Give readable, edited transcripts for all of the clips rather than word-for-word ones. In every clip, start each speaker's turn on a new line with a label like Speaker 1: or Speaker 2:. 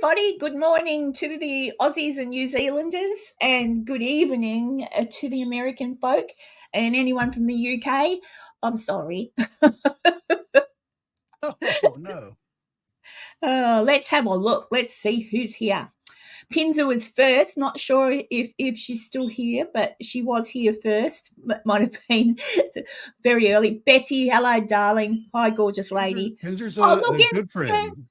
Speaker 1: everybody. Good morning to the Aussies and New Zealanders, and good evening to the American folk and anyone from the UK. I'm sorry.
Speaker 2: Oh, no.
Speaker 1: Let's have a look. Let's see who's here. Pinza was first. Not sure if she's still here, but she was here first. That might have been very early. Betty, hello, darling. Hi, gorgeous lady.
Speaker 2: Pinzer's
Speaker 1: Oh,
Speaker 2: a
Speaker 1: look,
Speaker 2: good
Speaker 1: Enzo.
Speaker 2: friend.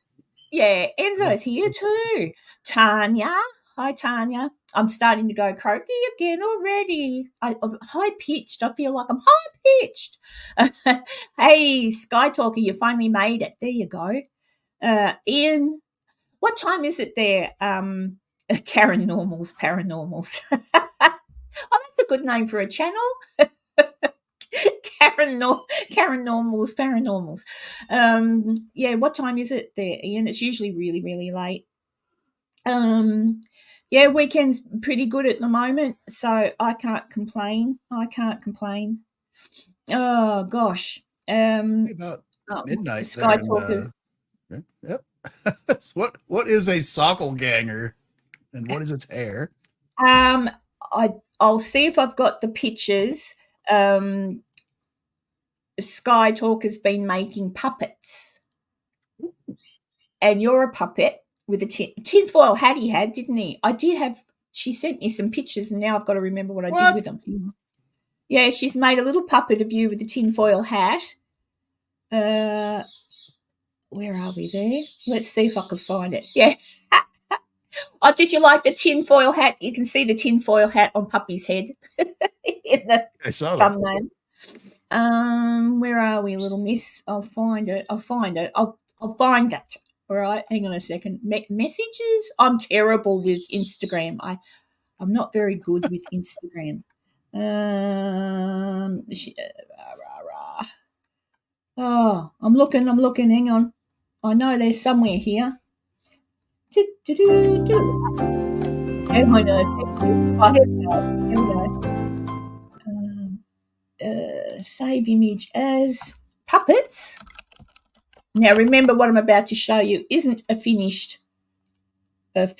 Speaker 1: Yeah, Enzo's here too. Tanya. Hi, Tanya. I'm starting to go croaky again already. I'm high pitched. I feel like I'm high pitched. Hey, Sky Talker, you finally made it. There you go. Ian, what time is it there? Karen Normals, Paranormals. Oh, that's a good name for a channel. Karen Normals, Paranormals. Yeah, what time is it there, Ian? It's usually really, really late. Yeah, weekend's pretty good at the moment, so I can't complain. Oh gosh.
Speaker 2: About midnight
Speaker 1: Sky
Speaker 2: there.
Speaker 1: Talkers.
Speaker 2: Yep. What is a sockleganger, and what is its hair?
Speaker 1: I'll see if I've got the pictures. Sky Talker's been making puppets, and you're a puppet with a tinfoil hat he had, didn't he? I did have. She sent me some pictures, and now I've got to remember what I did with them. Yeah, she's made a little puppet of you with a tinfoil hat. Where are we there? Let's see if I can find it. Yeah. Oh, did you like the tinfoil hat? You can see the tinfoil hat on Puppy's head in the thumbnail. Where are we, little miss? I'll find it. I'll find it. All right, hang on a second. Messages? I'm terrible with Instagram. I'm not very good with Instagram. Oh, I'm looking. Hang on. I know there's somewhere here. Oh, I know. Oh, here we go. Save image as puppets. Now, remember what I'm about to show you isn't a finished thing,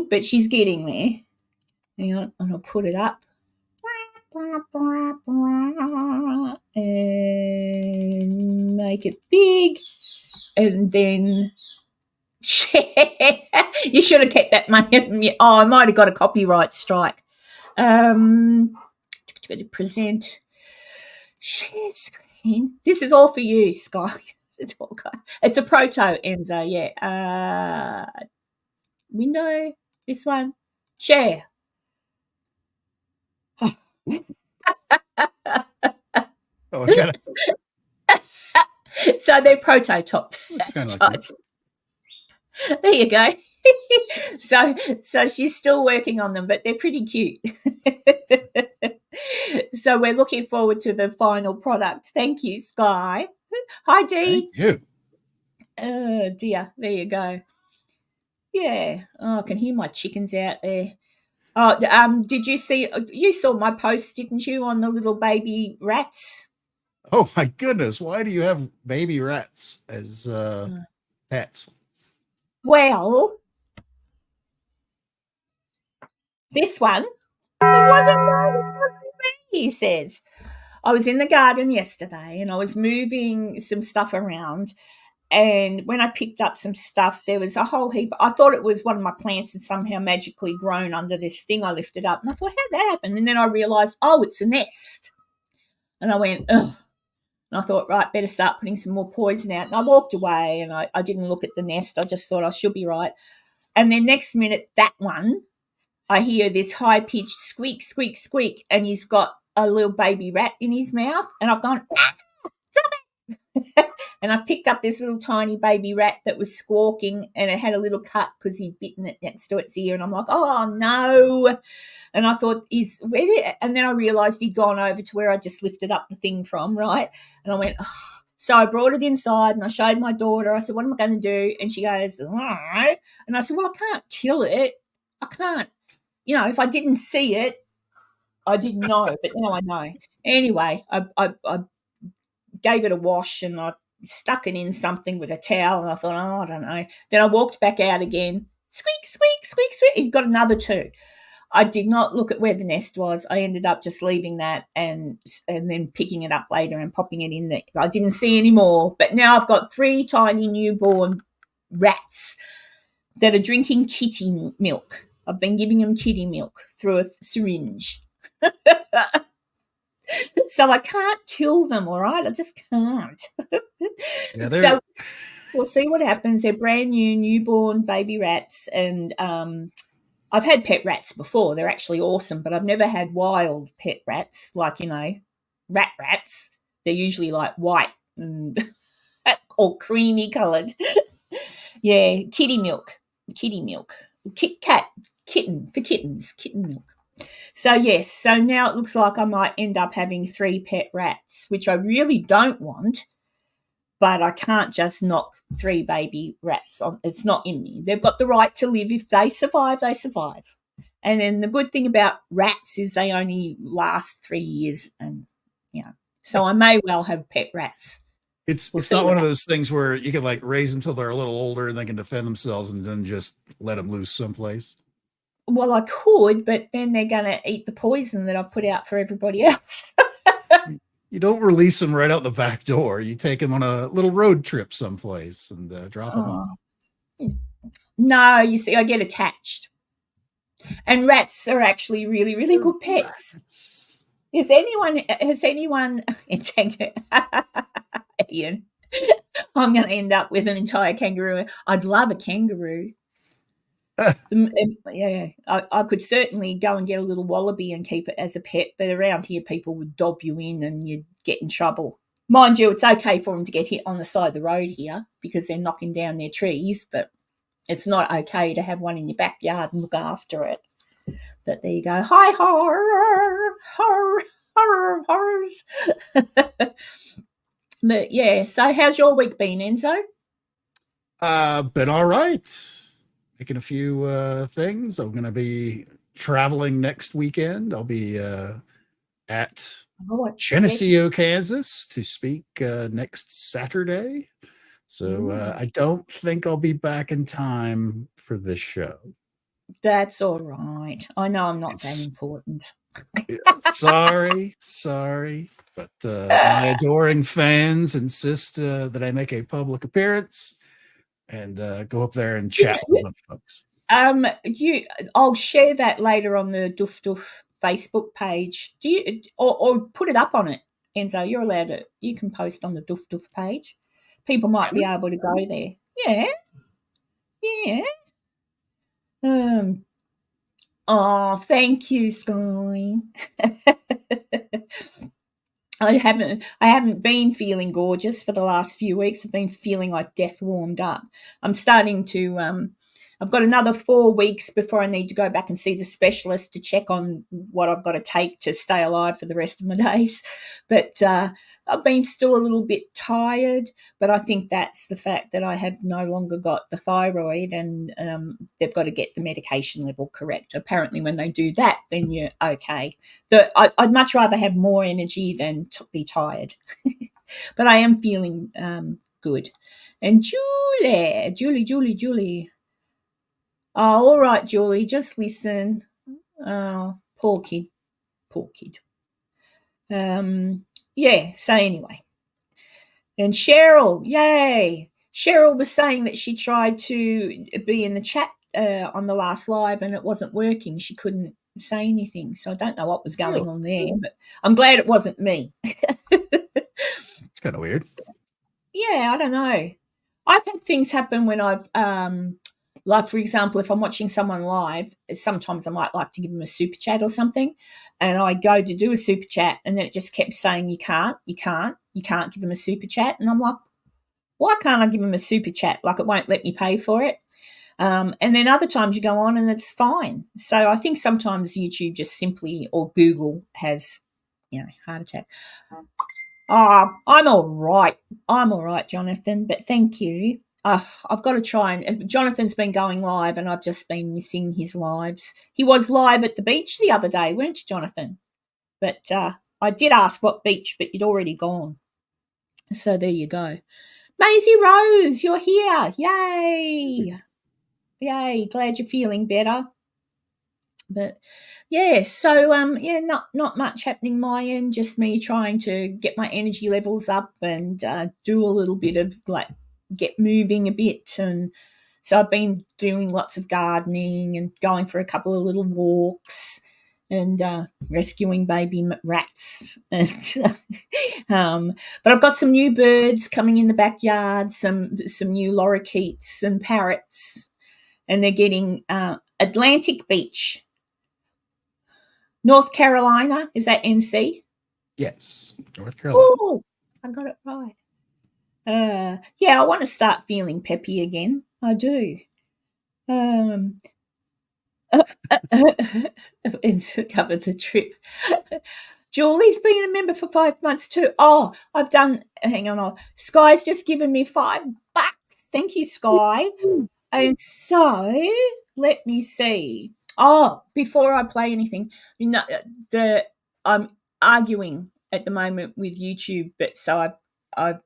Speaker 1: but she's getting there. Hang on, and I'll put it up. And make it big. And then you should have kept that money. Oh, I might have got a copyright strike. Present. Share screen. This is all for you, Sky. It's a proto, Enzo, yeah. Window, this one. Share. So they're prototype. Like there you go. So she's still working on them, but they're pretty cute. So we're looking forward to the final product. Thank you, Sky. Hi, Dee.
Speaker 2: Thank you.
Speaker 1: Oh, dear. There you go. Yeah. Oh, I can hear my chickens out there. Oh, did you see? You saw my post, didn't you, on the little baby rats?
Speaker 2: Oh my goodness! Why do you have baby rats as pets?
Speaker 1: Well, this one, it wasn't me, he says. I was in the garden yesterday and I was moving some stuff around, and when I picked up some stuff, there was a whole heap. I thought it was one of my plants had somehow magically grown under this thing I lifted up, and I thought, how'd that happen? And then I realised, oh, it's a nest. And I went, ugh. And I thought, right, better start putting some more poison out. And I walked away and I didn't look at the nest. I just thought I should be right. And then next minute, that one, I hear this high-pitched squeak, squeak, squeak, and he's got a little baby rat in his mouth. And I've gone, and I picked up this little tiny baby rat that was squawking, and it had a little cut because he'd bitten it next to its ear. And I'm like, oh, no. And I thought, and then I realised he'd gone over to where I just lifted up the thing from, right? And I went, oh. So I brought it inside and I showed my daughter. I said, what am I going to do? And she goes, oh. And I said, well, I can't kill it. I can't. You know, if I didn't see it, I didn't know, but now I know. Anyway, I gave it a wash and I stuck it in something with a towel, and I thought, oh, I don't know. Then I walked back out again. Squeak, squeak, squeak, squeak. You've got another 2. I did not look at where the nest was. I ended up just leaving that and then picking it up later and popping it in there. I didn't see any more. But now I've got 3 tiny newborn rats that are drinking kitty milk. I've been giving them kitty milk through a syringe. So I can't kill them, all right? I just can't.
Speaker 2: Yeah,
Speaker 1: so we'll see what happens. They're brand new, newborn baby rats, and I've had pet rats before. They're actually awesome, but I've never had wild pet rats, like, rats. They're usually like white and or creamy coloured. Yeah, kitty milk. Kitten for kittens, kitten milk. So, yes, so now it looks like I might end up having 3 pet rats, which I really don't want, but I can't just knock 3 baby rats on. It's not in me. They've got the right to live. If they survive, they survive. And then the good thing about rats is they only last 3 years, and so I may well have pet rats.
Speaker 2: It's not one of those things where you can like raise them till they're a little older and they can defend themselves and then just let them loose someplace.
Speaker 1: Well, I could, but then they're going to eat the poison that I put out for everybody else.
Speaker 2: You don't release them right out the back door. You take them on a little road trip someplace and drop them off.
Speaker 1: No, you see, I get attached. And rats are actually really, really good pets.
Speaker 2: Rats.
Speaker 1: Has anyone, Ian, I'm going to end up with an entire kangaroo. I'd love a kangaroo. Yeah, I could certainly go and get a little wallaby and keep it as a pet, but around here people would dob you in and you'd get in trouble. Mind you, it's okay for them to get hit on the side of the road here because they're knocking down their trees, but it's not okay to have one in your backyard and look after it. But there you go. Hi, horrors. But yeah, so how's your week been, Enzo?
Speaker 2: Been all right. Making a few things. I'm going to be traveling next weekend. I'll be at Geneseo, Kansas to speak next Saturday. So I don't think I'll be back in time for this show.
Speaker 1: That's all right. I know I'm not that important.
Speaker 2: Sorry. But my adoring fans insist that I make a public appearance and go up there and chat with a bunch of folks.
Speaker 1: I'll share that later on the Doof Doof Facebook page. Do you or put it up on it, Enzo? You're allowed to. You can post on the Doof Doof page. People might be able to go there. Yeah. Oh, thank you, Sky. I haven't been feeling gorgeous for the last few weeks. I've been feeling like death warmed up. I'm starting to I've got another 4 weeks before I need to go back and see the specialist to check on what I've got to take to stay alive for the rest of my days. But I've been still a little bit tired, but I think that's the fact that I have no longer got the thyroid and they've got to get the medication level correct. Apparently when they do that, then you're okay. I'd much rather have more energy than be tired. But I am feeling good. And Julie. Oh, all right, Julie, just listen. Oh, poor kid. Yeah, so anyway. And Cheryl, yay. Cheryl was saying that she tried to be in the chat on the last live and it wasn't working. She couldn't say anything. So I don't know what was going on there, but I'm glad it wasn't me.
Speaker 2: It's kind of weird.
Speaker 1: Yeah, I don't know. I've had things happen when I've like, for example, if I'm watching someone live, sometimes I might like to give them a super chat or something, and I go to do a super chat, and then it just kept saying, you can't give them a super chat. And I'm like, why can't I give them a super chat? Like, it won't let me pay for it. And then other times you go on and it's fine. So I think sometimes YouTube just simply, or Google has, heart attack. I'm all right, Jonathan, but thank you. I've got to try and Jonathan's been going live and I've just been missing his lives. He was live at the beach the other day, weren't you, Jonathan? But I did ask what beach, but you'd already gone. So there you go. Maisie Rose, you're here. Yay. Yay. Glad you're feeling better. But yeah, so not much happening my end, just me trying to get my energy levels up and do a little bit of like get moving a bit. And so I've been doing lots of gardening and going for a couple of little walks and rescuing baby rats. And but I've got some new birds coming in the backyard, some new lorikeets and parrots, and they're getting Atlantic Beach, North Carolina. Is that NC?
Speaker 2: Yes, North Carolina.
Speaker 1: Oh, I got it right. Yeah, I want to start feeling peppy again. I do. It's covered the trip. Julie's been a member for 5 months too. Oh, I've done. Hang on. Sky's just given me $5. Thank you, Sky. And so let me see. Oh, before I play anything, I'm arguing at the moment with YouTube, but so I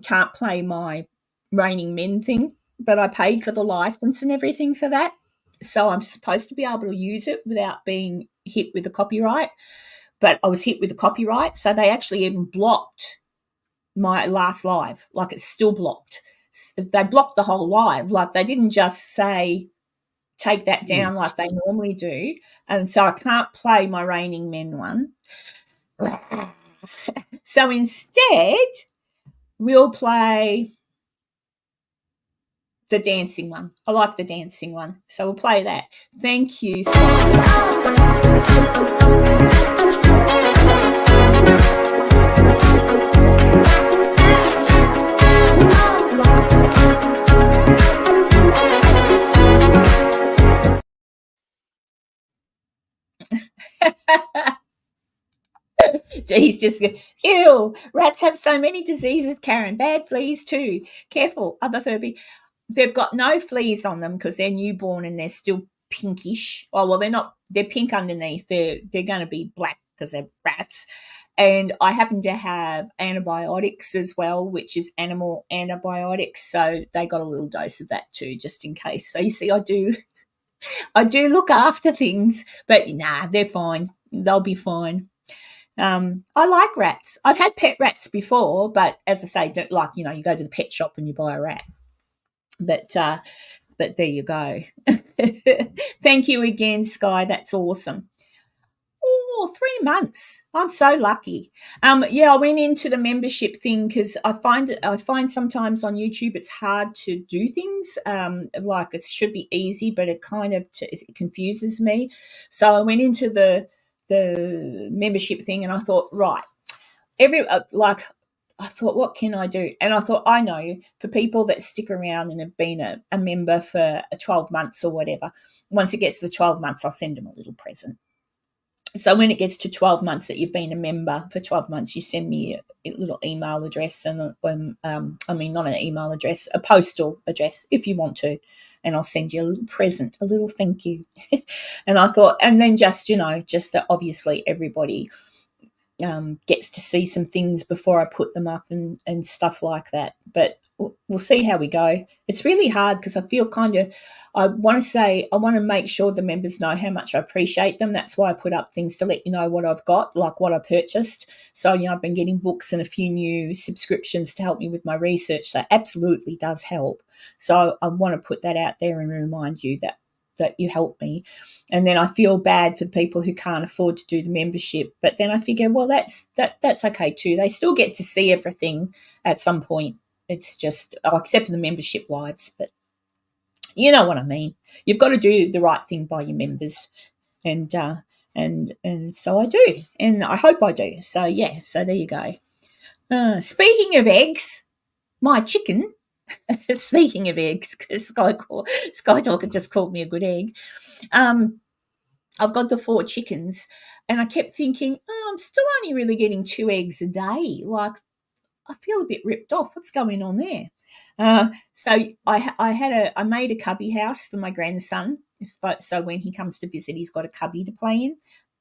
Speaker 1: can't play my Raining Men thing, but I paid for the license and everything for that, so I'm supposed to be able to use it without being hit with the copyright. But I was hit with the copyright, so they actually even blocked my last live. Like, it's still blocked. They blocked the whole live. Like, they didn't just say take that down like they normally do. And so I can't play my Raining Men one. So instead, we'll play the dancing one. I like the dancing one. So we'll play that. Thank you. He's just, ew, rats have so many diseases, Karen. Bad fleas too. Careful, other Furby. They've got no fleas on them because they're newborn and they're still pinkish. Oh, well, they're not, they're pink underneath. They're going to be black because they're rats. And I happen to have antibiotics as well, which is animal antibiotics. So they got a little dose of that too, just in case. So you see, I do look after things, but nah, they're fine. They'll be fine. I like rats. I've had pet rats before, but as I say, don't like, you go to the pet shop and you buy a rat. But there you go. Thank you again, Sky. That's awesome. Oh, 3 months. I'm so lucky. I went into the membership thing because I find sometimes on YouTube it's hard to do things. Like it should be easy, but it kind of it confuses me. So I went into the membership thing and I thought, right, I thought, what can I do? And I thought, I know, for people that stick around and have been a member for 12 months or whatever, once it gets to the 12 months, I'll send them a little present. So when it gets to 12 months that you've been a member for 12 months, you send me a little email address and not an email address, a postal address if you want to, and I'll send you a little present, a little thank you. And I thought, and then just that obviously everybody gets to see some things before I put them up and stuff like that. But we'll see how we go. It's really hard because I feel I want to make sure the members know how much I appreciate them. That's why I put up things to let you know what I've got, like what I purchased. So, I've been getting books and a few new subscriptions to help me with my research. That absolutely does help. So I want to put that out there and remind you that you help me. And then I feel bad for the people who can't afford to do the membership. But then I figure, well, that's okay too. They still get to see everything at some point. It's just, except for the membership lives, but you know what I mean. You've got to do the right thing by your members, and so I do, and I hope I do. So yeah, so there you go. Speaking of eggs, my chicken. Speaking of eggs, because Sky Talker just called me a good egg. I've got the 4 chickens, and I kept thinking, I'm still only really getting 2 eggs a day. Like, I feel a bit ripped off. What's going on there? So I made a cubby house for my grandson. So when he comes to visit, he's got a cubby to play in.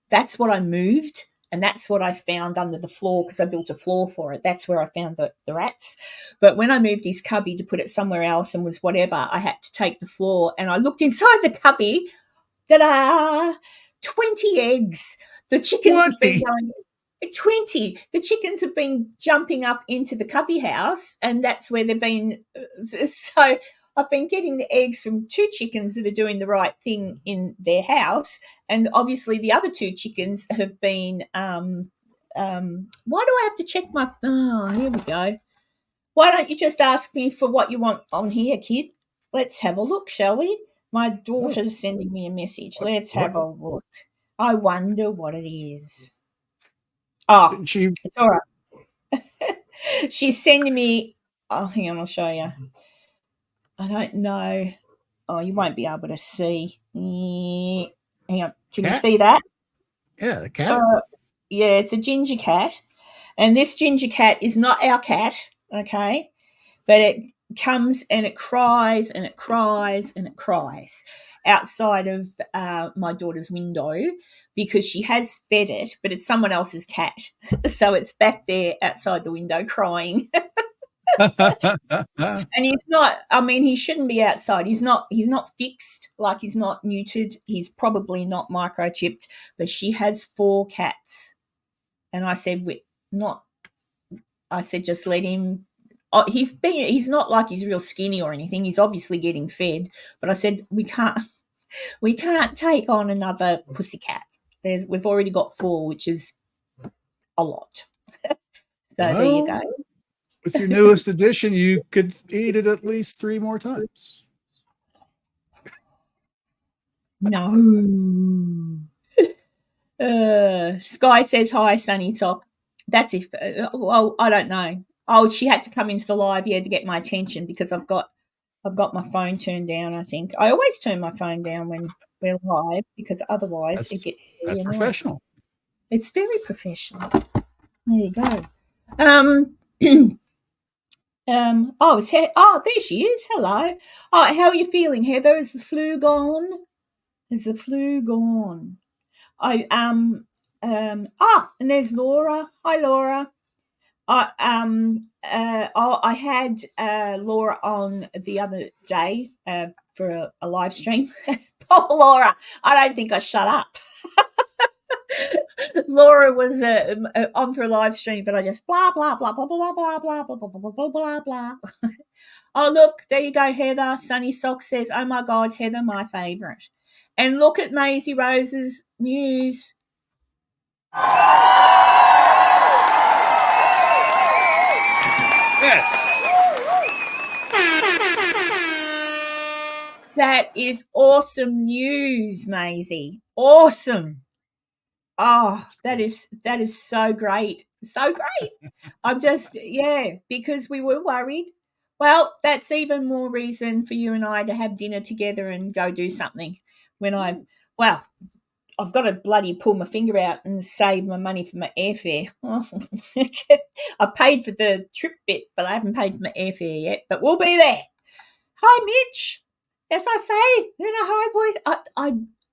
Speaker 1: That's what I moved And that's what I found under the floor because I built a floor for it. That's where I found the rats. But when I moved his cubby to put it somewhere else and was whatever, I had to take the floor and I looked inside the cubby. Ta-da! 20 eggs. The chickens have been going 20. The chickens have been jumping up into the cubby house, and that's where they've been. So I've been getting the eggs from 2 chickens that are doing the right thing in their house, and obviously the other 2 chickens have been. Why do I have to check my? Oh, here we go. Why don't you just ask me for what you want on here, kid? Let's have a look, shall we? My daughter's sending me a message. Let's have a look. I wonder what it is. Oh, it's all right. She's sending me. Oh, hang on, I'll show you. I don't know. Oh, you won't be able to see. Hang on. Can you see that?
Speaker 2: Yeah, a cat.
Speaker 1: Yeah, it's a ginger cat. And this ginger cat is not our cat, okay? But it comes and it cries and it cries and it cries outside of my daughter's window because she has fed it, but it's someone else's cat. So it's back there outside the window crying. And he's not, I mean, he shouldn't be outside. He's not fixed, like he's not neutered. He's probably not microchipped, but she has 4 cats. And I said, just let him. Oh, he's not like he's real skinny or anything. He's obviously getting fed. But I said, we can't take on another pussycat. We've already got 4, which is a lot. So there you go.
Speaker 2: With your newest addition, you could eat it at least 3 more times.
Speaker 1: No. Sky says hi, Sunny Sock. That's if. Well, I don't know. Oh, she had to come into the live, to get my attention because I've got my phone turned down. I think I always turn my phone down when we're live because otherwise it gets.
Speaker 2: That's professional.
Speaker 1: It's very professional. There you go. There she is. Hello. Oh, how are you feeling, Heather? Is the flu gone? And there's Laura. Hi, Laura. I had Laura on the other day for a live stream. Poor Laura. I don't think I shut up. Laura was on for a live stream, but I just blah blah blah blah blah blah blah blah blah blah blah blah blah. Oh, look, there you go, Heather. Sunny Sock says, "Oh my God, Heather, my favourite." And look at Maisie Rose's news.
Speaker 2: Yes.
Speaker 1: That is awesome news, Maisie. Awesome. Oh, that is so great. So great. I'm just, because we were worried. Well, that's even more reason for you and I to have dinner together and go do something. I've got to bloody pull my finger out and save my money for my airfare. I've paid for the trip bit, but I haven't paid for my airfare yet. But we'll be there. Hi, Mitch. As I say, hi, boy.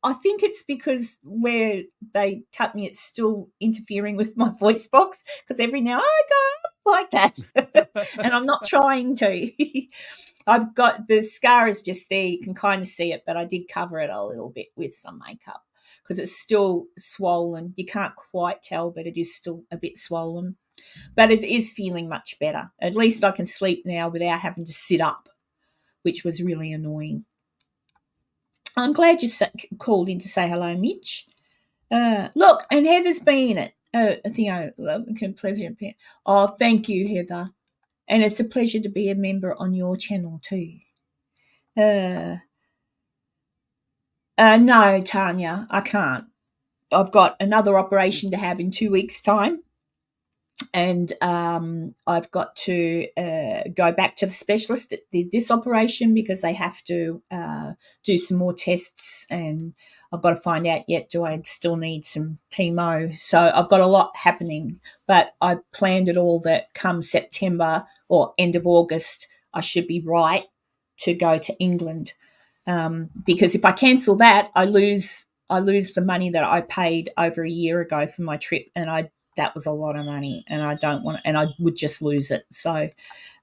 Speaker 1: I think it's because where they cut me, it's still interfering with my voice box because every now I go like that. And I'm not trying to. I've got the scar is just there. You can kind of see it, but I did cover it a little bit with some makeup because it's still swollen. You can't quite tell, but it is still a bit swollen. But it is feeling much better. At least I can sleep now without having to sit up, which was really annoying. I'm glad you called in to say hello, Mitch. Look, and Heather's been it. Oh, thank you, Heather. And it's a pleasure to be a member on your channel too. No, Tanya, I can't. I've got another operation to have in 2 weeks' time. And I've got to go back to the specialist that did this operation because they have to do some more tests, and I've got to find out yet, do I still need some chemo? So I've got a lot happening, but I planned it all that come September or end of August, I should be right to go to England because if I cancel that, I lose I lose the money that I paid over a year ago for my trip, and that was a lot of money, and I don't want, and I would just lose it. So,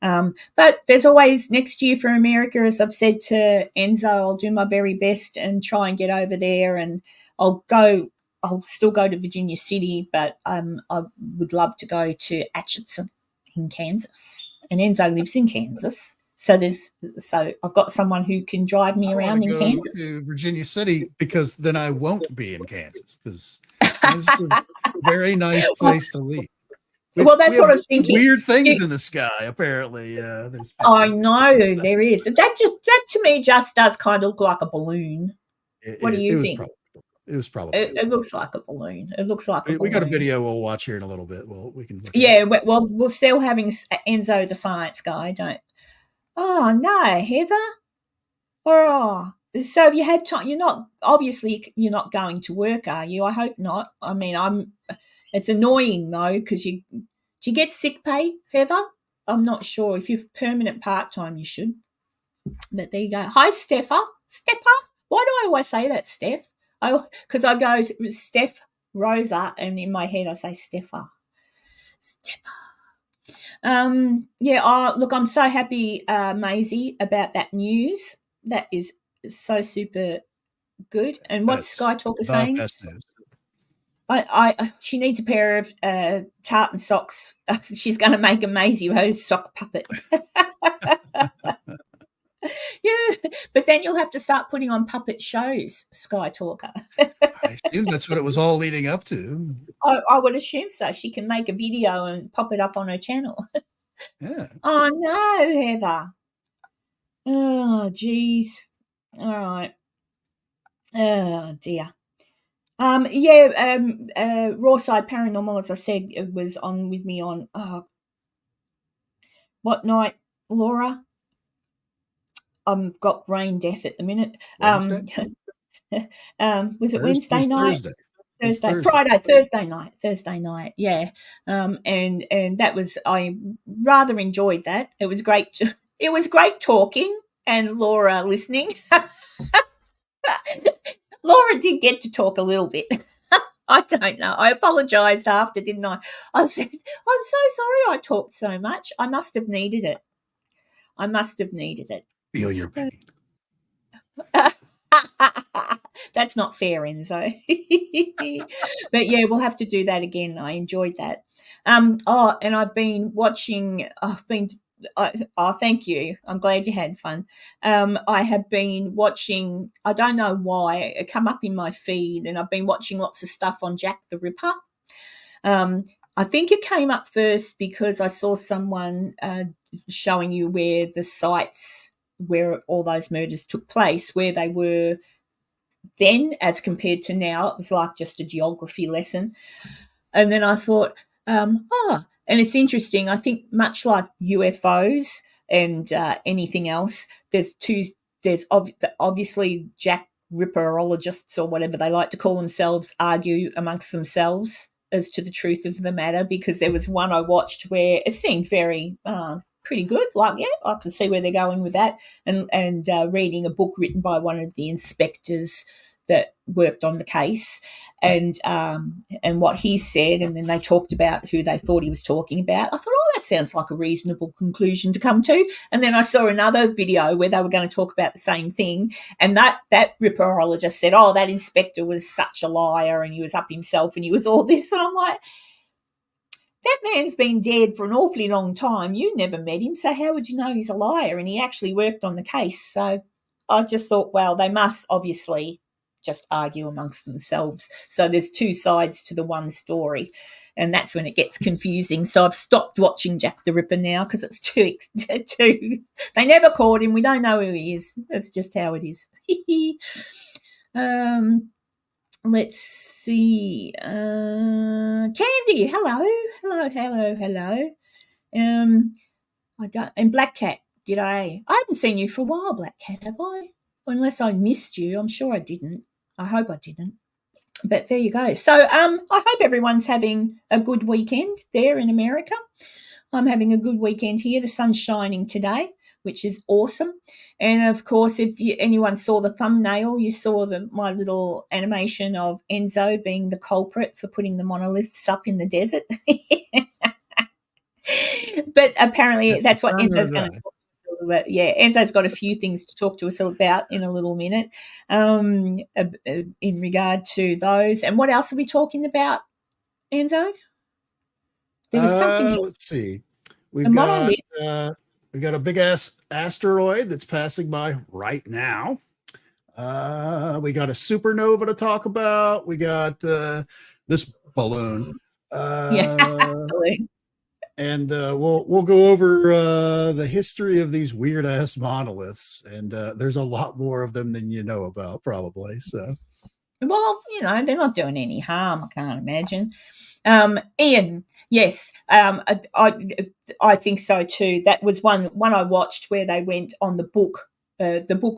Speaker 1: but there's always next year for America, as I've said to Enzo. I'll do my very best and try and get over there, and I'll still go to Virginia City, but I would love to go to Atchison in Kansas, and Enzo lives in Kansas. So I've got someone who can drive me around in Kansas.
Speaker 2: To Virginia City, because then I won't be in Kansas, because Kansas is a very nice place to live.
Speaker 1: That's what I was thinking.
Speaker 2: Weird things in the sky, apparently.
Speaker 1: I know there is. That to me just does kind of look like a balloon. What do you think?
Speaker 2: It was probably.
Speaker 1: It looks like a balloon. It looks like a balloon.
Speaker 2: We got a video we'll watch here in a little bit. We can.
Speaker 1: Well, we're still having Enzo the science guy. Oh no, Heather. Oh, so have you had time? You're not going to work, are you? I hope not. I mean, it's annoying though, because do you get sick pay, Heather? I'm not sure. If you're permanent part-time, you should. But there you go. Hi, Steppa. Why do I always say that, Steph? Because I go Steph Rosa, and in my head I say Steppa. Look, I'm so happy, Maisie, about that news. That is so super good. And what's Sky Talker saying? She needs a pair of tartan socks. She's going to make a Maisie Rose sock puppet. Yeah, but then you'll have to start putting on puppet shows, Sky Talker.
Speaker 2: I assume that's what it was all leading up to.
Speaker 1: I would assume so. She can make a video and pop it up on her channel.
Speaker 2: Yeah.
Speaker 1: Oh, no, Heather. Oh, geez. All right. Oh, dear. Raw Side Paranormal, as I said, it was on with me on what night, Laura? I've got brain death at the minute. Was it Wednesday night? Thursday night. Yeah. And that was, I rather enjoyed that. It was great. It was great talking and Laura listening. Laura did get to talk a little bit. I don't know. I apologised after, didn't I? I said, I'm so sorry I talked so much. I must have needed it.
Speaker 2: Feel your pain.
Speaker 1: That's not fair, Enzo. But yeah, we'll have to do that again. I enjoyed that. And I've been watching. Thank you. I'm glad you had fun. I have been watching. I don't know why it come up in my feed, and I've been watching lots of stuff on Jack the Ripper. I think it came up first because I saw someone showing you where the sites where all those murders took place, where they were then as compared to now. It was like just a geography lesson. And then I thought, and it's interesting. I think much like UFOs and anything else, there's obviously Jack Ripperologists or whatever they like to call themselves argue amongst themselves as to the truth of the matter, because there was one I watched where it seemed very pretty good. Like, yeah, I can see where they're going with that. And reading a book written by one of the inspectors that worked on the case, and what he said, and then they talked about who they thought he was talking about. I thought, that sounds like a reasonable conclusion to come to. And then I saw another video where they were going to talk about the same thing, and that ripperologist said, that inspector was such a liar, and he was up himself, and he was all this. And I'm like, that man's been dead for an awfully long time. You never met him, so how would you know he's a liar? And he actually worked on the case. So I just thought, well, they must obviously just argue amongst themselves. So there's two sides to the one story, and that's when it gets confusing. So I've stopped watching Jack the Ripper now because it's too. They never caught him. We don't know who he is. That's just how it is. Let's see. Candy, hello. And Black Cat, g'day. I haven't seen you for a while, Black Cat, have I? Unless I missed you. I'm sure I didn't. I hope I didn't. But there you go. So I hope everyone's having a good weekend there in America. I'm having a good weekend here. The sun's shining today. which is awesome. And of course, if anyone saw the thumbnail, you saw my little animation of Enzo being the culprit for putting the monoliths up in the desert. But apparently that's what Enzo's going to talk to us a little bit. Yeah, Enzo's got a few things to talk to us about in a little minute in regard to those. And what else are we talking about, Enzo? There was something else.
Speaker 2: Let's see. We've got a big ass asteroid that's passing by right now. We got a supernova to talk about. We got this balloon. And we'll go over the history of these weird ass monoliths, and there's a lot more of them than you know about, probably. So,
Speaker 1: well, they're not doing any harm. I can't imagine. Ian, yes, I think so too. That was one I watched where they went on the book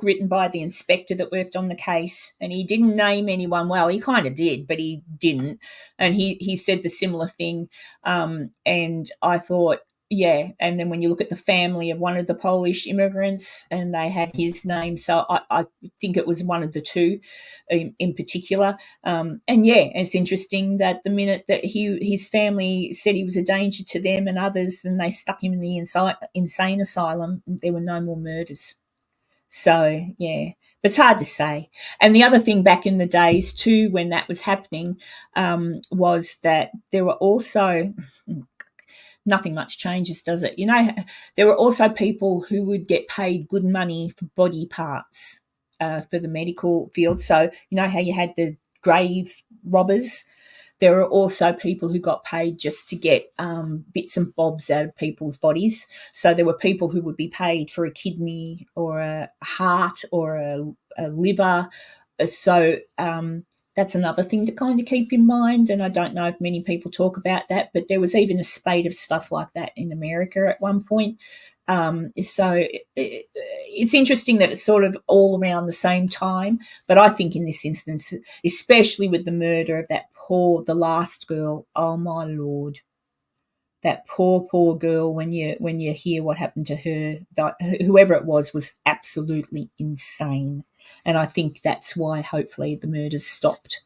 Speaker 1: written by the inspector that worked on the case, and he didn't name anyone. Well, he kind of did, but he didn't. And he said the similar thing. And I thought, yeah. And then when you look at the family of one of the Polish immigrants, and they had his name, so I think it was one of the two in particular. And yeah, it's interesting that the minute that his family said he was a danger to them and others, then they stuck him in the insane asylum. There were no more murders. So, yeah, but it's hard to say. And the other thing back in the days too, when that was happening, was that there were also, nothing much changes, does it? There were also people who would get paid good money for body parts for the medical field. So, how you had the grave robbers? There are also people who got paid just to get bits and bobs out of people's bodies. So there were people who would be paid for a kidney or a heart or a liver. So that's another thing to kind of keep in mind. And I don't know if many people talk about that, but there was even a spate of stuff like that in America at one point. So it's interesting that it's sort of all around the same time. But I think in this instance, especially with the murder of the last girl, oh my Lord, that poor girl, when you hear what happened to her, whoever it was absolutely insane. And I think that's why hopefully the murders stopped.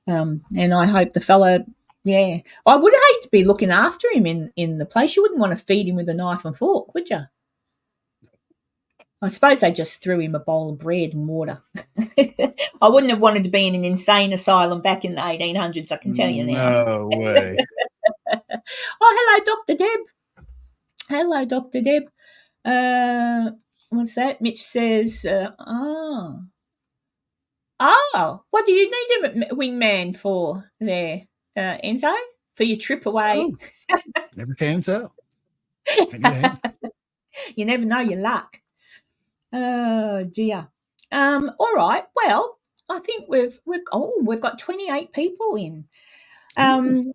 Speaker 1: And I hope the fella, yeah, I would hate to be looking after him in the place. You wouldn't want to feed him with a knife and fork, would you? I suppose they just threw him a bowl of bread and water. I wouldn't have wanted to be in an insane asylum back in the 1800s, I can tell you now.
Speaker 2: No way.
Speaker 1: Oh, hello, Dr. Deb. Hello, Dr. Deb. What's that? Mitch says, what do you need a wingman for there, Enzo? For your trip away?
Speaker 2: Oh, never can tell.
Speaker 1: You never know your luck. Oh dear. All right. Well, I think we've got 28 people in. So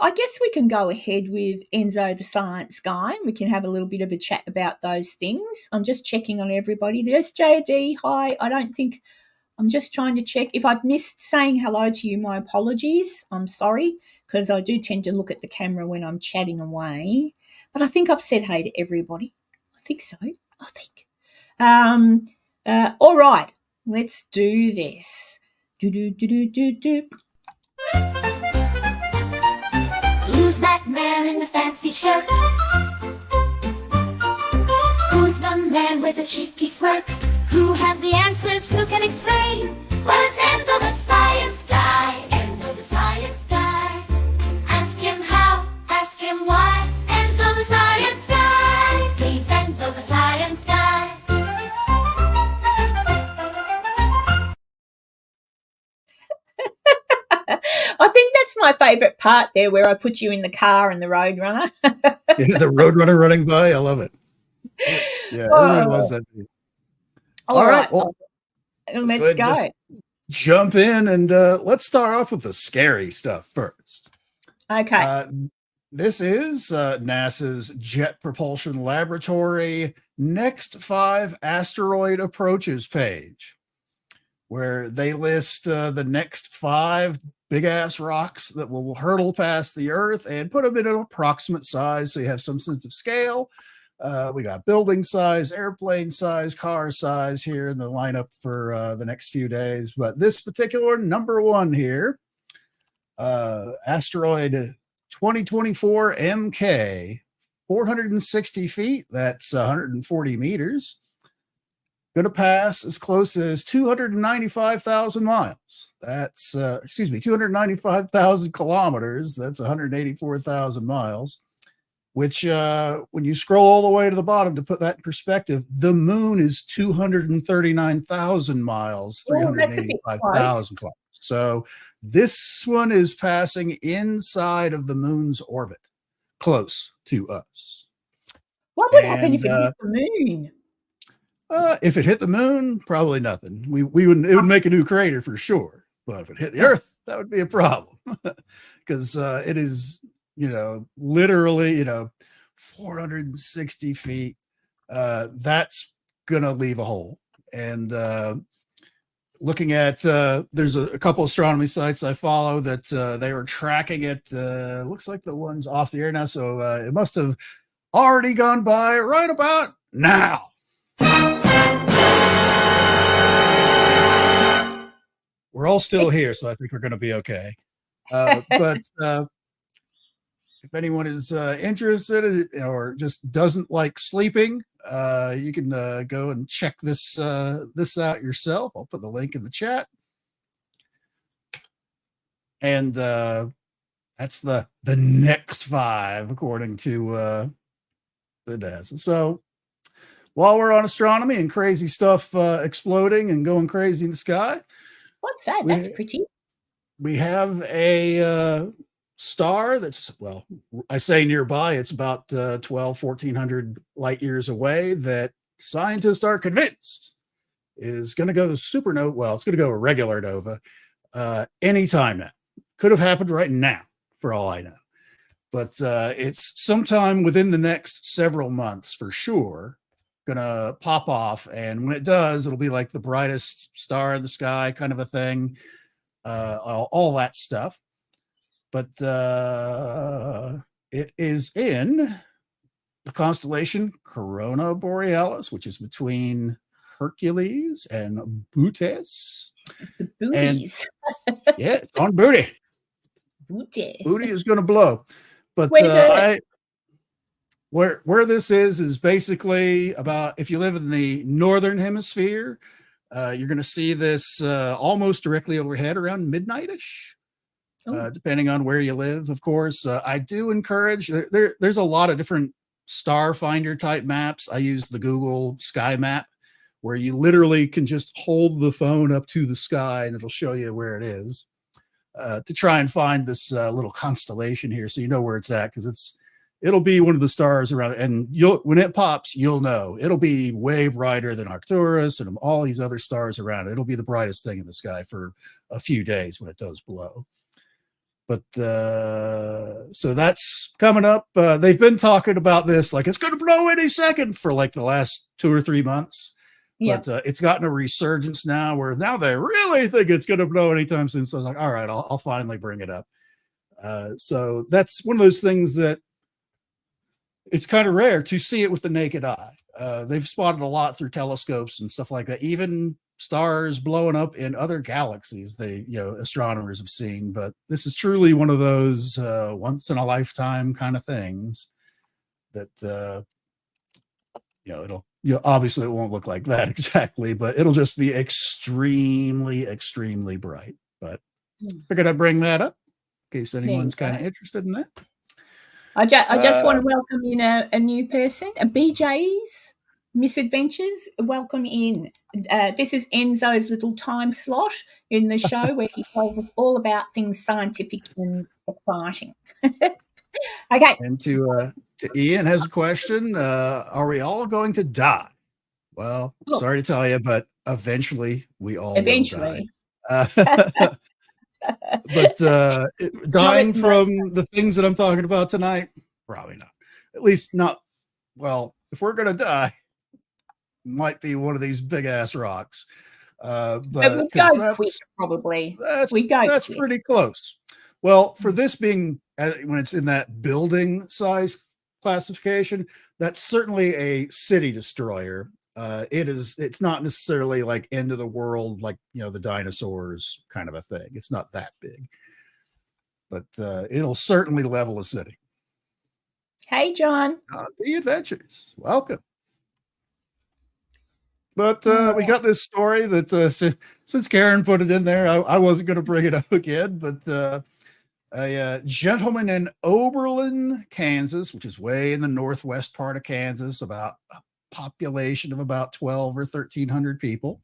Speaker 1: I guess we can go ahead with Enzo the Science Guy, and we can have a little bit of a chat about those things. I'm just checking on everybody. There's JD. Hi. I'm just trying to check. If I've missed saying hello to you, my apologies. I'm sorry, because I do tend to look at the camera when I'm chatting away. But I think I've said hey to everybody. I think so. All right, let's do this. Do.
Speaker 3: Who's that man in the fancy shirt? Who's the man with the cheeky smirk? Who has the answers? Who can explain? Well, it's Enzo the Science Guy. Enzo the Science Guy. Ask him how, ask him why. Enzo the Science Guy. Please, Enzo the Science Guy.
Speaker 1: I think that's my favourite part there, where I put you in the car and the Roadrunner.
Speaker 2: Yeah, the Roadrunner running by. I love it. Yeah, everyone loves that video. All right. Well,
Speaker 1: let's go.
Speaker 2: Jump in and let's start off with the scary stuff first.
Speaker 1: Okay.
Speaker 2: This is NASA's Jet Propulsion Laboratory Next 5 Asteroid Approaches page, where they list the next 5 big-ass rocks that will hurtle past the Earth and put them in an approximate size so you have some sense of scale. We got building size, airplane size, car size here in the lineup for the next few days. But this particular number one here, Asteroid 2024 MK, 460 feet. That's 140 meters. Going to pass as close as 295,000 miles. That's, 295,000 kilometers. That's 184,000 miles, which when you scroll all the way to the bottom to put that in perspective, the moon is 239,000 miles, 385,000 kilometers. So this one is passing inside of the moon's orbit, close to us.
Speaker 1: What would happen if it hit the moon?
Speaker 2: If it hit the moon, probably nothing. We wouldn't. It would make a new crater for sure. But if it hit the Earth, that would be a problem because it is, literally, 460 feet. That's gonna leave a hole. And looking at, there's a couple astronomy sites I follow that they were tracking it. Looks like the one's off the air now, so it must have already gone by right about now. We're all still here, so I think we're going to be okay. But if anyone is interested or just doesn't like sleeping, you can go and check this out yourself. I'll put the link in the chat. And that's the next 5, according to the NASA. So while we're on astronomy and crazy stuff exploding and going crazy in the sky,
Speaker 1: what's that? That's pretty.
Speaker 2: We have a star that's, well, I say nearby, it's about 1,400 light years away, that scientists are convinced is going to go supernova. Well, it's going to go a regular nova anytime now. Could have happened right now, for all I know. But it's sometime within the next several months for sure gonna pop off, and when it does, it'll be like the brightest star in the sky kind of a thing, all that stuff. But it is in the constellation Corona Borealis, which is between Hercules and Bootes.
Speaker 1: The booties.
Speaker 2: And, yeah, it's on booty. Booty is gonna blow. But where this is basically about, if you live in the northern hemisphere, you're going to see this almost directly overhead around midnight-ish, depending on where you live, of course. I do encourage, there's a lot of different star finder type maps. I use the Google Sky Map, where you literally can just hold the phone up to the sky and it'll show you where it is, to try and find this little constellation here, so you know where it's at, because it'll be one of the stars around it, and when it pops, you'll know it'll be way brighter than Arcturus and all these other stars around it. It'll be the brightest thing in the sky for a few days when it does blow. But so that's coming up. They've been talking about this like it's going to blow any second for like the last 2 or 3 months. Yeah. But it's gotten a resurgence now, where now they really think it's going to blow anytime soon. So I was like, all right, I'll finally bring it up. So that's one of those things that it's kind of rare to see it with the naked eye. They've spotted a lot through telescopes and stuff like that. Even stars blowing up in other galaxies, astronomers have seen. But this is truly one of those once in a lifetime kind of things that obviously it won't look like that exactly, but it'll just be extremely, extremely bright. But figured I'd bring that up in case anyone's kind of interested in that.
Speaker 1: I just want to welcome in a new person, a BJ's Misadventures. Welcome in. This is Enzo's little time slot in the show where he tells us all about things scientific and exciting. Okay.
Speaker 2: And to Ian has a question. Are we all going to die? Well, sorry to tell you, but eventually we all will die. But dying from the things that I'm talking about tonight, probably not. At least not. Well, if we're going to die, might be one of these big ass rocks. But
Speaker 1: we go quick, probably.
Speaker 2: That's pretty close. Well, for this being when it's in that building size classification, that's certainly a city destroyer. It's not necessarily like end of the world, like, the dinosaurs kind of a thing. It's not that big, but it'll certainly level a city.
Speaker 1: Hey, John.
Speaker 2: The Adventures. Welcome. But we got this story that since Karen put it in there, I wasn't going to bring it up again, but a gentleman in Oberlin, Kansas, which is way in the northwest part of Kansas, about a population of about 12 or 1,300 people,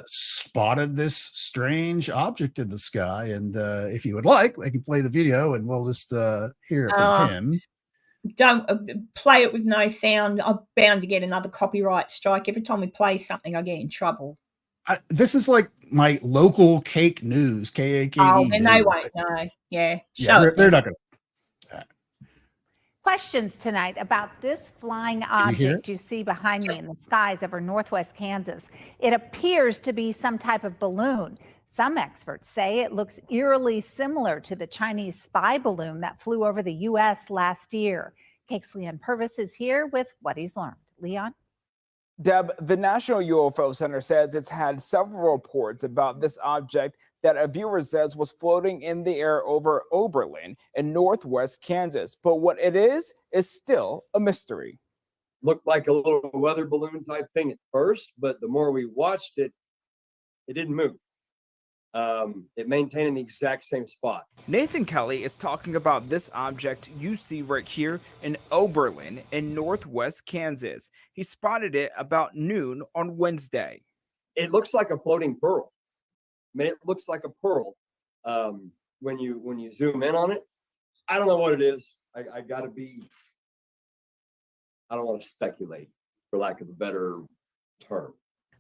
Speaker 2: spotted this strange object in the sky. And if you would like, I can play the video and we'll just hear it from him.
Speaker 1: Don't play it with no sound. I'm bound to get another copyright strike. Every time we play something, I get in trouble.
Speaker 2: This is like my local Cake News, K-A-K-E.
Speaker 1: Oh, then they won't know. Yeah,
Speaker 2: they're not going to.
Speaker 4: Questions tonight about this flying object you see behind me in the skies over northwest Kansas. It appears to be some type of balloon. Some experts say it looks eerily similar to the Chinese spy balloon that flew over the U.S. last year. Cake's Leon Purvis is here with what he's learned. Leon?
Speaker 5: Deb, the National UFO Center says it's had several reports about this object that a viewer says was floating in the air over Oberlin in northwest Kansas. But what it is still a mystery.
Speaker 6: Looked like a little weather balloon type thing at first, but the more we watched it, it didn't move. It maintained in the exact same spot.
Speaker 5: Nathan Kelly is talking about this object you see right here in Oberlin in northwest Kansas. He spotted it about noon on Wednesday.
Speaker 6: It looks like a floating pearl. I mean, it looks like a pearl when you zoom in on it. I don't know what it is. I don't want to speculate, for lack of a better term.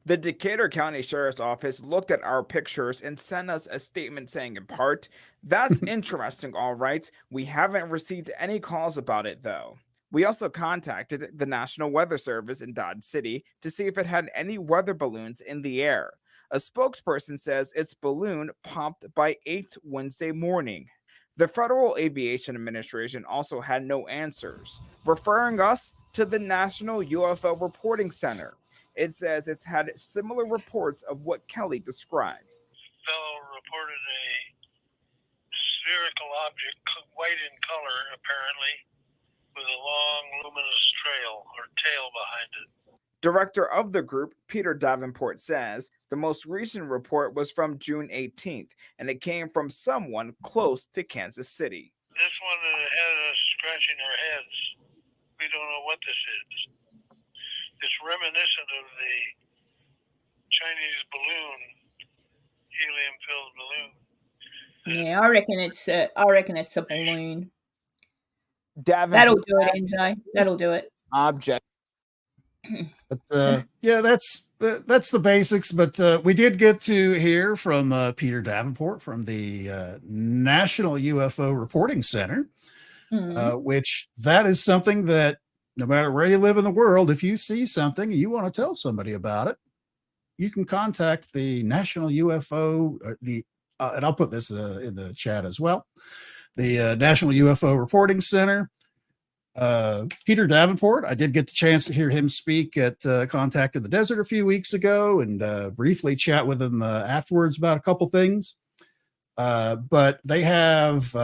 Speaker 5: The Decatur County Sheriff's Office looked at our pictures and sent us a statement saying in part, "That's interesting, all right. We haven't received any calls about it, though." We also contacted the National Weather Service in Dodge City to see if it had any weather balloons in the air. A spokesperson says its balloon popped by 8 Wednesday morning. The Federal Aviation Administration also had no answers, referring us to the National UFO Reporting Center. It says it's had similar reports of what Kelly described.
Speaker 7: Fellow reported a spherical object, white in color, apparently, with a long, luminous trail or tail behind it.
Speaker 5: Director of the group, Peter Davenport, says the most recent report was from June 18th, and it came from someone close to Kansas City.
Speaker 7: This one had us scratching our heads. We don't know what this is. It's reminiscent of the Chinese balloon, helium-filled balloon.
Speaker 1: Yeah, I reckon it's a balloon.
Speaker 5: Davenport,
Speaker 1: That'll do it, Enzo. That'll do it.
Speaker 5: Object.
Speaker 2: But yeah, that's the basics. But we did get to hear from Peter Davenport from the National UFO Reporting Center, which that is something that no matter where you live in the world, if you see something and you want to tell somebody about it, you can contact the National UFO, and I'll put this in the chat as well, the National UFO Reporting Center. Peter Davenport, I did get the chance to hear him speak at Contact in the Desert a few weeks ago and briefly chat with him afterwards about a couple things. But they have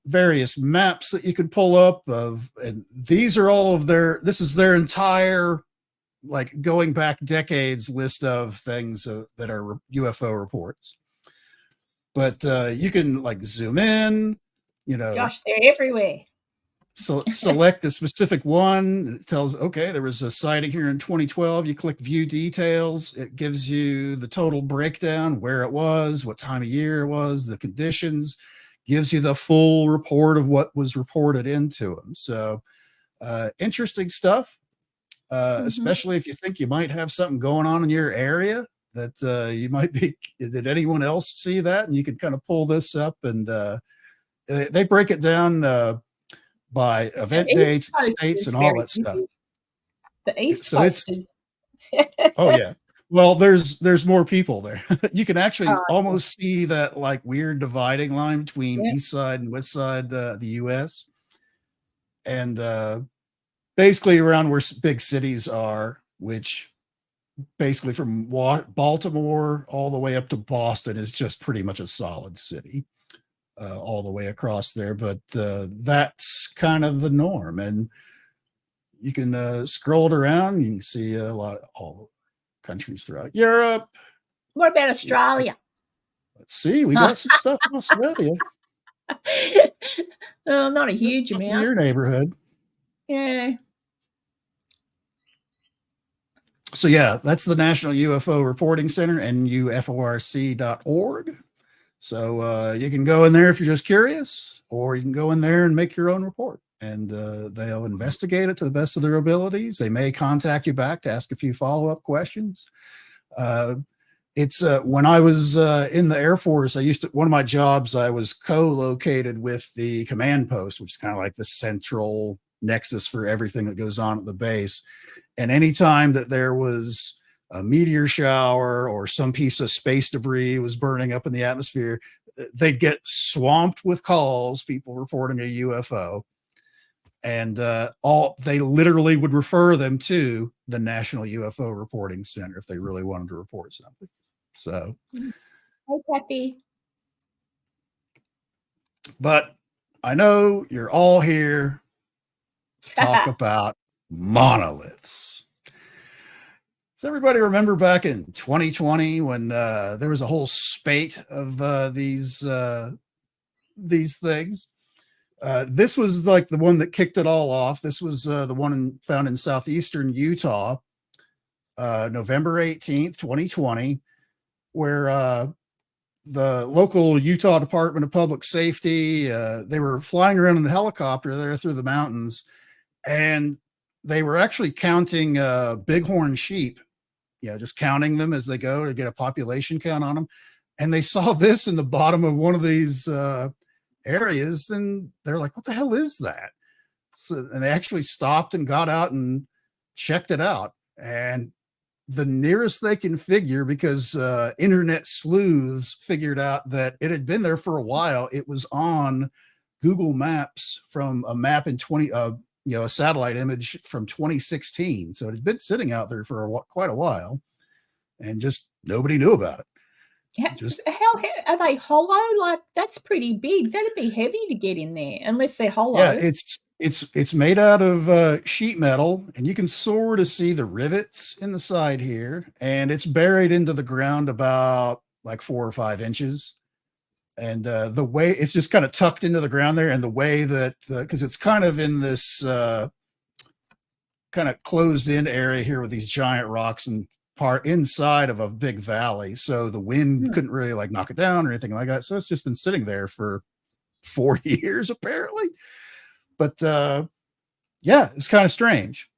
Speaker 2: various maps that you can pull up and these are all of this is their entire, like, going back decades list of things that are UFO reports. But you can, like, zoom in,
Speaker 1: Gosh, they're everywhere.
Speaker 2: So select a specific one. It tells, okay, there was a sighting here in 2012. You click view details. It gives you the total breakdown, where it was, what time of year it was, the conditions, gives you the full report of what was reported into them. So interesting stuff, especially if you think you might have something going on in your area that you might be, did anyone else see that? And you can kind of pull this up and they break it down by event dates, states, and all that stuff.
Speaker 1: The East
Speaker 2: So
Speaker 1: Coast
Speaker 2: it's, oh yeah. Well, there's more people there. You can actually almost see that, like, weird dividing line between east side and west side, the U.S. and basically around where big cities are, which basically from Baltimore all the way up to Boston is just pretty much a solid city all the way across there. But that's kind of the norm. And you can scroll it around. You can see a lot of all countries throughout Europe.
Speaker 1: What about Australia?
Speaker 2: Let's see. We got some stuff in Australia.
Speaker 1: Oh, not a huge
Speaker 2: In
Speaker 1: amount.
Speaker 2: your neighborhood.
Speaker 1: Yeah.
Speaker 2: So yeah, that's the National UFO Reporting Center, nuforc.org. So you can go in there if you're just curious, or you can go in there and make your own report, and they'll investigate it to the best of their abilities. They may contact you back to ask a few follow-up questions. It's when I was in the Air Force, one of my jobs, I was co-located with the command post, which is kind of like the central nexus for everything that goes on at the base. And anytime that there was a meteor shower or some piece of space debris was burning up in the atmosphere, they'd get swamped with calls, people reporting a UFO. And they literally would refer them to the National UFO Reporting Center if they really wanted to report something. So,
Speaker 1: hey, Kathy.
Speaker 2: But I know you're all here to talk about monoliths. Does everybody remember back in 2020 when there was a whole spate of these things? This was like the one that kicked it all off. This was the one found in southeastern Utah, November 18th, 2020, where the local Utah Department of Public Safety, they were flying around in a helicopter there through the mountains, and they were actually counting bighorn sheep, just counting them as they go to get a population count on them. And they saw this in the bottom of one of these areas, and they're like, what the hell is that? And they actually stopped and got out and checked it out. And the nearest they can figure, because internet sleuths figured out that it had been there for a while. It was on Google Maps from a map in a satellite image from 2016. So it had been sitting out there for quite a while, and just nobody knew about it.
Speaker 1: Yeah, how are they hollow? Like, that's pretty big. That'd be heavy to get in there, unless they're hollow.
Speaker 2: Yeah, it's made out of sheet metal, and you can sort of see the rivets in the side here, and it's buried into the ground about like 4 or 5 inches. And the way it's just kind of tucked into the ground there, and the way that because it's kind of in this kind of closed in area here with these giant rocks and part inside of a big valley, so the wind couldn't really like knock it down or anything like that. So it's just been sitting there for 4 years apparently. But yeah, it's kind of strange.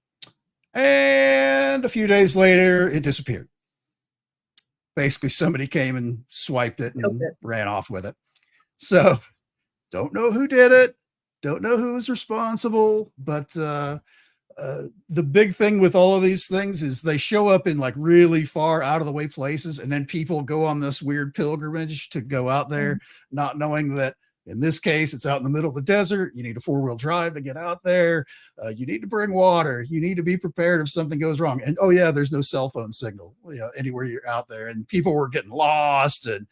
Speaker 2: And a few days later, it disappeared. Basically, somebody came and swiped it and ran off with it. So don't know who did it. Don't know who was responsible. But the big thing with all of these things is they show up in like really far out of the way places. And then people go on this weird pilgrimage to go out there, not knowing that in this case, it's out in the middle of the desert. You need a 4-wheel drive to get out there. You need to bring water. You need to be prepared if something goes wrong. And oh yeah, there's no cell phone signal anywhere you're out there. And people were getting lost, and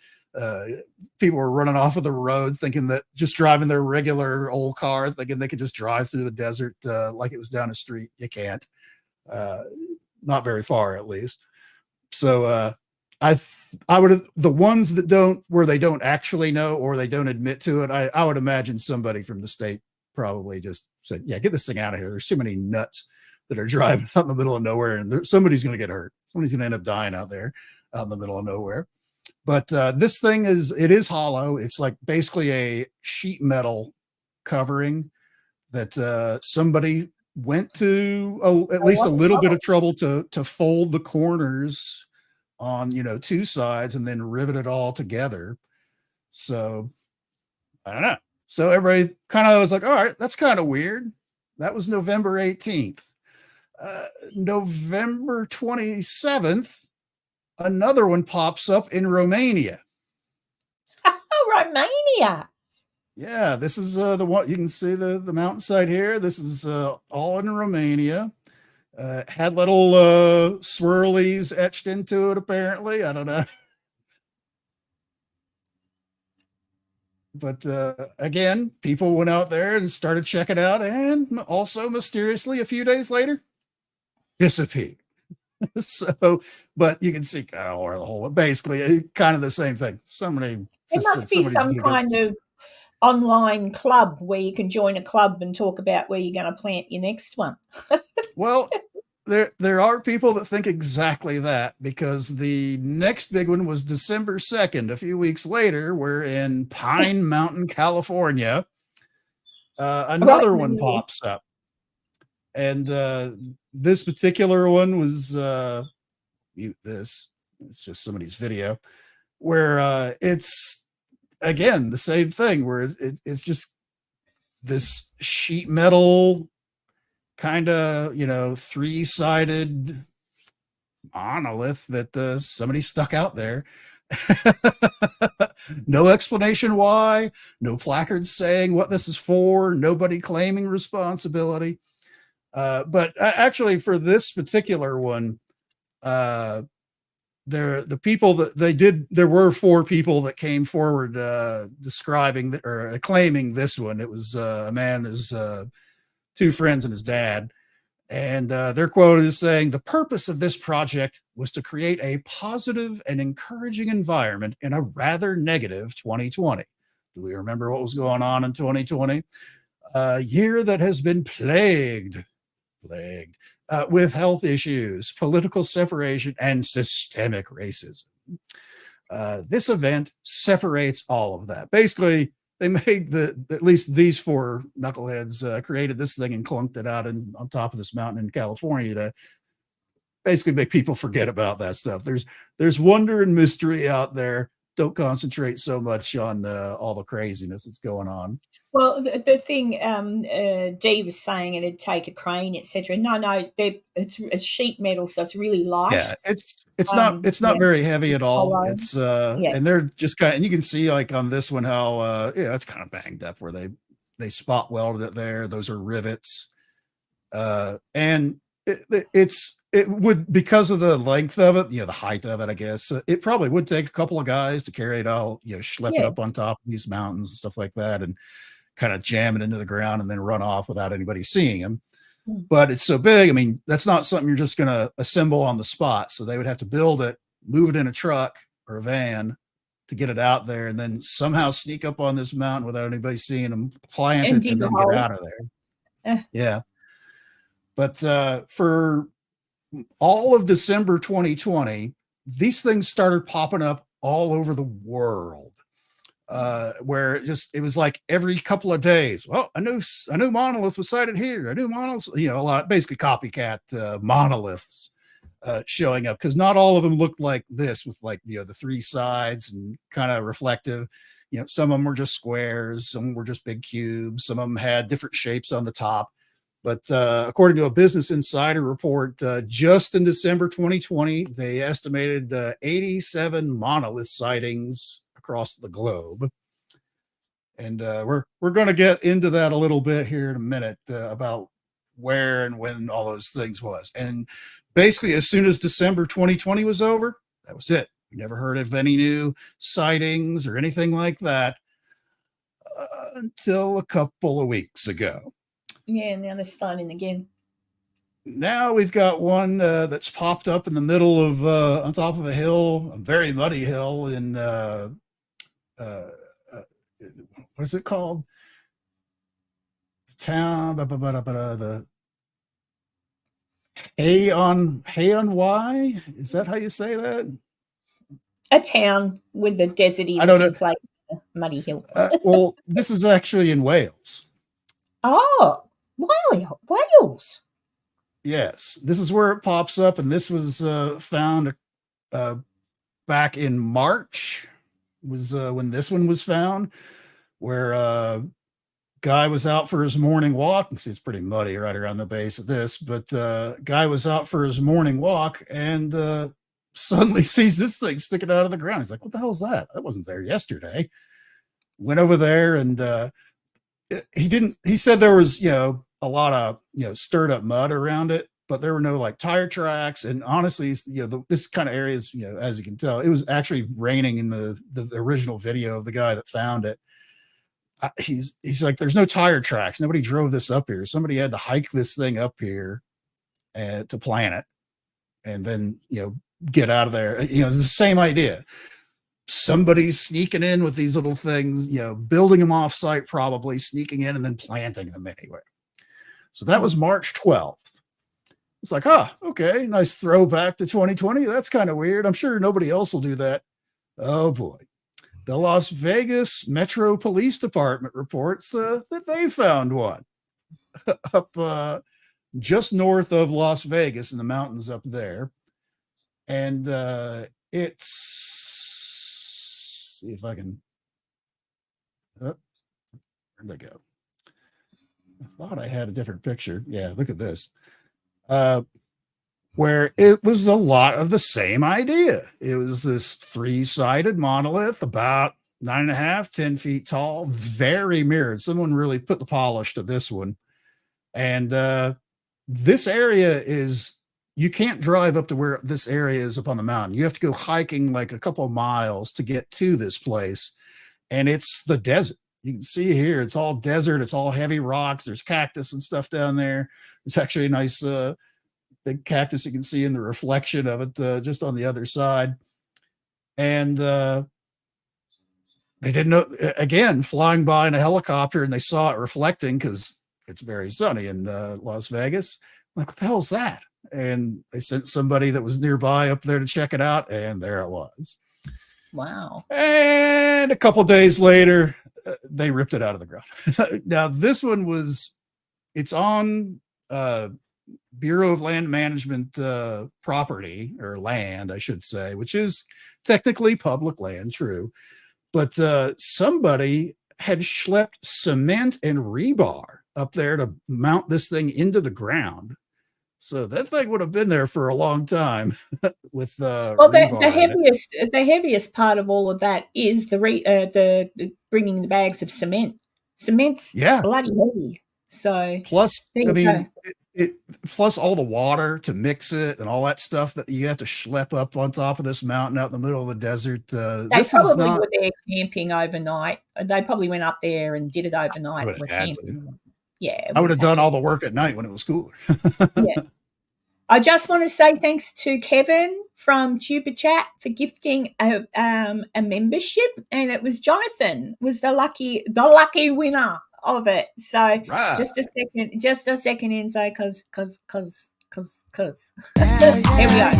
Speaker 2: people were running off of the road thinking that just driving their regular old car, thinking they could just drive through the desert like it was down a street. You can't. Not very far, at least. So I would have the ones that where they don't actually know or they don't admit to it. I would imagine somebody from the state probably just said, yeah, get this thing out of here. There's too many nuts that are driving out in the middle of nowhere, and somebody's going to get hurt. Somebody's going to end up dying out there out in the middle of nowhere. But this thing is hollow. It's like basically a sheet metal covering that somebody went to at least a little bit of trouble to fold the corners on 2 sides and then rivet it all together. So I don't know. So everybody kind of was like, all right, that's kind of weird. That was November 18th. November 27th, another one pops up in Romania.
Speaker 1: Oh, Romania.
Speaker 2: Yeah, this is the one you can see the mountainside here. This is all in Romania. Had little swirlies etched into it, apparently. I don't know. But again, people went out there and started checking out, and also mysteriously, a few days later, disappeared. So, but you can see or the whole basically kind of the same thing.
Speaker 1: There must be some kind of online club where you can join a club and talk about where you're going to plant your next one.
Speaker 2: Well, there are people that think exactly that, because the next big one was December 2nd, a few weeks later, where in Pine Mountain, California, another one pops up. And this particular one was mute this. It's just somebody's video where it's again the same thing where it's just this sheet metal kind of, you know, three-sided monolith that somebody stuck out there. No explanation why, no placards saying what this is for, nobody claiming responsibility. But actually for this particular one, the people that they did, there were 4 people that came forward describing or claiming this one. It was a man, his 2 friends and his dad. And their quote is saying, "The purpose of this project was to create a positive and encouraging environment in a rather negative 2020. Do we remember what was going on in 2020? A year that has been plagued with health issues, political separation, and systemic racism. This event separates all of that." Basically, they made at least these 4 knuckleheads created this thing and clunked it out on top of this mountain in California to basically make people forget about that stuff. There's wonder and mystery out there. Don't concentrate so much on all the craziness that's going on.
Speaker 1: Well, the thing Dee was saying, it'd take a crane, etc. No, it's sheet metal, so it's really light.
Speaker 2: Yeah, it's not very heavy at all. Hollow. It's and they're just kind of, and you can see like on this one how it's kind of banged up where they spot welded it there. Those are rivets, and it would, because of the length of it, you know, the height of it, I guess it probably would take a couple of guys to carry it all, you know, schlep it up on top of these mountains and stuff like that, and kind of jam it into the ground and then run off without anybody seeing him. But it's so big. I mean, that's not something you're just going to assemble on the spot. So they would have to build it, move it in a truck or a van to get it out there, and then somehow sneak up on this mountain without anybody seeing them, plant it, and then get out of there. Yeah. But for all of December 2020, these things started popping up all over the world. Where it was like every couple of days. Well, I knew Monolith was sighted here. I knew Monolith, you know, a lot, basically copycat monoliths showing up, because not all of them looked like this with, like, you know, the 3 sides and kind of reflective. You know, some of them were just squares, some were just big cubes, some of them had different shapes on the top. But according to a Business Insider report, just in December 2020, they estimated 87 monolith sightings across the globe. And we're going to get into that a little bit here in a minute about where and when all those things was. And basically, as soon as December 2020 was over, that was it. We never heard of any new sightings or anything like that until a couple of weeks ago.
Speaker 1: Yeah, now they're starting again.
Speaker 2: Now we've got one that's popped up in the middle of on top of a hill, a very muddy hill in what is it called? The town, the Hay on Y. Is that how you say that?
Speaker 1: A town with the deserty place, muddy hill.
Speaker 2: Well, this is actually in Wales.
Speaker 1: Oh, Wales.
Speaker 2: Yes, this is where it pops up, and this was found back in March. Was when this one was found, where a guy was out for his morning walk. You see, it's pretty muddy right around the base of this, but guy was out for his morning walk and suddenly sees this thing sticking out of the ground. He's like, "What the hell is that? That wasn't there yesterday." went over there, and he said there was, a lot of, stirred up mud around it, but there were no like tire tracks. And honestly, this kind of area is, as you can tell, it was actually raining in the original video of the guy that found it. He's like, there's no tire tracks. Nobody drove this up here. Somebody had to hike this thing up here to plant it, and then, get out of there. The same idea. Somebody's sneaking in with these little things, building them off site, probably sneaking in and then planting them anywhere. So that was March 12th. It's like, okay, nice throwback to 2020. That's kind of weird. I'm sure nobody else will do that. Oh boy. The Las Vegas Metro Police Department reports that they found one up just north of Las Vegas in the mountains up there. And it's, see if I can, where'd they go? I thought I had a different picture. Yeah, look at this. Where it was a lot of the same idea. It was this 3-sided monolith, about 9.5, 10 feet tall, very mirrored. Someone really put the polish to this one. And this area is, you can't drive up to where this area is up on the mountain. You have to go hiking like a couple of miles to get to this place. And it's the desert. You can see here, it's all desert. It's all heavy rocks. There's cactus and stuff down there. It's actually a nice big cactus you can see in the reflection of it just on the other side. And they didn't know, again, flying by in a helicopter, and they saw it reflecting because it's very sunny in Las Vegas. I'm like, what the hell is that? And they sent somebody that was nearby up there to check it out, and there it was.
Speaker 1: Wow.
Speaker 2: And a couple days later, they ripped it out of the ground. Now, this one it's on Bureau of Land Management property, or land, I should say, which is technically public land, true. But somebody had schlepped cement and rebar up there to mount this thing into the ground. So that thing would have been there for a long time with
Speaker 1: well, the heaviest part of all of that is the bringing the bags of cement. Cement's bloody heavy. So
Speaker 2: plus, plus all the water to mix it and all that stuff that you have to schlep up on top of this mountain out in the middle of the desert.
Speaker 1: They probably were there camping overnight. They probably went up there and did it overnight. Yeah,
Speaker 2: I would have done all the work at night when it was cooler.
Speaker 1: Yeah. I just want to say thanks to Kevin from Tuber Chat for gifting a membership, and it was Jonathan was the lucky winner of it. So right. just a second, Enzo, because here we go.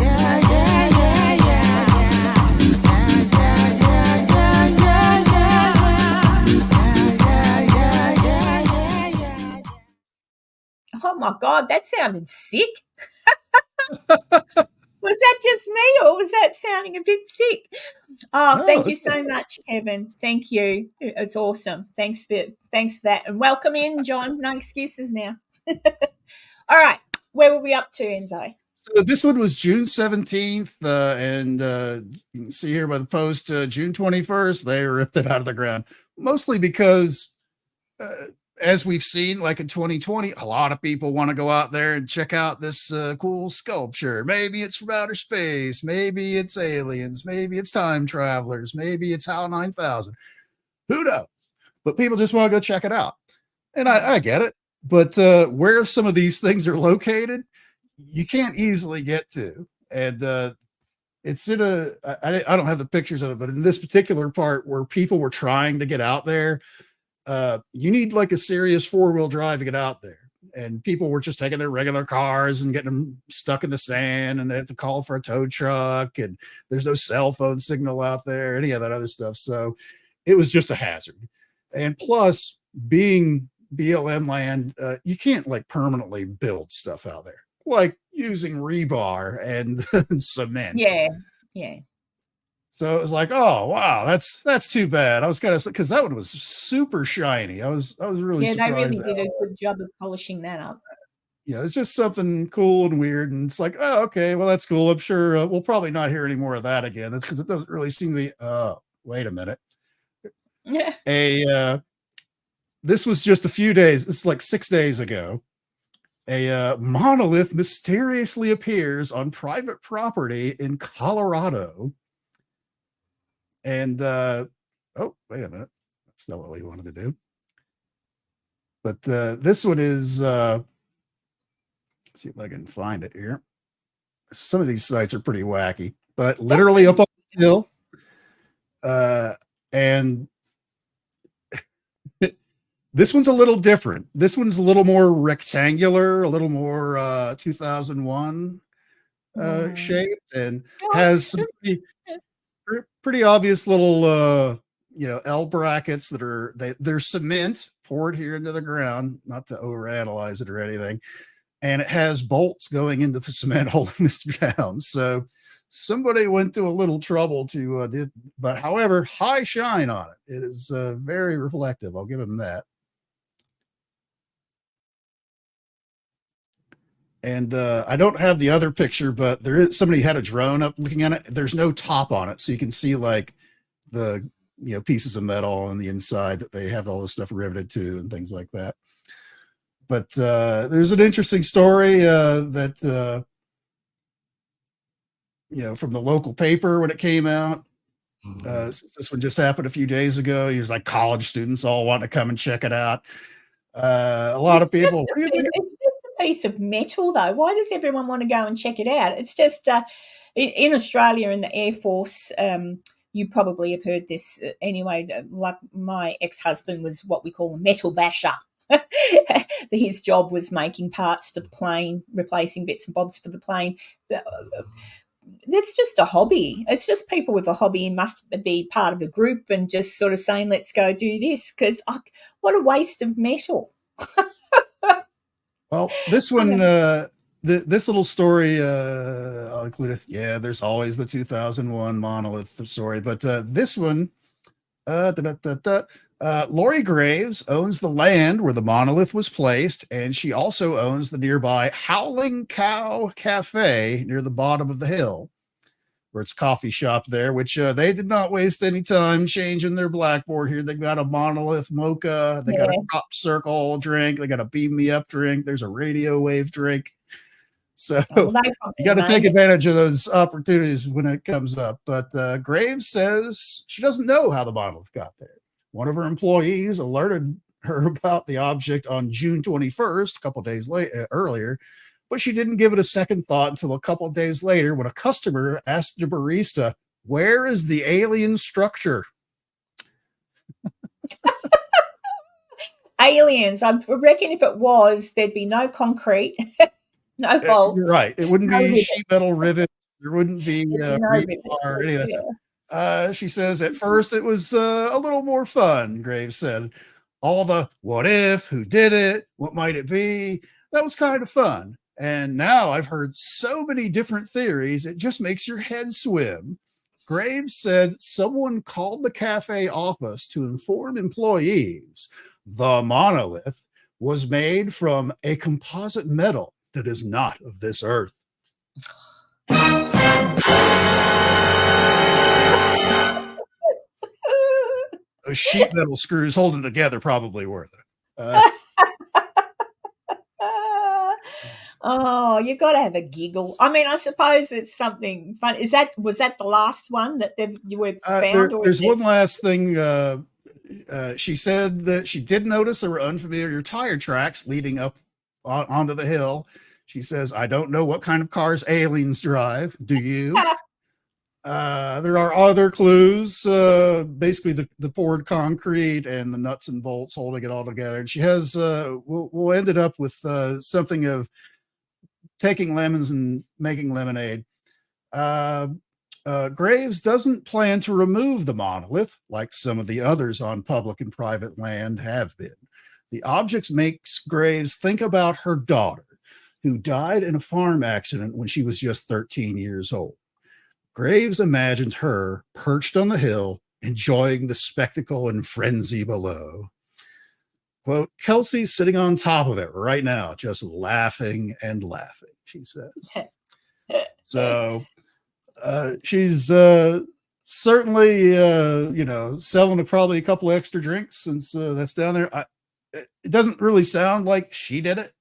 Speaker 1: Oh my God, that sounded sick. Was that just me, or was that sounding a bit sick? Oh, no, thank you so much, Kevin. Thank you. It's awesome. Thanks for that. And welcome in, John. No excuses now. All right. Where were we up to, Enzo?
Speaker 2: So this one was June 17th, and you can see here by the post, June 21st, they ripped it out of the ground, mostly because as we've seen, like in 2020, a lot of people want to go out there and check out this cool sculpture. Maybe it's from outer space. Maybe it's aliens. Maybe it's time travelers. Maybe it's HAL 9000. Who knows? But people just want to go check it out. And I get it. But where some of these things are located, you can't easily get to. And it's in I don't have the pictures of it, but in this particular part where people were trying to get out there, you need like a serious 4-wheel drive to get out there, and people were just taking their regular cars and getting them stuck in the sand, and they have to call for a tow truck, and there's no cell phone signal out there, any of that other stuff. So it was just a hazard. And plus, being BLM land, you can't like permanently build stuff out there, like using rebar and cement.
Speaker 1: Yeah.
Speaker 2: So it was like, oh wow, that's too bad. I was kind of, because that one was super shiny. I was really surprised.
Speaker 1: They really did a good job of polishing that up.
Speaker 2: Yeah, it's just something cool and weird, and it's like, oh, okay, well that's cool. I'm sure we'll probably not hear any more of that again. That's because it doesn't really seem to be. Oh, wait a minute. This was just a few days. It's like 6 days ago. A monolith mysteriously appears on private property in Colorado. And oh, wait a minute. That's not what we wanted to do. But this one is, let's see if I can find it here. Some of these sites are pretty wacky, but literally up on the hill. And this one's a little different. This one's a little more rectangular, a little more 2001 shaped, and has some pretty obvious little L brackets that are they're cement poured here into the ground, not to overanalyze it or anything. And it has bolts going into the cement holding this down. So somebody went to a little trouble to but however, high shine on it. It is very reflective. I'll give him that. And I don't have the other picture, but there is somebody had a drone up looking at it. There's no top on it, so you can see like the pieces of metal on the inside that they have all this stuff riveted to and things like that. But there's an interesting story that from the local paper when it came out. This one just happened a few days ago. He was like college students all want to come and check it out. A lot of people. What do you think?
Speaker 1: It's just a piece of metal, though. Why does everyone want to go and check it out? It's just in Australia in the Air Force. You probably have heard this anyway. Like my ex-husband was what we call a metal basher. His job was making parts for the plane, replacing bits and bobs for the plane. It's just a hobby. It's just people with a hobby and must be part of a group and just sort of saying, let's go do this, because what a waste of metal.
Speaker 2: Well, this one, this little story, I'll include it. Yeah, there's always the 2001 Monolith story, but this one, Lori Graves owns the land where the monolith was placed, and she also owns the nearby Howling Cow Cafe near the bottom of the hill, where it's a coffee shop there, which they did not waste any time changing their blackboard here. They got a Monolith mocha, they got a crop circle drink, they got a beam me up drink, there's a radio wave drink. So you got to take advantage of those opportunities when it comes up. But Graves says she doesn't know how the monolith got there. One of her employees alerted her about the object on June 21st, a couple of days earlier, but she didn't give it a second thought until a couple of days later when a customer asked the barista, "Where is the alien structure?"
Speaker 1: Aliens. I reckon if it was, there'd be no concrete, no bolts.
Speaker 2: You're right. It wouldn't be sheet metal rivets. There wouldn't be or any of that stuff. She says at first it was a little more fun, Graves said. All the what if, who did it, what might it be, that was kind of fun. And now I've heard so many different theories, it just makes your head swim. Graves said someone called the cafe office to inform employees the monolith was made from a composite metal that is not of this earth. Those sheet metal screws holding together probably were there.
Speaker 1: Oh, you got to have a giggle. I mean, I suppose it's something fun. Was that the last one that you were found?
Speaker 2: There's one last thing. She said that she did notice there were unfamiliar tire tracks leading up onto the hill. She says, "I don't know what kind of cars aliens drive. Do you?" There are other clues, basically the poured concrete and the nuts and bolts holding it all together. And she has, we'll end it up with something of taking lemons and making lemonade. Graves doesn't plan to remove the monolith like some of the others on public and private land have been. The object makes Graves think about her daughter, who died in a farm accident when she was just 13 years old. Graves imagined her perched on the hill, enjoying the spectacle and frenzy below. Quote, "Kelsey's sitting on top of it right now, just laughing and laughing," she says. So she's certainly, selling probably a couple of extra drinks since that's down there. It doesn't really sound like she did it,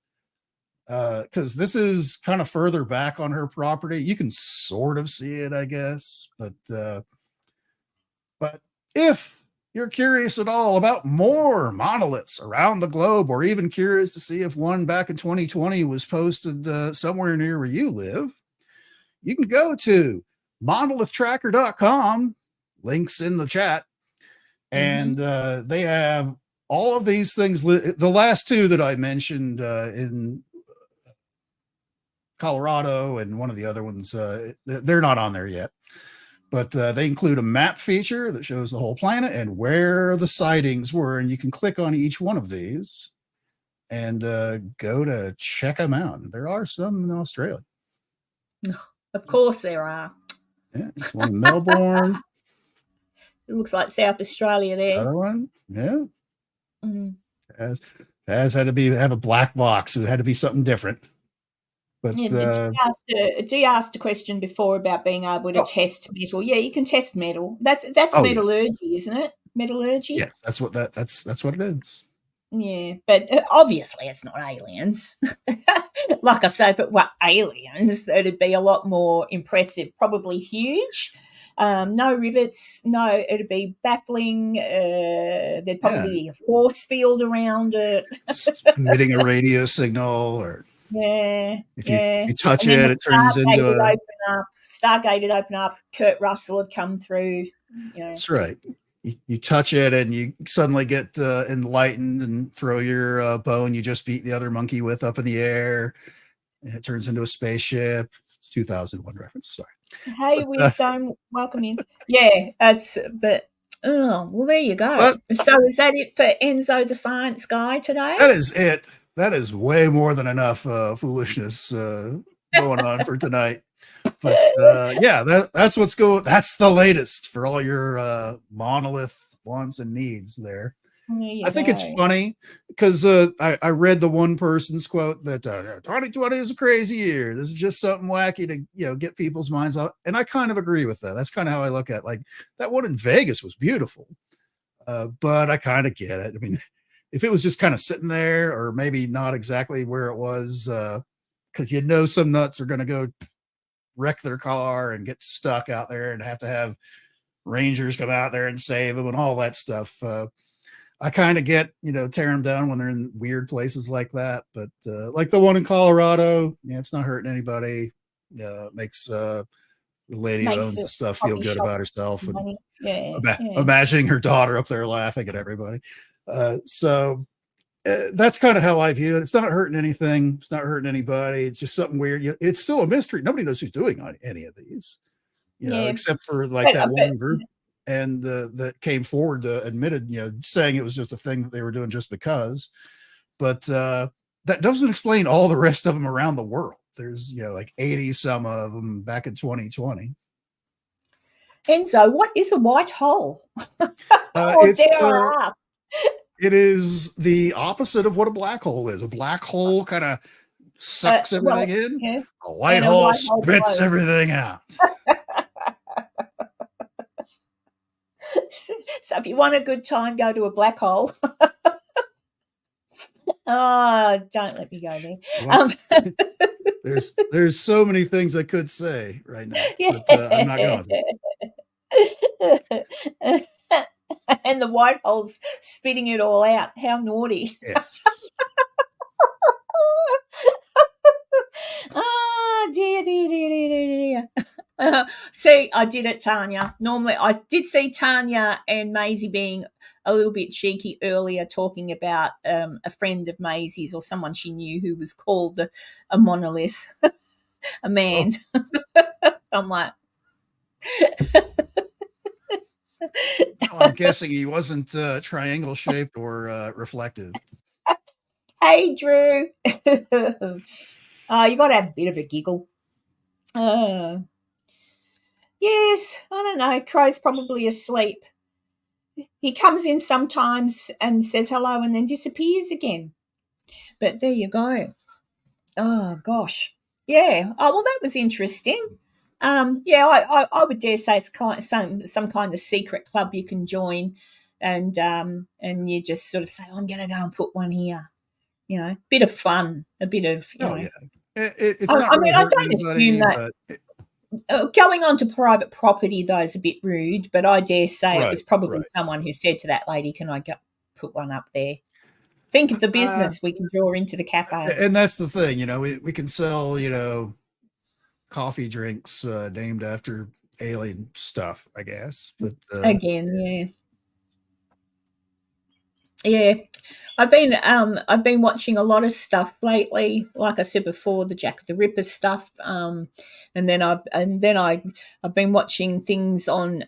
Speaker 2: because this is kind of further back on her property. You can sort of see it, I guess, but if you're curious at all about more monoliths around the globe, or even curious to see if one back in 2020 was posted somewhere near where you live, you can go to monolithtracker.com, links in the chat, and they have all of these things. The last two that I mentioned in Colorado and one of the other ones, they're not on there yet, but they include a map feature that shows the whole planet and where the sightings were, and you can click on each one of these and go to check them out. There are some in Australia.
Speaker 1: Of course there are.
Speaker 2: Yeah, there's one in Melbourne.
Speaker 1: It looks like South Australia there.
Speaker 2: Other one, yeah. Has had to have a black box. It had to be something different. But
Speaker 1: Dee asked a question before about being able to test metal. Yeah, you can test metal. That's metallurgy, isn't it? Metallurgy.
Speaker 2: Yes, that's what it is.
Speaker 1: Yeah, but obviously it's not aliens. Like I say, if it were aliens, it'd be a lot more impressive. Probably huge. No rivets. No, it'd be baffling. There'd probably be a force field around it,
Speaker 2: emitting a radio signal, or if you touch it, it turns into a
Speaker 1: Stargate would open up. Kurt Russell would come through.
Speaker 2: That's right. You touch it and you suddenly get enlightened and throw your bone you just beat the other monkey with up in the air, and it turns into a spaceship. It's 2001 reference. Sorry.
Speaker 1: Hey, Wisdom, welcome in. Yeah, well, there you go. So is that it for Enzo the Science Guy today?
Speaker 2: That is it. That is way more than enough foolishness going on for tonight. But that's what's going. That's the latest for all your monolith wants and needs there. I think it's funny because I read the one person's quote that 2020 is a crazy year. This is just something wacky to get people's minds out, and I kind of agree with that. That's kind of how I look at it. Like that one in Vegas was beautiful, but I kind of get it. I mean, if it was just kind of sitting there, or maybe not exactly where it was, because some nuts are going to go wreck their car and get stuck out there and have to have rangers come out there and save them and all that stuff. I kind of get, tear them down when they're in weird places like that. But like the one in Colorado, it's not hurting anybody. Makes the lady who owns the stuff feel good about herself, and imagining her daughter up there laughing at everybody. So that's kind of how I view it. It's not hurting anything. It's not hurting anybody. It's just something weird. It's still a mystery. Nobody knows who's doing any of these, except for like that one group. And that came forward admitted, saying it was just a thing that they were doing just because. But that doesn't explain all the rest of them around the world. There's, like 80 some of them back in 2020.
Speaker 1: Enzo, what is a white hole?
Speaker 2: It is the opposite of what a black hole is. A black hole kind of sucks everything in. Yeah. A white hole spits everything out.
Speaker 1: So if you want a good time, go to a black hole. Oh, don't let me go there.
Speaker 2: Well, there's so many things I could say right now, but I'm not going to.
Speaker 1: And the white hole's spitting it all out. How naughty.
Speaker 2: Yes.
Speaker 1: Oh, dear. See, I did it, Tanya. Normally, I did see Tanya and Maisie being a little bit cheeky earlier, talking about a friend of Maisie's or someone she knew who was called a monolith, a man. Oh. I'm like...
Speaker 2: I'm guessing he wasn't triangle shaped or reflective.
Speaker 1: Hey, Drew. You got to have a bit of a giggle. Yes, I don't know. Crow's probably asleep. He comes in sometimes and says hello and then disappears again. But there you go. Oh, gosh. Yeah. Oh, well, that was interesting. I would dare say it's some kind of secret club you can join, and you just sort of say, I'm going to go and put one here. You know, bit of fun, a bit of
Speaker 2: Yeah, it's not
Speaker 1: I
Speaker 2: really
Speaker 1: mean, I
Speaker 2: hurting
Speaker 1: don't assume
Speaker 2: anybody,
Speaker 1: that going onto private property though is a bit rude, but I dare say it was probably
Speaker 2: right.
Speaker 1: someone who said to that lady, "Can I put one up there?" Think of the business we can draw into the cafe.
Speaker 2: And that's the thing, you know, we can sell, you know, coffee drinks named after alien stuff, I guess. But
Speaker 1: Again, yeah. I've been watching a lot of stuff lately. Like I said before, the Jack the Ripper stuff, and then I've been watching things on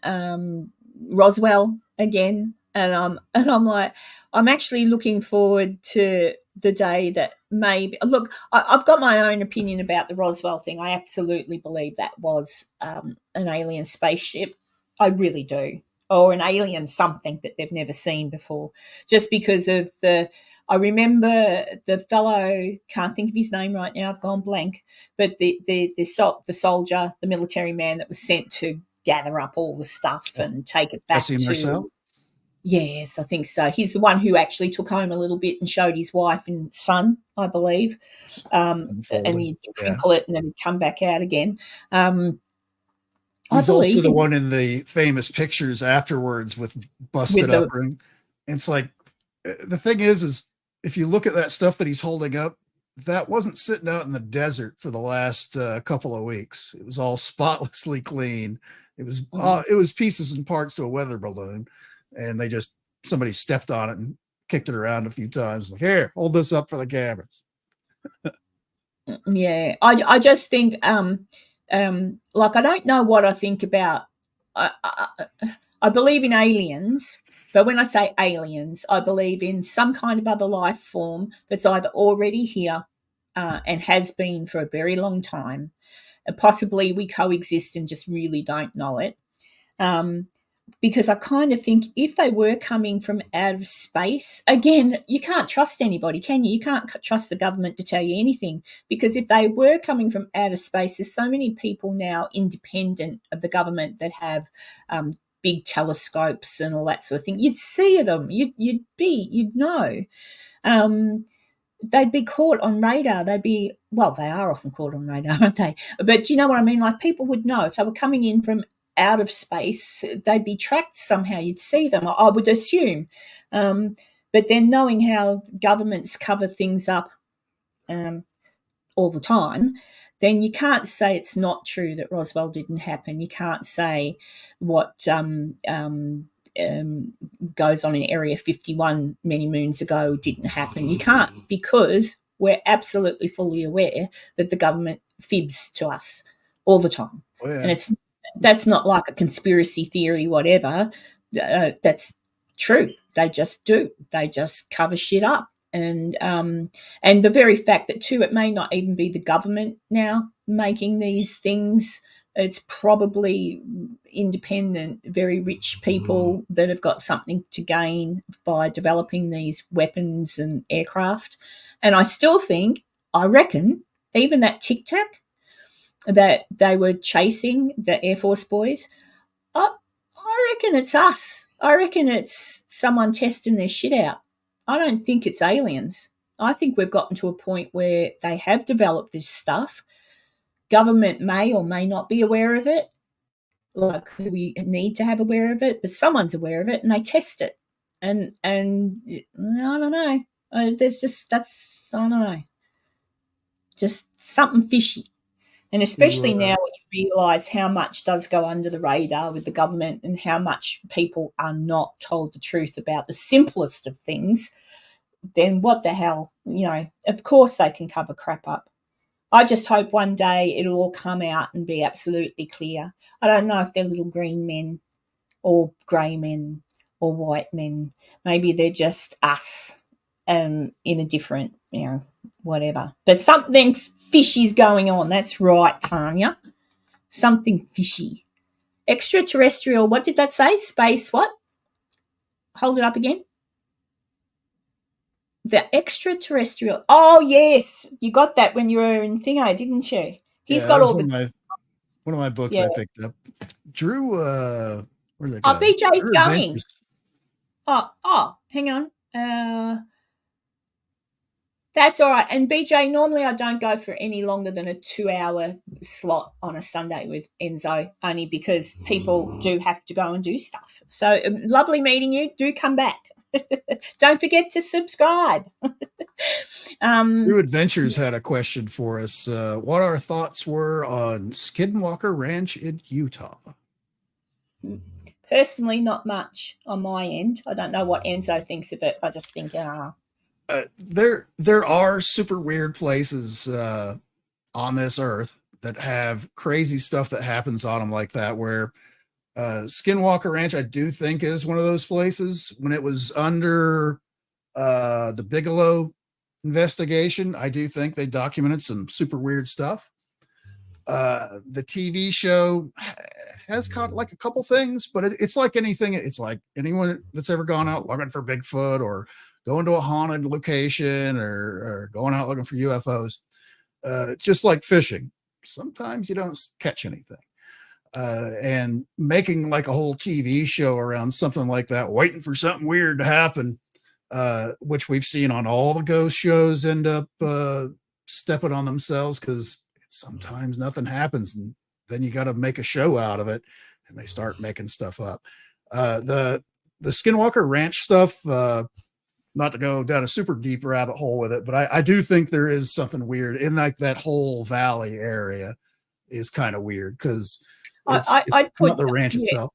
Speaker 1: Roswell again, and I'm like, I'm actually looking forward to the day that maybe look. I've got my own opinion about the Roswell thing. I absolutely believe that was an alien spaceship. I really do, or an alien something that they've never seen before. Just because of I remember the fellow, can't think of his name right now, I've gone blank, but the soldier, the military man that was sent to gather up all the stuff and take it back
Speaker 2: Jesse Marcel?
Speaker 1: Yes, I think so. He's the one who actually took home a little bit and showed his wife and son, I believe. And he'd twinkle it and then he'd come back out again.
Speaker 2: He's also the one in the famous pictures afterwards with busted up ring. And it's like, the thing is if you look at that stuff that he's holding up, that wasn't sitting out in the desert for the last couple of weeks. It was all spotlessly clean. It was pieces and parts to a weather balloon, and somebody stepped on it and kicked it around a few times. Like, here, hold this up for the cameras.
Speaker 1: Yeah, I just think like, I don't know what I think about. I believe in aliens, but when I say aliens, I believe in some kind of other life form that's either already here and has been for a very long time, and possibly we coexist and just really don't know it. Because I kind of think if they were coming from out of space, again, you can't trust anybody, can you? You can't trust the government to tell you anything, because if they were coming from out of space, there's so many people now independent of the government that have big telescopes and all that sort of thing. You'd see them. You'd know. They'd be caught on radar. They are often caught on radar, aren't they? But do you know what I mean? Like, people would know if they were coming in from out of space, they'd be tracked somehow. You'd see them, I would assume. But then, knowing how governments cover things up all the time, then you can't say it's not true that Roswell didn't happen. You can't say what goes on in Area 51 many moons ago didn't happen. You can't, because we're absolutely fully aware that the government fibs to us all the time.
Speaker 2: Oh, yeah.
Speaker 1: And that's not like a conspiracy theory, whatever. That's true. They just do. They just cover shit up. And the very fact that, too, it may not even be the government now making these things. It's probably independent, very rich people that have got something to gain by developing these weapons and aircraft. And I reckon, even that Tic Tac that they were chasing, the Air Force boys, I reckon it's us. I reckon it's someone testing their shit out. I don't think it's aliens. I think we've gotten to a point where they have developed this stuff. Government may or may not be aware of it. Like, we need to have aware of it, but someone's aware of it and they test it. And I don't know. I don't know. Just something fishy. And especially now when you realise how much does go under the radar with the government and how much people are not told the truth about the simplest of things, then what the hell? You know, of course they can cover crap up. I just hope one day it'll all come out and be absolutely clear. I don't know if they're little green men or grey men or white men. Maybe they're just us in a different, whatever. But something fishy's going on. That's right, Tanya. Something fishy. Extraterrestrial, what did that say? Space what? Hold it up again. The extraterrestrial. Oh, yes. You got that when you were in Thingo, didn't you? He's got all the
Speaker 2: one of my books
Speaker 1: Yeah.
Speaker 2: I picked up. Drew, where did that
Speaker 1: Oh,
Speaker 2: go?
Speaker 1: BJ's
Speaker 2: Drew
Speaker 1: going.
Speaker 2: Adventures.
Speaker 1: Oh, hang on. That's all right. And BJ, normally I don't go for any longer than a 2-hour slot on a Sunday with Enzo, only because people do have to go and do stuff. So lovely meeting you. Do come back. Don't forget to subscribe.
Speaker 2: Drew Adventures had a question for us. What our thoughts were on Skinwalker Ranch in Utah.
Speaker 1: Personally, not much on my end. I don't know what Enzo thinks of it. I just think,
Speaker 2: there are super weird places on this earth that have crazy stuff that happens on them like that, where Skinwalker Ranch, I do think, is one of those places. When it was under the Bigelow investigation, I do think they documented some super weird stuff. The TV show has caught like a couple things, but it's like anything. It's like anyone that's ever gone out looking for Bigfoot or going to a haunted location or going out looking for UFOs. Just like fishing, sometimes you don't catch anything. And making like a whole TV show around something like that, waiting for something weird to happen, which we've seen on all the ghost shows, end up stepping on themselves because sometimes nothing happens, and then you got to make a show out of it, and they start making stuff up. The Skinwalker Ranch stuff, not to go down a super deep rabbit hole with it, but I do think there is something weird in like that whole valley area is kind of weird because it's not the ranch itself.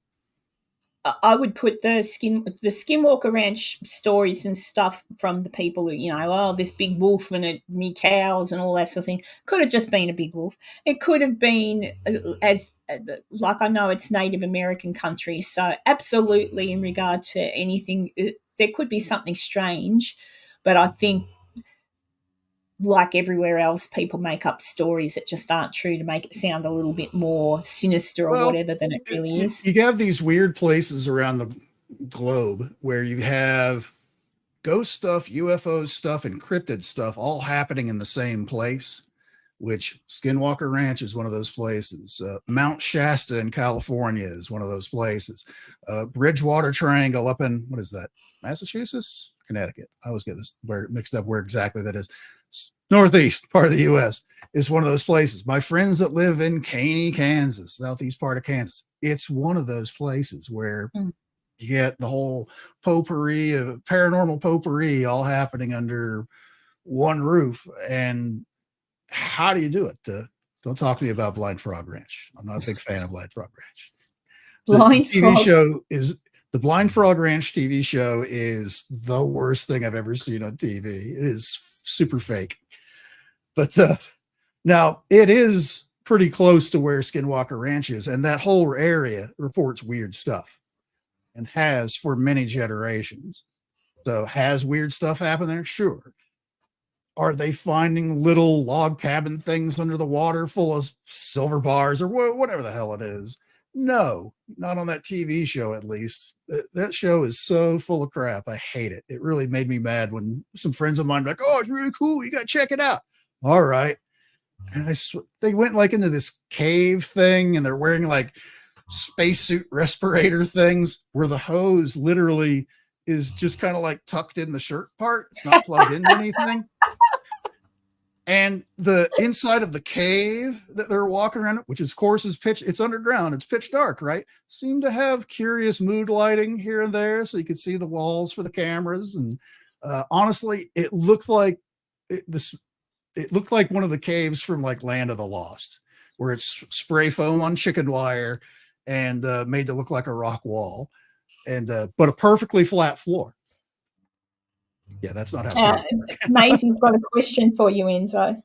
Speaker 1: I would put the Skinwalker Ranch stories and stuff from the people who, this big wolf and me cows and all that sort of thing. Could have just been a big wolf. It could have been like I know it's Native American country, so absolutely in regard to anything, there could be something strange, but I think, like everywhere else, people make up stories that just aren't true to make it sound a little bit more sinister or whatever than it really is.
Speaker 2: You have these weird places around the globe where you have ghost stuff, UFO stuff, and cryptid stuff all happening in the same place, which Skinwalker Ranch is one of those places. Mount Shasta in California is one of those places. Bridgewater Triangle up in, what is that, Massachusetts? Connecticut. I always get this mixed up where exactly that is. Northeast part of the U.S. is one of those places. My friends that live in Caney, Kansas, southeast part of Kansas, it's one of those places where you get the whole potpourri of paranormal potpourri all happening under one roof. And how do you do it? Don't talk to me about Blind Frog Ranch. I'm not a big fan of Blind Frog Ranch. The Blind Frog Ranch TV show is the worst thing I've ever seen on TV. It is super fake. But now it is pretty close to where Skinwalker Ranch is, and that whole area reports weird stuff and has for many generations. So has weird stuff happen there? Sure. Are they finding little log cabin things under the water full of silver bars or whatever the hell it is? No, not on that TV show, at least. That show is so full of crap. I hate it. It really made me mad when some friends of mine were like, oh, it's really cool. You got to check it out. All right. And they went like into this cave thing, and they're wearing like spacesuit respirator things where the hose literally is just kind of like tucked in the shirt part. It's not plugged into anything. And the inside of the cave that they're walking around, which of course is it's underground, it's pitch dark, right? Seemed to have curious mood lighting here and there, so you could see the walls for the cameras. And honestly, it looked like one of the caves from like Land of the Lost, where it's spray foam on chicken wire and made to look like a rock wall, and but a perfectly flat floor. Yeah, that's not how.
Speaker 1: Maisie's got a question for you, Enzo.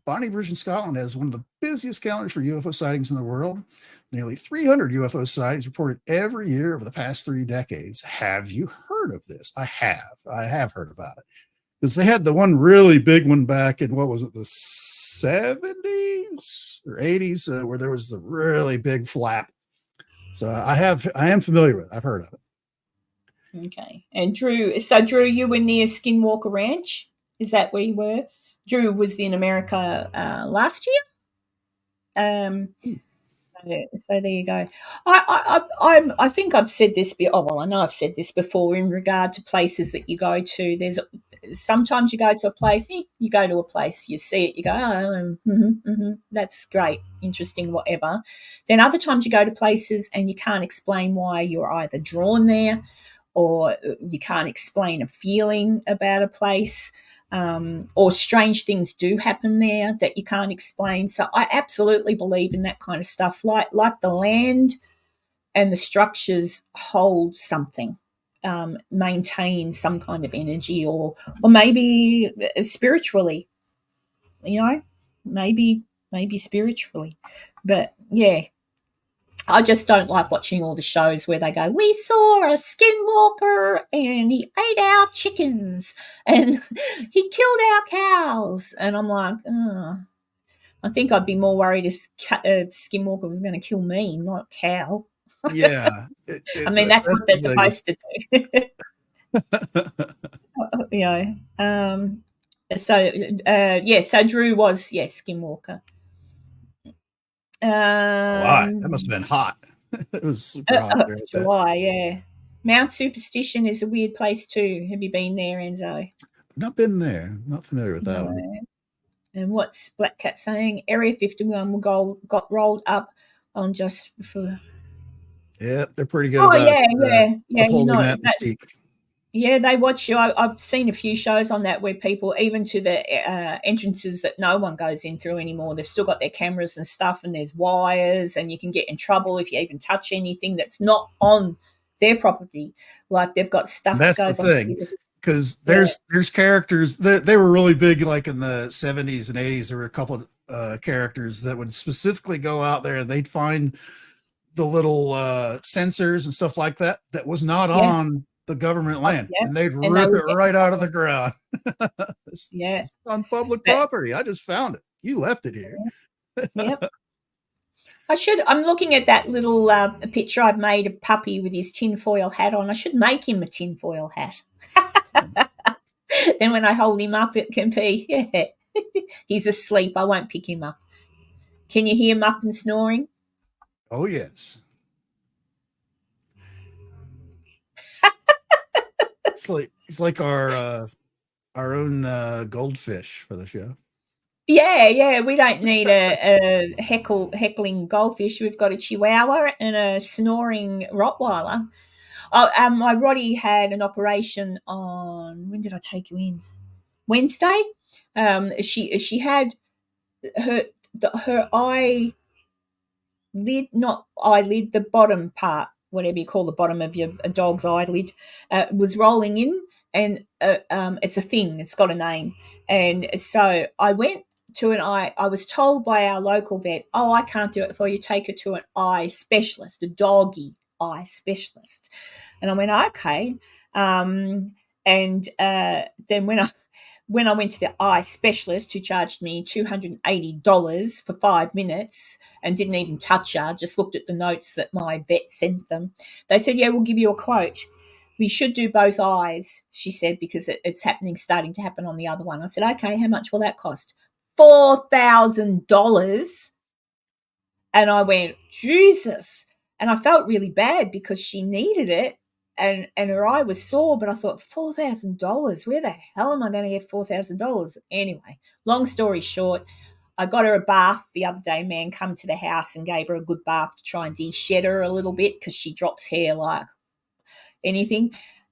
Speaker 2: Bonnie Virgin Scotland has one of the busiest calendars for UFO sightings in the world. Nearly 300 UFO sightings reported every year over the past 3 decades. Have you heard of this? I have heard about it. Because they had the one really big one back in, what was it, the 70s or 80s, where there was the really big flap. So I am familiar with it. I've heard of it.
Speaker 1: Okay. And Drew, you were near Skinwalker Ranch? Is that where you were? Drew was in America last year. So there you go. I think I've said this. I know I've said this before in regard to places that you go to. There's sometimes you go to a place, you go to a place, you see it, you go, that's great, interesting, whatever. Then other times you go to places and you can't explain why you're either drawn there, or you can't explain a feeling about a place. Or strange things do happen there that you can't explain. So I absolutely believe in that kind of stuff. Like the land and the structures hold something, maintain some kind of energy, or maybe spiritually, maybe spiritually. But yeah, I just don't like watching all the shows where they go, we saw a skinwalker and he ate our chickens and he killed our cows. And I'm like, I think I'd be more worried if a skinwalker was going to kill me, not a cow.
Speaker 2: Yeah.
Speaker 1: I mean, that's what they're supposed to do. So Drew was, skinwalker.
Speaker 2: That must have been hot. It was super hot there.
Speaker 1: July, yeah. Mount Superstition is a weird place too. Have you been there, Enzo?
Speaker 2: Not been there. Not familiar with that one.
Speaker 1: And what's Black Cat saying? Area 51 got rolled up on just for.
Speaker 2: Yeah, they're pretty good about upholding that mystique.
Speaker 1: Yeah, they watch you. I've seen a few shows on that where people, even to the entrances that no one goes in through anymore, they've still got their cameras and stuff, and there's wires, and you can get in trouble if you even touch anything that's not on their property. Like they've got stuff
Speaker 2: that goes on. That's the thing, because there's characters they were really big, like in the 70s and 80s. There were a couple of characters that would specifically go out there and they'd find the little sensors and stuff like that was not on the government land, and they'd rip it right out of the ground. It's on public property. I just found it. You left it here.
Speaker 1: Yep. I'm looking at that little picture I've made of Puppy with his tinfoil hat on. I should make him a tinfoil hat. Then when I hold him up, it can be, he's asleep. I won't pick him up. Can you hear Muffin snoring?
Speaker 2: Oh, yes. It's like our own goldfish for the show.
Speaker 1: Yeah. We don't need a heckling goldfish. We've got a Chihuahua and a snoring Rottweiler. My Roddy had an operation on, when did I take you in? Wednesday. She had her eye lid, not eyelid, the bottom part, whatever you call the bottom of a dog's eyelid, was rolling in, and it's a thing. It's got a name. And so I went to I was told by our local vet, I can't do it for you. Take her to an eye specialist, a doggy eye specialist. And I went, okay. And then when I went to the eye specialist, who charged me $280 for 5 minutes and didn't even touch her, just looked at the notes that my vet sent them, they said, we'll give you a quote. We should do both eyes, she said, because it's starting to happen on the other one. I said, okay, how much will that cost? $4,000. And I went, Jesus. And I felt really bad because she needed it. And her eye was sore, but I thought, $4,000, where the hell am I going to get $4,000? Anyway, long story short, I got her a bath the other day. Man come to the house and gave her a good bath to try and de-shed her a little bit because she drops hair like anything.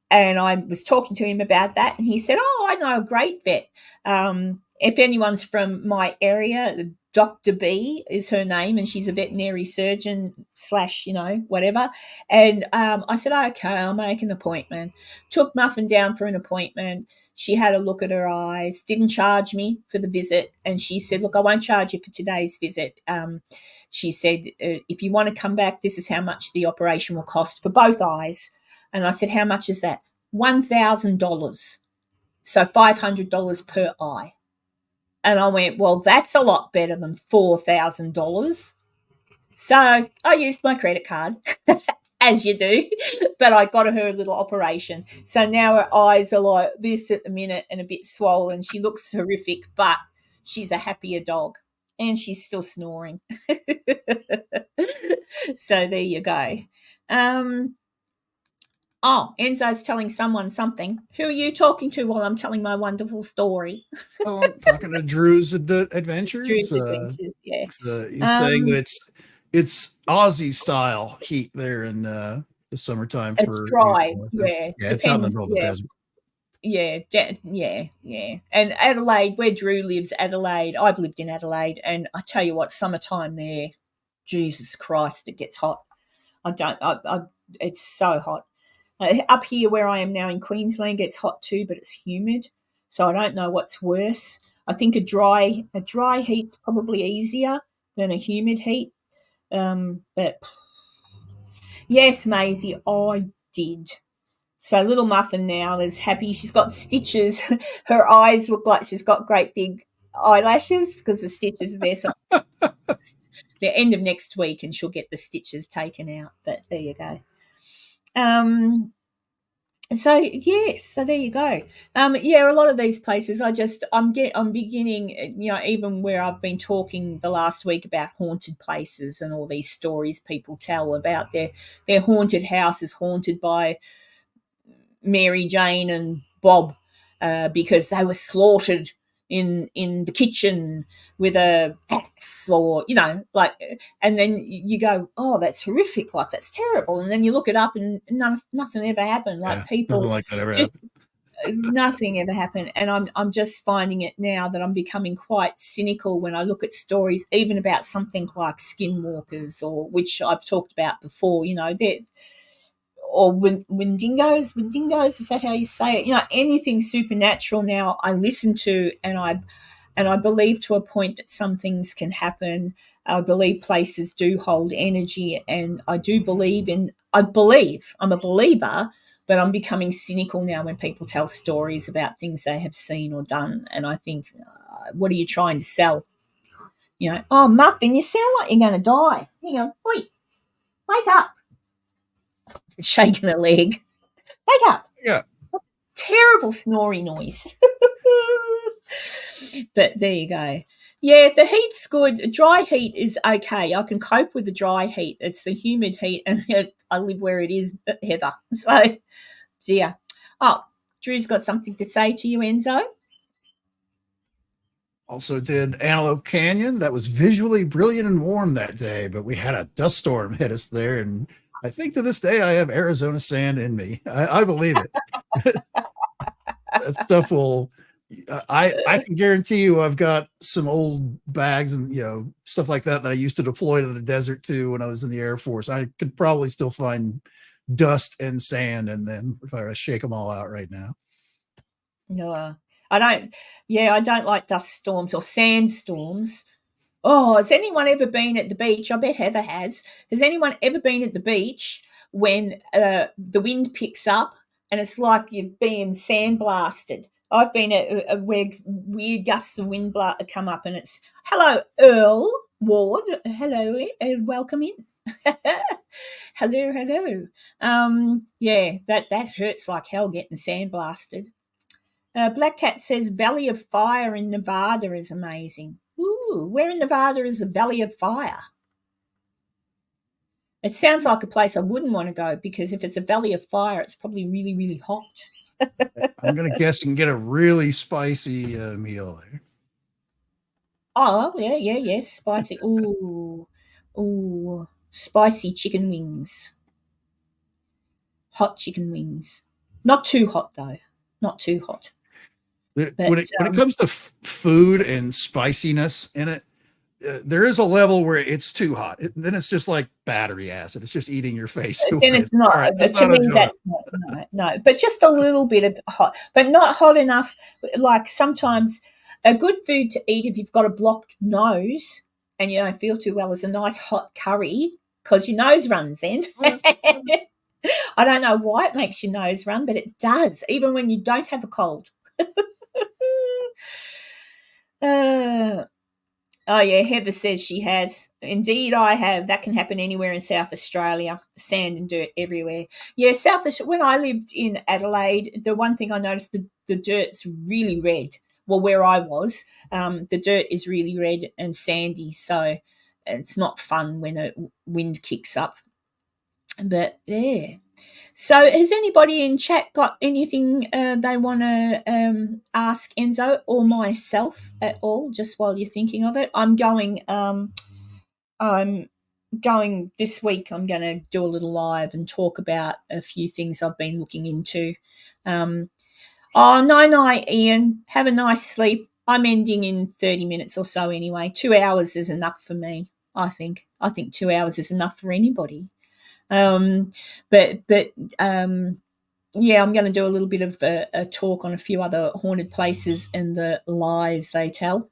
Speaker 1: And I was talking to him about that, and he said, I know a great vet. If anyone's from my area, Dr. B is her name, and she's a veterinary surgeon / whatever. And I said, okay, I'll make an appointment. Took Muffin down for an appointment. She had a look at her eyes, didn't charge me for the visit. And she said, look, I won't charge you for today's visit. She said, if you want to come back, this is how much the operation will cost for both eyes. And I said, how much is that? $1,000. So $500 per eye. And I went, well, that's a lot better than $4,000. So I used my credit card as you do. But I got her a little operation. So now her eyes are like this at the minute and a bit swollen. She looks horrific, but she's a happier dog and she's still snoring. So there you go. Enzo's telling someone something. Who are you talking to while I'm telling my wonderful story?
Speaker 2: Well, I'm talking to Drew's Adventures.
Speaker 1: Drew's Adventures, yeah.
Speaker 2: He's saying that it's Aussie style heat there in the summertime.
Speaker 1: It's dry, yeah.
Speaker 2: It's out in the middle of the desert.
Speaker 1: Yeah. And Adelaide, where Drew lives, Adelaide, I've lived in Adelaide, and I tell you what, summertime there, Jesus Christ, it gets hot. It's so hot. Up here where I am now in Queensland gets hot too, but it's humid. So I don't know what's worse. I think a dry heat's probably easier than a humid heat. But yes, Maisie, I did. So little Muffin now is happy. She's got stitches. Her eyes look like she's got great big eyelashes because the stitches are there. So the end of next week and she'll get the stitches taken out. But there you go. So there you go. A lot of these places I'm beginning, even where I've been talking the last week about haunted places and all these stories people tell about their haunted houses haunted by Mary Jane and Bob because they were slaughtered in the kitchen with a axe or, and then you go, oh, that's horrific, like that's terrible. And then you look it up and nothing ever happened. Like people
Speaker 2: like that ever happened.
Speaker 1: Nothing ever happened. And I'm just finding it now that I'm becoming quite cynical when I look at stories, even about something like skinwalkers or which I've talked about before, or Wendigos, is that how you say it? Anything supernatural now I listen to and I believe to a point that some things can happen. I believe places do hold energy, and I'm a believer, but I'm becoming cynical now when people tell stories about things they have seen or done, and I think, what are you trying to sell? Oh, Muffin, you sound like you're going to die. Hang on, wait, wake up. Shaking a leg. Wake up.
Speaker 2: Yeah.
Speaker 1: Terrible snoring noise. But there you go. Yeah, the heat's good. Dry heat is okay. I can cope with the dry heat. It's the humid heat, and I live where it is, Heather. So, yeah. Oh, Drew's got something to say to you, Enzo.
Speaker 2: Also did Antelope Canyon. That was visually brilliant and warm that day, but we had a dust storm hit us there, and I think to this day I have Arizona sand in me. I believe it. That stuff will. I can guarantee you I've got some old bags and stuff like that I used to deploy to the desert to when I was in the Air Force. I could probably still find dust and sand in them if I were to shake them all out right now.
Speaker 1: No, I don't. Yeah, I don't like dust storms or sandstorms. Oh, has anyone ever been at the beach? I bet Heather has. Has anyone ever been at the beach when the wind picks up and it's like you're being sandblasted? I've been at where weird gusts of wind come up, and it's, hello, Earl Ward. Hello, welcome in. Hello. That hurts like hell getting sandblasted. Black Cat says Valley of Fire in Nevada is amazing. Ooh, where in Nevada is the Valley of Fire? It sounds like a place I wouldn't want to go, because if it's a Valley of Fire, it's probably really, really hot.
Speaker 2: I'm going to guess you can get a really spicy meal there.
Speaker 1: Oh, yeah, spicy. Ooh, spicy chicken wings. Hot chicken wings. Not too hot, though. Not too hot.
Speaker 2: When it comes to food and spiciness in it, there is a level where it's too hot. Then it's just like battery acid. It's just eating your face.
Speaker 1: Then it's not. Right, to me, that's not. No. But just a little bit of hot, but not hot enough. Like sometimes a good food to eat if you've got a blocked nose and you don't feel too well is a nice hot curry, because your nose runs then. I don't know why it makes your nose run, but it does, even when you don't have a cold. Oh, yeah, Heather says she has. Indeed, I have. That can happen anywhere in South Australia. Sand and dirt everywhere. Yeah, when I lived in Adelaide, the one thing I noticed, the dirt's really red. Well, where I was, the dirt is really red and sandy, so it's not fun when a wind kicks up. But, yeah. So, has anybody in chat got anything they want to ask Enzo or myself at all? Just while you're thinking of it, I'm going this week. I'm going to do a little live and talk about a few things I've been looking into. Night, Ian. Have a nice sleep. I'm ending in 30 minutes or so anyway. 2 hours is enough for me. I think 2 hours is enough for anybody. Yeah, I'm going to do a little bit of a talk on a few other haunted places and the lies they tell,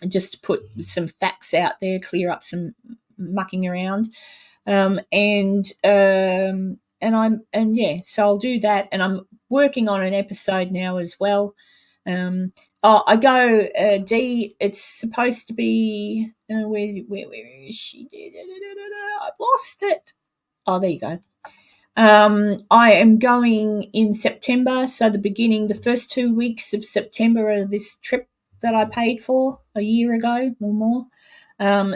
Speaker 1: and just to put some facts out there, clear up some mucking around, so I'll do that, and I'm working on an episode now as well. I go Dee. It's supposed to be where is she? I've lost it. Oh, there you go. I am going in September, so the first 2 weeks of September are this trip that I paid for a year ago or more.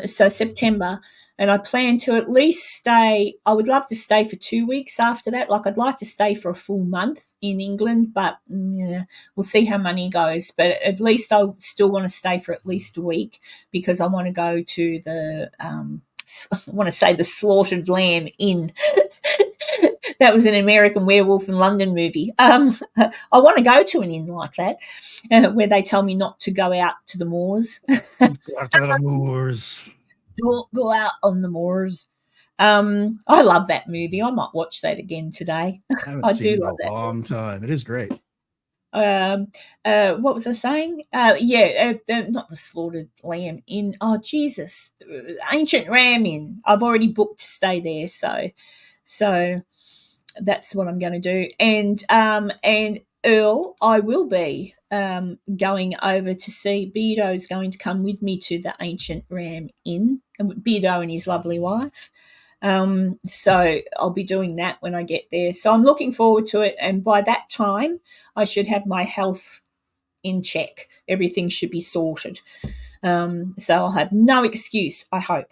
Speaker 1: So September, and I plan to at least stay. I would love to stay for 2 weeks after that. Like, I'd like to stay for a full month in England, but we'll see how money goes. But at least I still want to stay for at least a week, because I want to go to the the Slaughtered Lamb Inn. That was an American Werewolf in London movie. I want to go to an inn like that, where they tell me not to go out to the moors.
Speaker 2: Go out to the moors.
Speaker 1: Go out on the moors. I love that movie. I might watch that again today.
Speaker 2: I do love that. A long time. It is great.
Speaker 1: What was I saying? Not the Slaughtered Lamb Inn. Oh, Jesus. Ancient Ram Inn. I've already booked to stay there, so that's what I'm going to do. And Earl, I will be going over to see. Beardo's going to come with me to the Ancient Ram Inn, and Beardo and his lovely wife. So I'll be doing that when I get there. So I'm looking forward to it. And by that time, I should have my health in check. Everything should be sorted. So I'll have no excuse, I hope,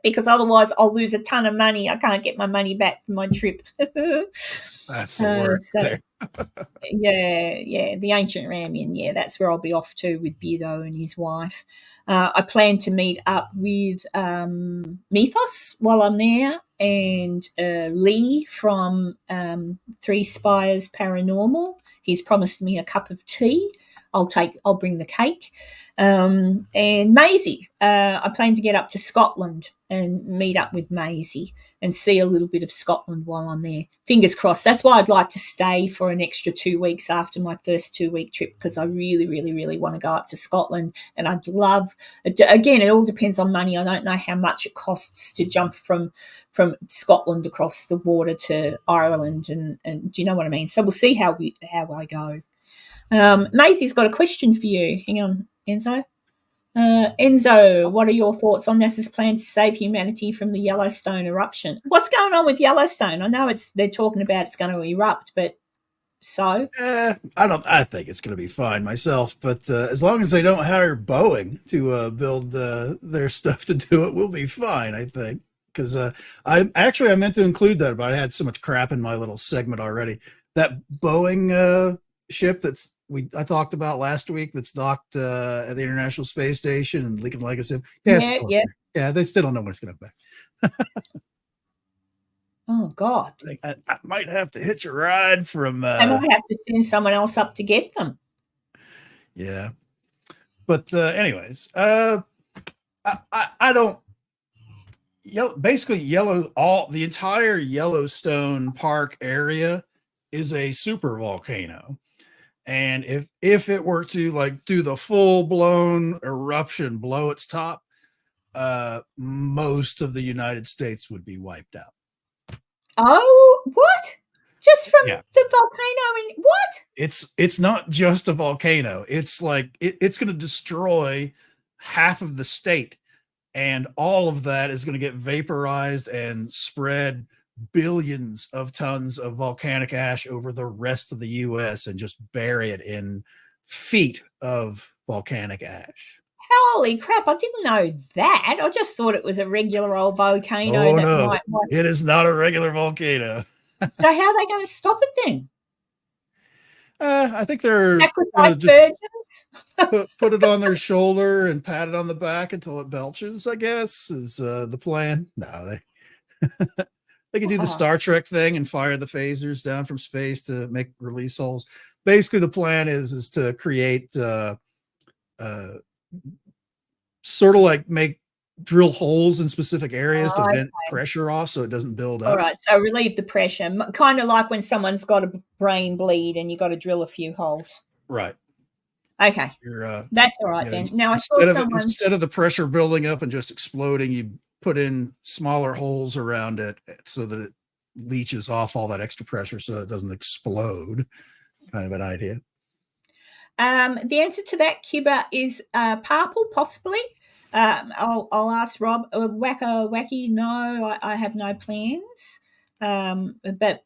Speaker 1: because otherwise I'll lose a ton of money. I can't get my money back from my trip.
Speaker 2: That's the worst there.
Speaker 1: The Ancient Ram Inn. Yeah, that's where I'll be off to with Beardo and his wife. I plan to meet up with Mythos while I'm there, and Lee from Three Spires Paranormal. He's promised me a cup of tea. I'll bring the cake. And Maisie, I plan to get up to Scotland and meet up with Maisie and see a little bit of Scotland while I'm there. Fingers crossed. That's why I'd like to stay for an extra 2 weeks after my first 2-week trip, because I really, really, really want to go up to Scotland. And I'd love, again, it all depends on money. I don't know how much it costs to jump from Scotland across the water to Ireland, and do you know what I mean? So we'll see how I go. Maisie's got a question for you. Hang on, Enzo. Enzo, what are your thoughts on NASA's plan to save humanity from the Yellowstone eruption? What's going on with Yellowstone? I know they're talking about it's going to erupt, but so?
Speaker 2: I think it's going to be fine myself, but as long as they don't hire Boeing to build their stuff to do it, we'll be fine, I think. Because I meant to include that, but I had so much crap in my little segment already. That Boeing ship I talked about last week that's docked at the International Space Station and leaking like a sieve. Yeah, they still don't know when it's going to come back.
Speaker 1: Oh, God.
Speaker 2: I might have to hitch a ride from...
Speaker 1: I might have to send someone else up to get them.
Speaker 2: Yeah. But anyways, I don't... Basically, the entire Yellowstone Park area is a super volcano. And if it were to do the full-blown eruption, blow its top, most of the United States would be wiped out.
Speaker 1: Oh, what? Just from the volcano? What?
Speaker 2: It's not just a volcano. It's it's going to destroy half of the state, and all of that is going to get vaporized and spread billions of tons of volcanic ash over the rest of the US and just bury it in feet of volcanic ash.
Speaker 1: Holy crap, I didn't know that. I just thought it was a regular old volcano.
Speaker 2: Oh,
Speaker 1: that
Speaker 2: no,
Speaker 1: might.
Speaker 2: it is not a regular volcano.
Speaker 1: So how are they going to stop it then?
Speaker 2: I think they're
Speaker 1: Sacrifice
Speaker 2: just
Speaker 1: virgins?
Speaker 2: put it on their shoulder and pat it on the back until it belches, I guess, is the plan. No, they can do the Star Trek thing and fire the phasers down from space to make release holes. Basically, the plan is to create sort of like drill holes in specific areas to vent pressure off so it doesn't build up.
Speaker 1: All right, so relieve the pressure, kind of like when someone's got a brain bleed and you got to drill a few holes.
Speaker 2: Right.
Speaker 1: Okay. That's all right then. Now,
Speaker 2: instead of the pressure building up and just exploding, you put in smaller holes around it so that it leaches off all that extra pressure so it doesn't explode. Kind of an idea.
Speaker 1: The answer to that, Cuba, is purple, possibly. I'll ask Rob. Wacky, no, I have no plans. But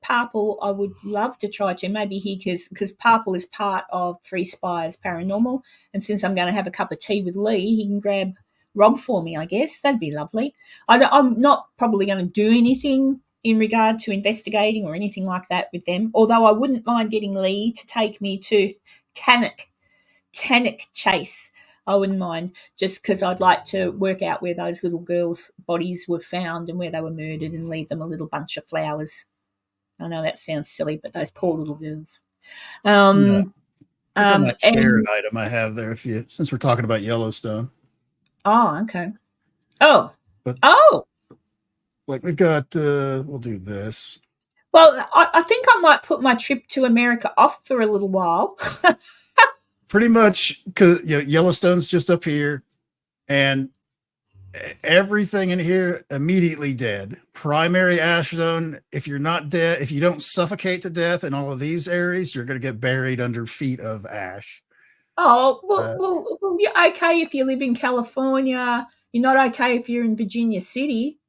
Speaker 1: purple, I would love to try to. Maybe because purple is part of Three Spires Paranormal, and since I'm going to have a cup of tea with Lee, he can grab Rob for me. I guess that'd be lovely. I'm not probably going to do anything in regard to investigating or anything like that with them, although I wouldn't mind getting Lee to take me to Cannock Chase. I wouldn't mind, just because I'd like to work out where those little girls' bodies were found and where they were murdered and leave them a little bunch of flowers. I know that sounds silly, but those poor little girls.
Speaker 2: That shared item I have there, since we're talking about Yellowstone.
Speaker 1: Oh, okay.
Speaker 2: Like we've got, we'll do this.
Speaker 1: Well, I think I might put my trip to America off for a little while.
Speaker 2: Pretty much, because Yellowstone's just up here, and everything in here immediately dead. Primary ash zone. If you're not dead, if you don't suffocate to death in all of these areas, you're going to get buried under feet of ash.
Speaker 1: Oh, well, you're okay if you live in California. You're not okay if you're in Virginia City.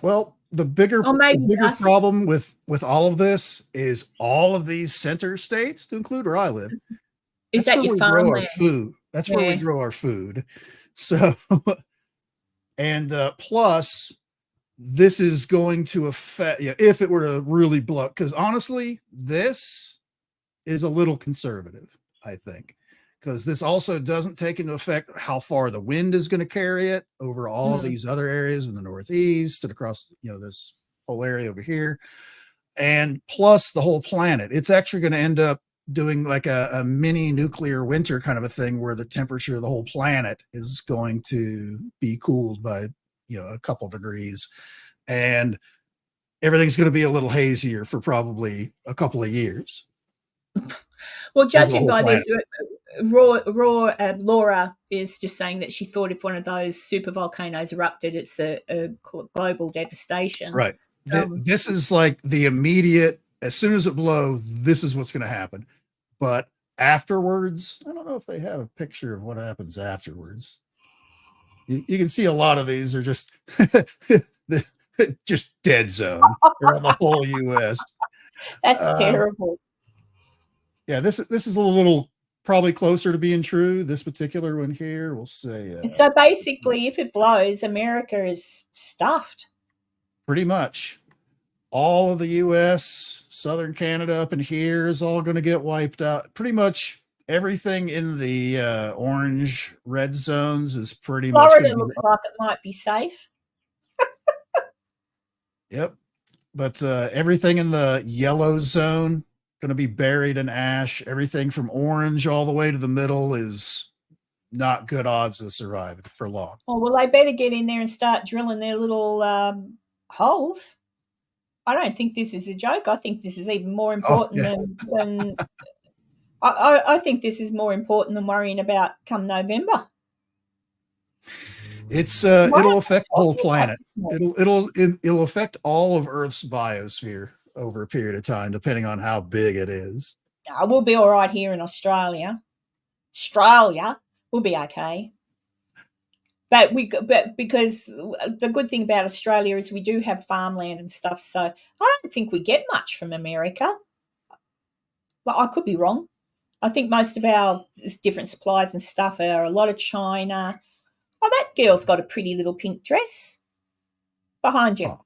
Speaker 2: Well, the bigger problem with all of this is all of these center states, to include where I live.
Speaker 1: Is that your farmland?
Speaker 2: That's where we grow our food. So, and plus, this is going to affect, if it were to really blow up, because honestly, this is a little conservative, I think, because this also doesn't take into effect how far the wind is going to carry it over all of these other areas in the Northeast and across, this whole area over here. And plus the whole planet, it's actually going to end up doing like a mini nuclear winter kind of a thing where the temperature of the whole planet is going to be cooled by, a couple degrees, and everything's going to be a little hazier for probably a couple of years.
Speaker 1: Well, judging by this, Laura is just saying that she thought if one of those super volcanoes erupted, it's a global devastation.
Speaker 2: Right. This is like the immediate, as soon as it blows, this is what's going to happen. But afterwards, I don't know if they have a picture of what happens afterwards. You can see a lot of these are just just dead zone around the whole U.S.
Speaker 1: That's terrible.
Speaker 2: Yeah, this is a little probably closer to being true. This particular one here, we'll say.
Speaker 1: So basically, if it blows, America is stuffed.
Speaker 2: Pretty much. All of the U.S., southern Canada up in here is all going to get wiped out. Pretty much everything in the orange, red zones is pretty much.
Speaker 1: Florida looks like it might be safe.
Speaker 2: Yep. But everything in the yellow zone going to be buried in ash. Everything from orange all the way to the middle is not good odds of surviving for long.
Speaker 1: Oh, well, they better get in there and start drilling their little holes. I don't think this is a joke. I think this is even more important than I think this is more important than worrying about come November.
Speaker 2: It's it'll affect the whole planet. It'll affect all of Earth's biosphere over a period of time, depending on how big it is.
Speaker 1: We'll be all right here in Australia. We're We'll be okay. But because the good thing about Australia is we do have farmland and stuff, so I don't think we get much from America. Well, I could be wrong. I think most of our different supplies and stuff are a lot of China. Oh, that girl's got a pretty little pink dress behind you.
Speaker 2: Oh.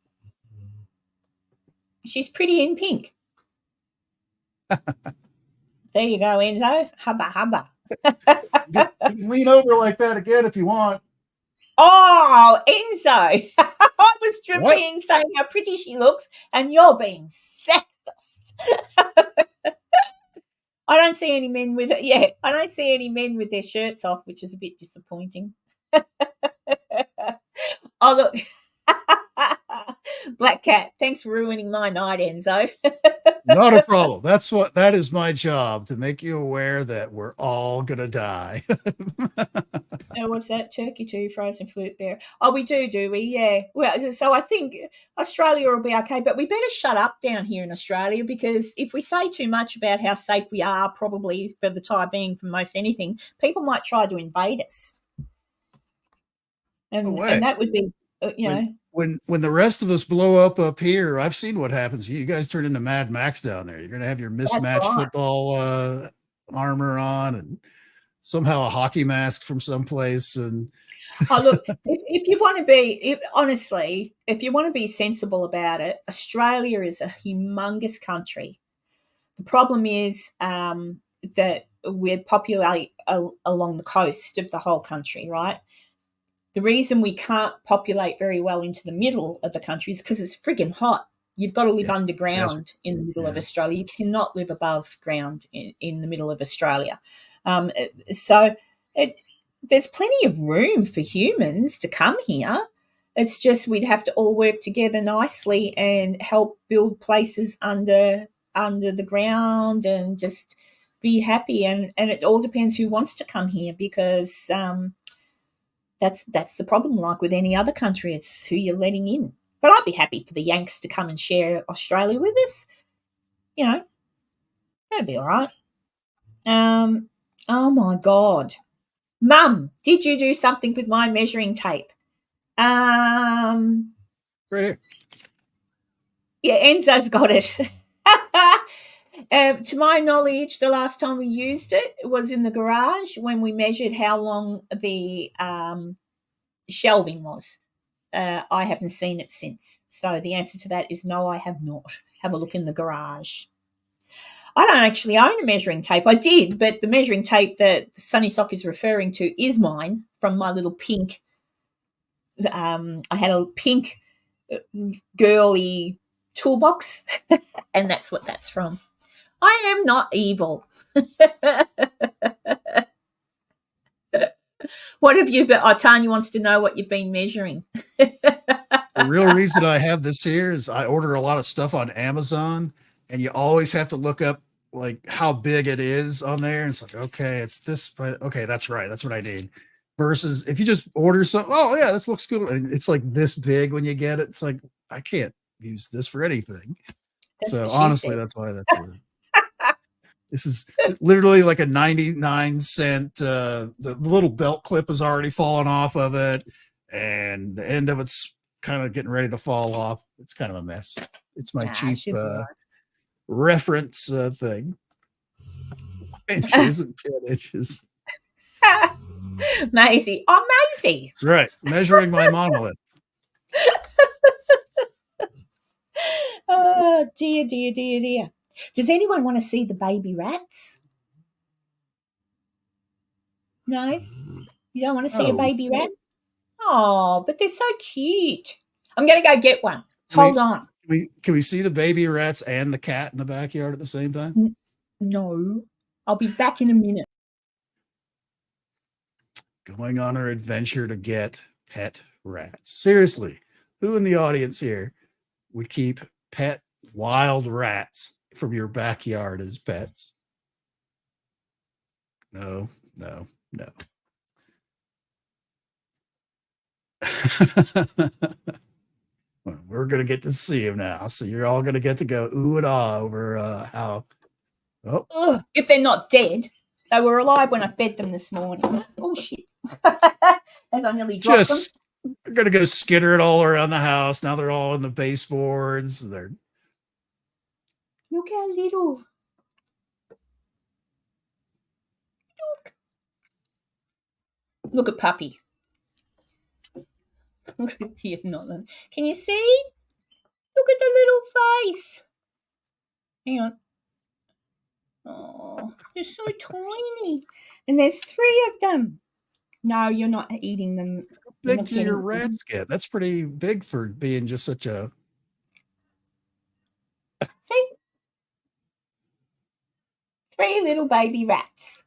Speaker 1: She's pretty in pink. There you go, Enzo. Hubba, hubba.
Speaker 2: You can lean over like that again if you want.
Speaker 1: Oh, Enzo. I was being saying how pretty she looks, and you're being sexist. I don't see any men with it. Yeah, I don't see any men with their shirts off, which is a bit disappointing. Oh, look. Black Cat, thanks for ruining my night, Enzo.
Speaker 2: Not a problem. That is my job, to make you aware that we're all gonna die.
Speaker 1: Oh, what's that? Turkey too, frozen flute bear. Oh, we do we? Yeah. Well, so I think Australia will be okay, but we better shut up down here in Australia, because if we say too much about how safe we are, probably for the time being, for most anything, people might try to invade us. And that would be,
Speaker 2: when the rest of us blow up here, I've seen what happens. You guys turn into Mad Max down there. You're going to have your mismatched football armor on, and somehow a hockey mask from someplace. And
Speaker 1: oh, look, if you want to be, honestly, if you want to be sensible about it, Australia is a humongous country. The problem is that we're populate along the coast of the whole country, right? The reason we can't populate very well into the middle of the country is because it's friggin' hot. You've got to live underground in the middle of Australia. You cannot live above ground in the middle of Australia. So there's plenty of room for humans to come here. It's just we'd have to all work together nicely and help build places under the ground and just be happy. And it all depends who wants to come here, because that's the problem. Like with any other country, it's who you're letting in. But I'd be happy for the Yanks to come and share Australia with us. That'd be all right. Oh my God. Mum, did you do something with my measuring tape?
Speaker 2: Right here.
Speaker 1: Yeah, Enzo's got it. To my knowledge, the last time we used it was in the garage when we measured how long the shelving was. I haven't seen it since. So the answer to that is no, I have not. Have a look in the garage. I don't actually own a measuring tape. I did, but the measuring tape that Sunny Sock is referring to is mine, from my little pink. I had a pink girly toolbox, and that's what that's from. I am not evil. What have you been? Tanya wants to know what you've been measuring.
Speaker 2: The real reason I have this here is I order a lot of stuff on Amazon, and you always have to look up like how big it is on there. And it's like, okay, it's this, but okay, that's right. That's what I need. Versus if you just order something, oh yeah, this looks cool. And it's like this big when you get it. It's like, I can't use this for anything. So honestly, that's why that's what this is literally like a 99-cent. The little belt clip has already fallen off of it, and the end of it's kind of getting ready to fall off. It's kind of a mess. It's my cheap reference thing. 1 inch isn't 10 inches.
Speaker 1: Maisie. Oh, Maisie.
Speaker 2: That's right. Measuring my monolith.
Speaker 1: Oh, dear. Does anyone want to see the baby rats? No? You don't want to see a baby rat? Oh, but they're so cute. I'm going to go get one. Hold on.
Speaker 2: Can we see the baby rats and the cat in the backyard at the same time?
Speaker 1: No. I'll be back in a minute.
Speaker 2: Going on our adventure to get pet rats. Seriously, who in the audience here would keep pet wild rats from your backyard as pets? No. Well, we're going to get to see him now. So you're all going to get to go ooh and ah over how.
Speaker 1: Ugh, if they're not dead. They were alive when I fed them this morning. Oh, shit. As I nearly dropped them.
Speaker 2: They're going to go skitter it all around the house. Now they're all in the baseboards. Look
Speaker 1: how little. Look at Puppy. Here, Nolan. Can you see? Look at the little face. Hang on. Oh, they're so tiny. And there's 3 of them. No, you're not eating them.
Speaker 2: How big do your rats get? That's pretty big for being just such a...
Speaker 1: See? 3 little baby rats.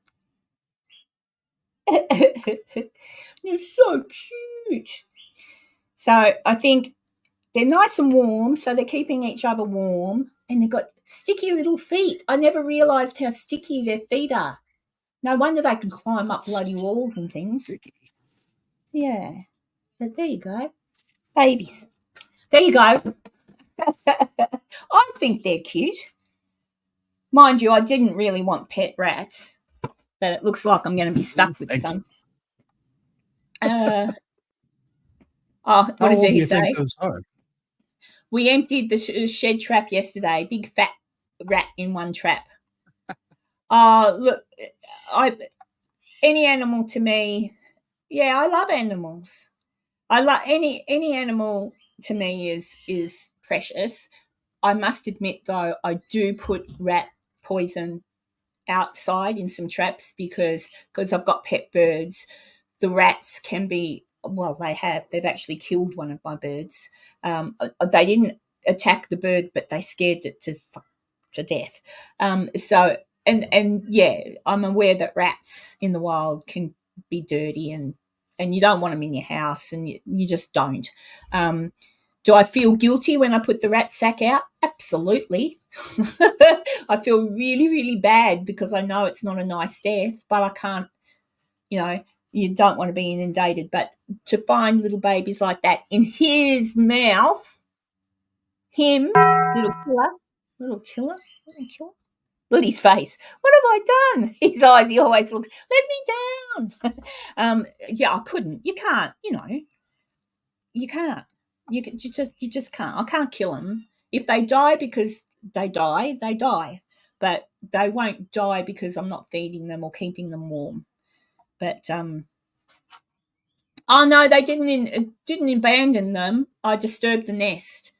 Speaker 1: They're so cute. So I think they're nice and warm, so they're keeping each other warm, and they've got sticky little feet. I never realised how sticky their feet are. No wonder they can climb up bloody walls and things.
Speaker 2: Sticky.
Speaker 1: Yeah. But there you go. Babies. There you go. I think they're cute. Mind you, I didn't really want pet rats, but it looks like I'm going to be stuck with some. What did he say? We emptied the shed trap yesterday. Big fat rat in one trap. Look, any animal to me, yeah, I love animals. I love any animal to me is precious. I must admit though, I do put rat poison outside in some traps because I've got pet birds. The rats can be, well, they've actually killed one of my birds. They didn't attack the bird, but they scared it to death. So yeah, I'm aware that rats in the wild can be dirty and you don't want them in your house, and you just don't. Do I feel guilty when I put the rat sack out? Absolutely. I feel really, really bad because I know it's not a nice death, but I can't, you don't want to be inundated. But to find little babies like that in his mouth, little killer. Look at his face. What have I done? His eyes, he always looks, let me down. Yeah, I couldn't. You can't, you can't. You just can't. I can't kill them. If they die because they die, they die. But they won't die because I'm not feeding them or keeping them warm. But oh no, they didn't abandon them. I disturbed the nest.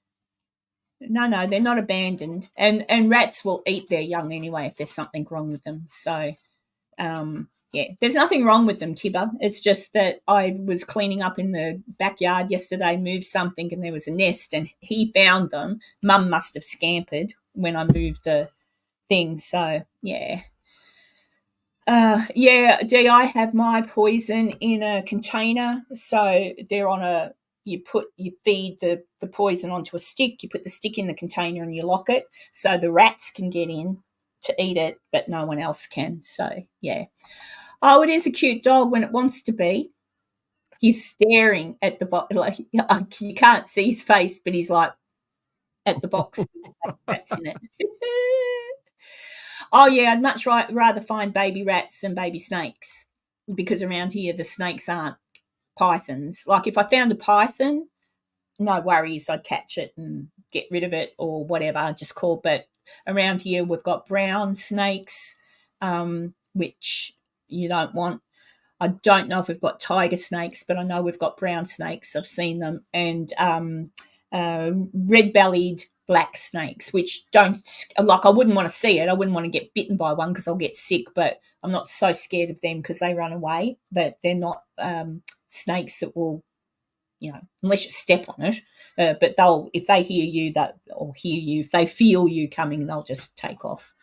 Speaker 1: No, they're not abandoned. And rats will eat their young anyway if there's something wrong with them. So yeah, there's nothing wrong with them, Kibba. It's just that I was cleaning up in the backyard yesterday, moved something, and there was a nest, and he found them. Mum must have scampered when I moved the thing. So, yeah. Yeah, Dee, I have my poison in a container. So they're on you feed the poison onto a stick, you put the stick in the container and you lock it so the rats can get in to eat it, but no one else can. So, yeah. Oh, it is a cute dog when it wants to be. He's staring at the box. Like, you can't see his face, but he's like at the box with rats in it. Oh, yeah, I'd much rather find baby rats than baby snakes because around here the snakes aren't pythons. Like if I found a python, no worries, I'd catch it and get rid of it or whatever, just call. But around here we've got brown snakes, which you don't want. I don't know if we've got tiger snakes, but I know we've got brown snakes. I've seen them. And red-bellied black snakes, which don't, like, I wouldn't want to see it. I wouldn't want to get bitten by one because I'll get sick, but I'm not so scared of them because they run away. But they're not snakes that will, unless you step on it. But if they hear you, if they feel you coming, they'll just take off.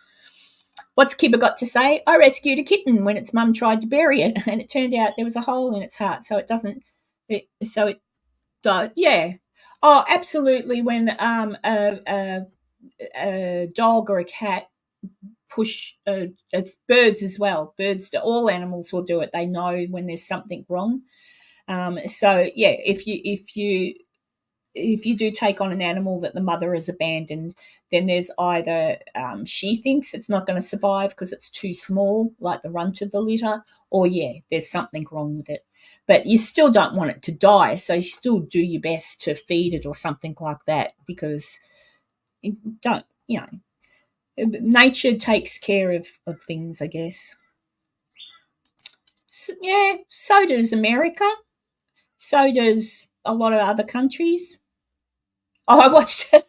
Speaker 1: What's Kibba got to say? I rescued a kitten when its mum tried to bury it, and it turned out there was a hole in its heart, so it died. Yeah. Oh, absolutely. When a dog or a cat push, it's birds as well. All animals will do it. They know when there's something wrong. So yeah, if you if you do take on an animal that the mother has abandoned, then there's either she thinks it's not going to survive because it's too small, like the runt of the litter, or there's something wrong with it. But you still don't want it to die, so you still do your best to feed it or something like that, because you don't, nature takes care of things, I guess. So does America. So does a lot of other countries. Oh, I watched it.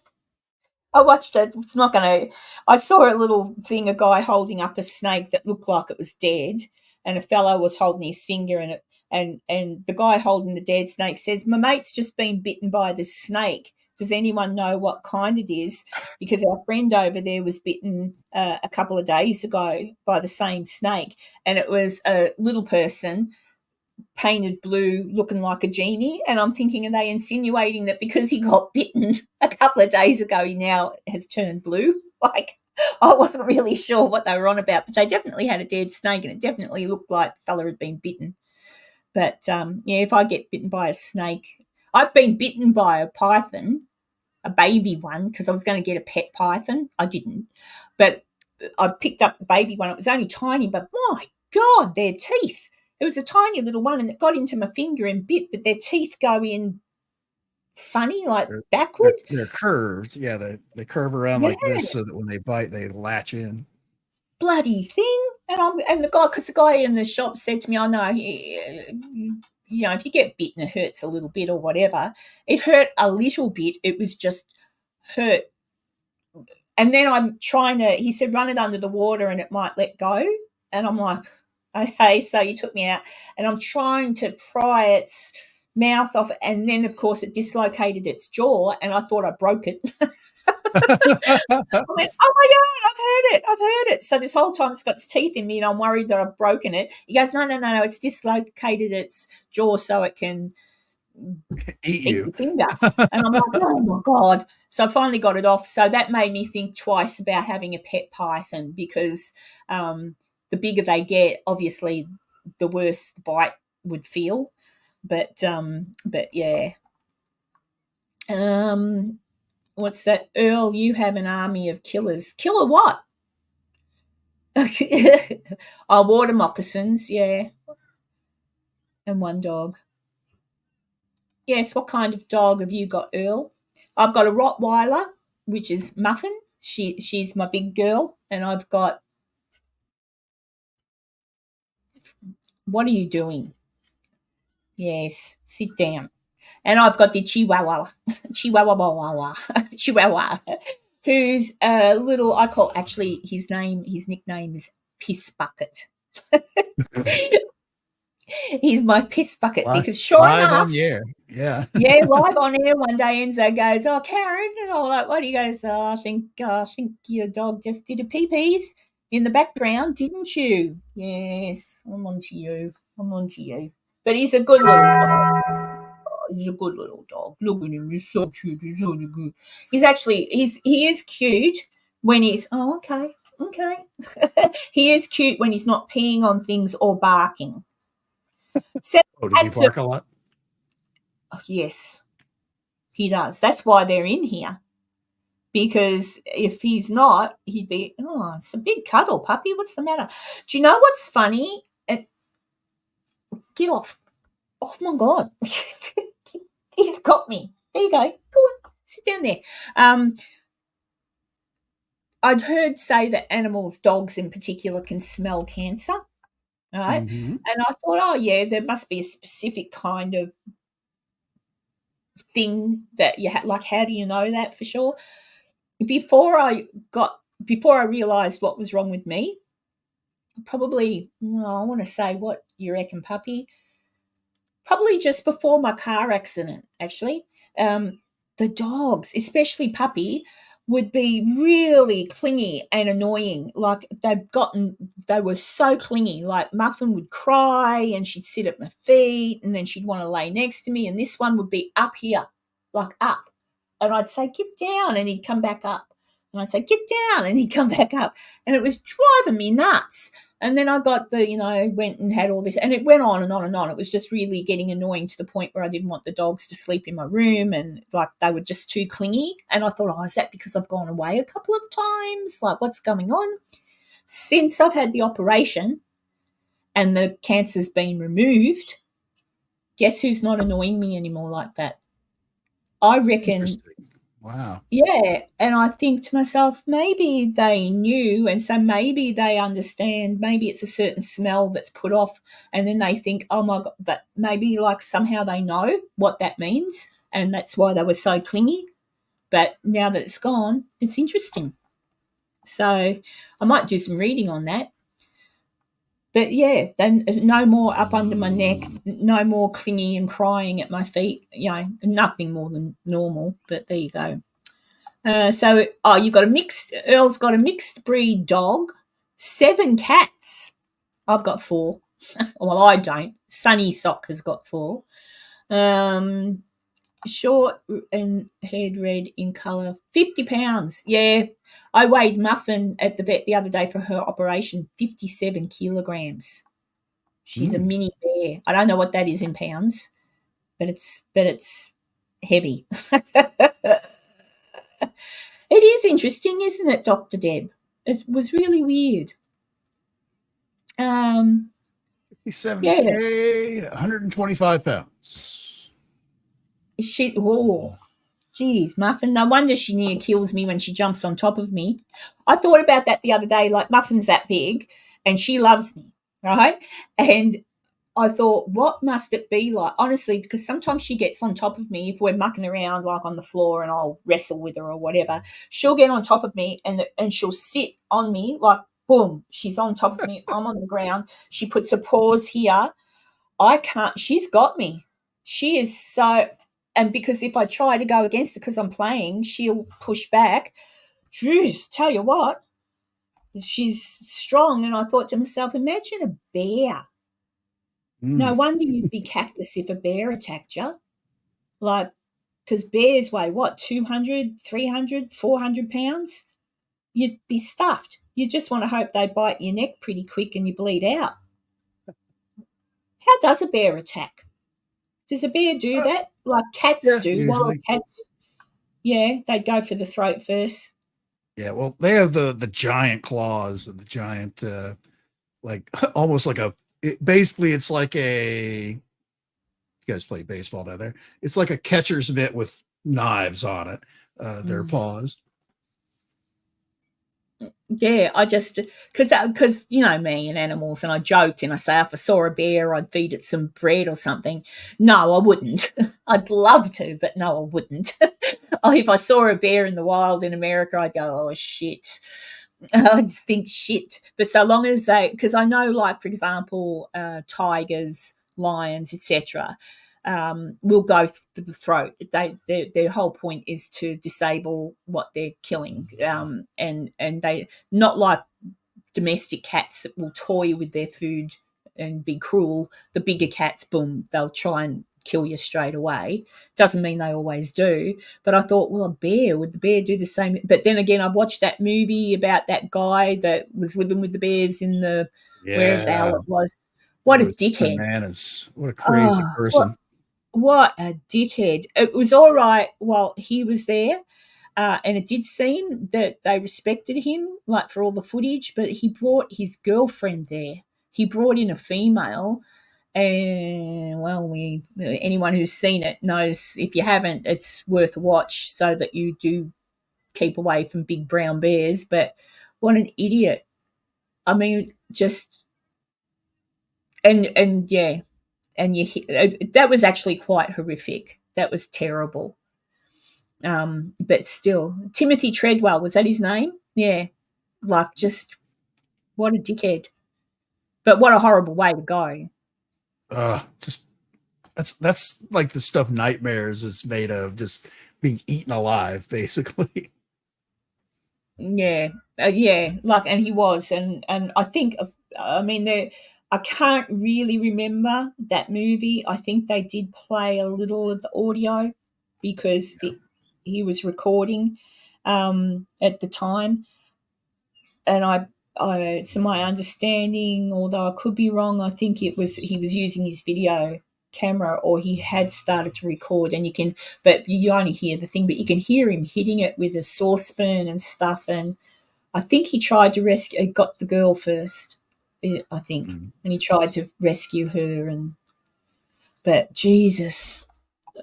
Speaker 1: It's not going to. I saw a little thing, a guy holding up a snake that looked like it was dead, and a fellow was holding his finger in it. And the guy holding the dead snake says, "My mate's just been bitten by this snake. Does anyone know what kind it is? Because our friend over there was bitten a couple of days ago by the same snake, and it was a little person painted blue looking like a genie." And I'm thinking, are they insinuating that because he got bitten a couple of days ago he now has turned blue? Like, I wasn't really sure what they were on about, but they definitely had a dead snake and it definitely looked like the fella had been bitten. But if I get bitten by a snake, I've been bitten by a python, a baby one, because I was going to get a pet python. I didn't, but I picked up the baby one. It was only tiny, but my God, their teeth. It was a tiny little one and it got into my finger and bit, but their teeth go in funny, like backward.
Speaker 2: They're curved. Yeah, they curve around like this so that when they bite, they latch in.
Speaker 1: Bloody thing. And the guy in the shop said to me, "I know, if you get bitten, it hurts a little bit or whatever." It hurt a little bit. It was just hurt. And then he said, "Run it under the water and it might let go." And I'm like, okay, so you took me out. And I'm trying to pry its mouth off. And then, of course, it dislocated its jaw and I thought I broke it. I went, "Oh, my God, I've heard it. So this whole time it's got its teeth in me and I'm worried that I've broken it." He goes, no, it's dislocated its jaw so it can
Speaker 2: eat you.
Speaker 1: The finger. And I'm like, oh my God. So I finally got it off. So that made me think twice about having a pet python, because the bigger they get, obviously the worse the bite would feel. But yeah. What's that? Earl, you have an army of killers. Killer what? Water moccasins, yeah. And one dog. Yes, what kind of dog have you got, Earl? I've got a Rottweiler, which is Muffin. She's my big girl. And I've got... What are you doing? Yes, sit down. And I've got the Chihuahua, who's a little... his nickname is Piss Bucket. He's my piss bucket, because sure enough,
Speaker 2: on the air. Yeah,
Speaker 1: live on air one day, Enzo goes, "Oh, Karen," and all that. What? He goes, "Oh, I think your dog just did a pee-pees in the background, didn't you?" Yes, I'm on to you. But he's a good little dog. He's a good little dog. Look at him. He's so cute. He's so good. He is cute when he's... Oh, okay. He is cute when he's not peeing on things or barking.
Speaker 2: Does he bark a lot?
Speaker 1: Oh, yes, he does. That's why they're in here. Because if he's not, he'd be... Oh, it's a big cuddle, puppy. What's the matter? Do you know what's funny? Get off. Oh, my God. He's got me. There you go. Go on. Sit down there. I'd heard say that animals, dogs in particular, can smell cancer. Right?
Speaker 2: Mm-hmm.
Speaker 1: And I thought, oh, yeah, there must be a specific kind of thing that you have. Like, how do you know that for sure? Before I realised what was wrong with me, probably, I want to say, what you reckon, puppy? Probably just before my car accident, actually. The dogs, especially Puppy, would be really clingy and annoying. Like, they were so clingy. Like, Muffin would cry and she'd sit at my feet and then she'd want to lay next to me, and this one would be up here, like up. And I'd say, "Get down," and he'd come back up. And I'd say, get down. And he'd come back up. And it was driving me nuts. And then I got went and had all this. And it went on and on and on. It was just really getting annoying to the point where I didn't want the dogs to sleep in my room. And, like, they were just too clingy. And I thought, is that because I've gone away a couple of times? Like, what's going on? Since I've had the operation and the cancer's been removed, guess who's not annoying me anymore like that? I reckon.
Speaker 2: Wow.
Speaker 1: Yeah, and I think to myself, maybe they knew, and so maybe they understand. Maybe it's a certain smell that's put off, and then they think, oh my God, that maybe like somehow they know what that means, and that's why they were so clingy. But now that it's gone, it's interesting. So I might do some reading on that. But yeah, then no more up under my neck, no more clingy and crying at my feet. Nothing more than normal. But there you go. You got Earl's got a mixed breed dog, 7 cats. I've got 4. Well, I don't. Sunny Sock has got 4. Short and haired red in colour, 50 pounds. Yeah, I weighed Muffin at the vet the other day for her operation, 57 kilograms. She's a mini bear. I don't know what that is in pounds, but it's heavy. It is interesting, isn't it, Dr. Deb? It was really weird.
Speaker 2: 57K, 125 pounds.
Speaker 1: Geez, Muffin. No wonder she near kills me when she jumps on top of me. I thought about that the other day, like Muffin's that big and she loves me, right? And I thought, what must it be like? Honestly, because sometimes she gets on top of me if we're mucking around like on the floor and I'll wrestle with her or whatever. She'll get on top of me and she'll sit on me like, boom, she's on top of me. I'm on the ground. She puts her paws here. I can't. She's got me. She is so – and because if I try to go against her because I'm playing, she'll push back. Jeez, tell you what, she's strong. And I thought to myself, imagine a bear. No wonder you'd be cactus if a bear attacked you. Like, because bears weigh, 200, 300, 400 pounds? You'd be stuffed. You just want to hope they bite your neck pretty quick and you bleed out. How does a bear attack? Does a bear do that? Like cats do.
Speaker 2: Usually.
Speaker 1: Wild cats, they'd go for the throat first.
Speaker 2: Yeah, well, they have the giant claws and the giant, almost like basically it's like you guys play baseball down there. It's like a catcher's mitt with knives on it, their paws.
Speaker 1: Yeah, I just because you know me and animals, and I joke and I say if I saw a bear, I'd feed it some bread or something. No, I wouldn't. I'd love to, but no, I wouldn't. If I saw a bear in the wild in America, I'd go, oh shit. I just think shit. But so long as because I know, like for example, tigers, lions, etc. Will go for the throat. Their whole point is to disable what they're killing, and they not like domestic cats that will toy with their food and be cruel. The bigger cats, boom, they'll try and kill you straight away. Doesn't mean they always do, but I thought, well, would the bear do the same? But then again, I watched that movie about that guy that was living with the bears in the wherever the hell it was. What a dickhead!
Speaker 2: Bananas! What a crazy person!
Speaker 1: What a dickhead. It was all right while he was there, and it did seem that they respected him, like for all the footage, but he brought his girlfriend there. He brought in a female, and, well, anyone who's seen it knows, if you haven't, it's worth a watch so that you do keep away from big brown bears. But what an idiot. I mean, just – and yeah. And that was actually quite horrific. That was terrible. But still, Timothy Treadwell, was that his name? Yeah. Like, just what a dickhead. But what a horrible way to go.
Speaker 2: Just that's like the stuff Nightmares is made of, just being eaten alive, basically.
Speaker 1: Yeah. Like, and he was, and I think, I mean, I can't really remember that movie. I think they did play a little of the audio because he was recording. at the time. And so my understanding, although I could be wrong, I think he was using his video camera, or he had started to record, and but you only hear the thing, but you can hear him hitting it with a saucepan and stuff. And I think he tried to rescue, got the girl first, I think, and he tried to rescue her. But Jesus,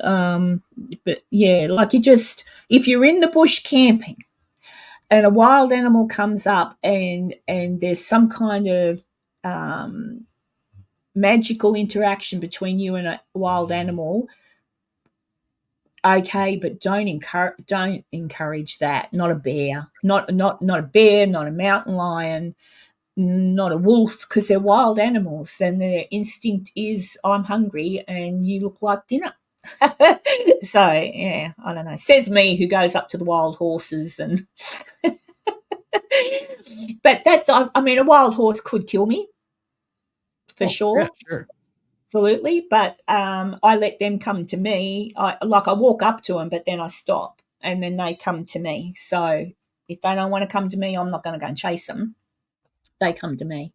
Speaker 1: but yeah, like if you're in the bush camping and a wild animal comes up and there's some kind of magical interaction between you and a wild animal, okay, but don't encourage that. Not a bear, not a bear, not a mountain lion, not a wolf, because they're wild animals. Then their instinct is, I'm hungry and you look like dinner. So yeah, I don't know. Says me, who goes up to the wild horses and. But I mean, a wild horse could kill me for sure.
Speaker 2: Yeah, sure.
Speaker 1: Absolutely. But I let them come to me. I walk up to them, but then I stop and then they come to me. So if they don't want to come to me, I'm not going to go and chase them. They come to me.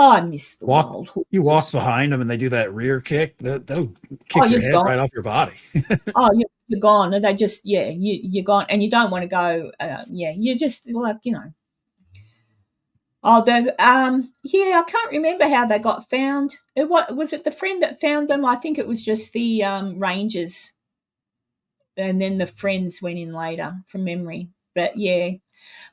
Speaker 1: I miss the wild horses.
Speaker 2: You walk behind them and they do that rear kick. That'll kick your head right off your body.
Speaker 1: Oh, you're gone. And they just, you're gone. And you don't want to go, you're just like, Oh, I can't remember how they got found. Was it the friend that found them? I think it was just the rangers, and then the friends went in later from memory. But yeah,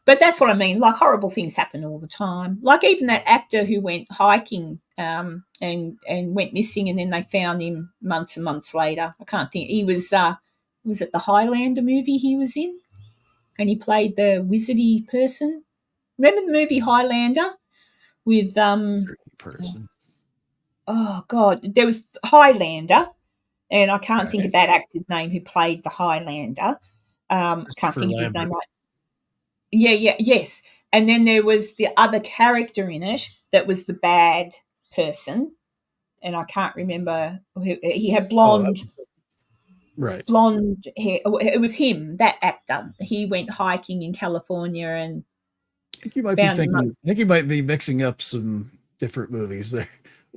Speaker 1: but that's what I mean. Like, horrible things happen all the time. Like even that actor who went hiking and went missing, and then they found him months and months later. I can't think. He was it the Highlander movie he was in, and he played the wizardy person. Remember the movie Highlander with
Speaker 2: person?
Speaker 1: Oh God, there was Highlander, and I can't think of that actor's name who played the Highlander. Can't think of his name right. Yes. And then there was the other character in it that was the bad person, and I can't remember who. He had blonde hair. It was him, that actor. He went hiking in California and.
Speaker 2: I think you might be mixing up some different movies there.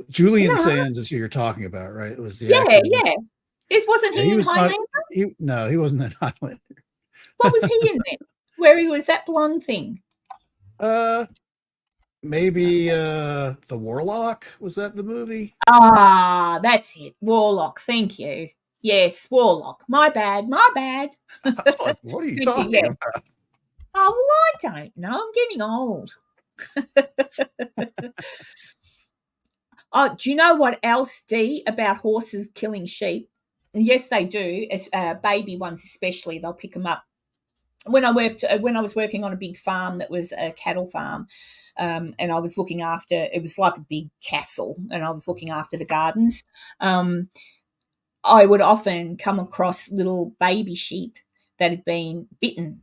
Speaker 2: Julian Sands is who you're talking about, right? It was the actor.
Speaker 1: Yeah. Wasn't he in Highlander?
Speaker 2: No, he wasn't in Highlander.
Speaker 1: What was he in then? Where he was that blonde thing?
Speaker 2: Maybe The Warlock. Was that the movie?
Speaker 1: Ah, that's it. Warlock. Thank you. Yes, Warlock. My bad.
Speaker 2: I was like, what are you talking about?
Speaker 1: Oh, well, I don't know. I'm getting old. Oh, do you know what else, Dee, about horses killing sheep? And yes, they do. As baby ones especially, they'll pick them up. When I was working on a big farm that was a cattle farm, and I was looking after, it was like a big castle, and I was looking after the gardens. I would often come across little baby sheep that had been bitten.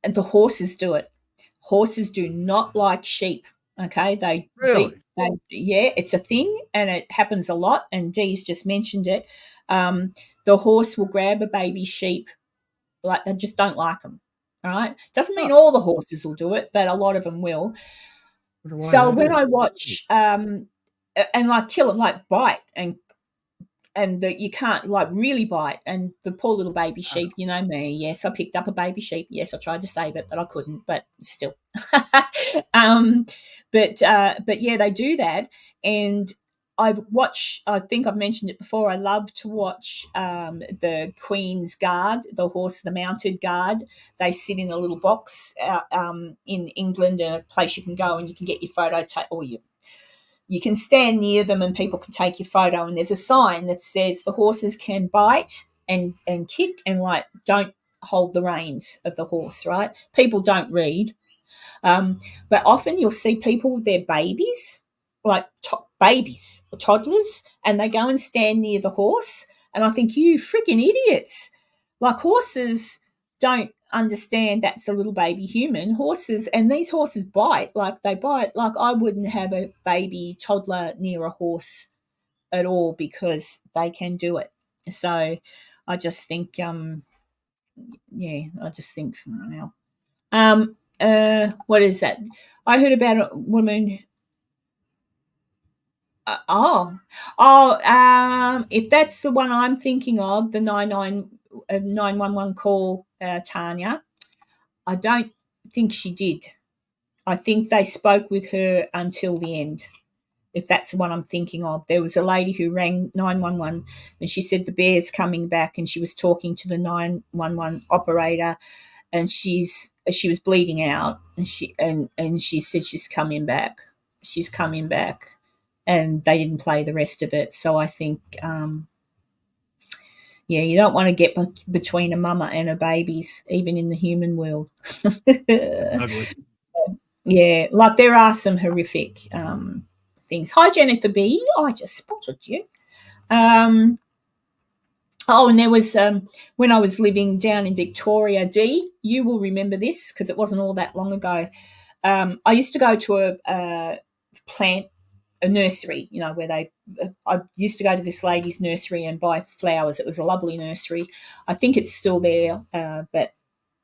Speaker 1: And the horses do it. Horses do not like sheep. Okay,
Speaker 2: really?
Speaker 1: It's a thing, and it happens a lot. And Dee's just mentioned it. The horse will grab a baby sheep, like they just don't like them. All right, doesn't mean all the horses will do it, but a lot of them will. So when I watch and like kill them, like bite and you can't like really bite, and the poor little baby sheep, you know me. Yes, I picked up a baby sheep. Yes, I tried to save it, but I couldn't. But still, but yeah, they do that. And I think I've mentioned it before. I love to watch the Queen's Guard, the horse, the mounted guard. They sit in a little box out in England, a place you can go and you can get your photo or you can stand near them and people can take your photo, and there's a sign that says the horses can bite and kick and like don't hold the reins of the horse, right? People don't read. But often you'll see people with their babies, like babies or toddlers, and they go and stand near the horse. And I think, you freaking idiots. Like, horses don't understand that's a little baby human. And these horses bite, like they bite. Like, I wouldn't have a baby toddler near a horse at all because they can do it. So I just think yeah, I just think now. What is that? I heard about a woman. If that's the one I'm thinking of, the 911 call, Tanya, I don't think she did. I think they spoke with her until the end. If that's the one I'm thinking of, there was a lady who rang 911 and she said the bear's coming back, and she was talking to the 911 operator, and she was bleeding out, and she said she's coming back. She's coming back, and they didn't play the rest of it. So I think, yeah, you don't want to get between a mama and her babies, even in the human world.
Speaker 2: Ugly.
Speaker 1: Yeah, like there are some horrific things. Hi, Jennifer B. I just spotted you. And there was when I was living down in Victoria, Dee, you will remember this because it wasn't all that long ago. I used to go to a nursery, where I used to go to this lady's nursery and buy flowers. It was a lovely nursery. I think it's still there, but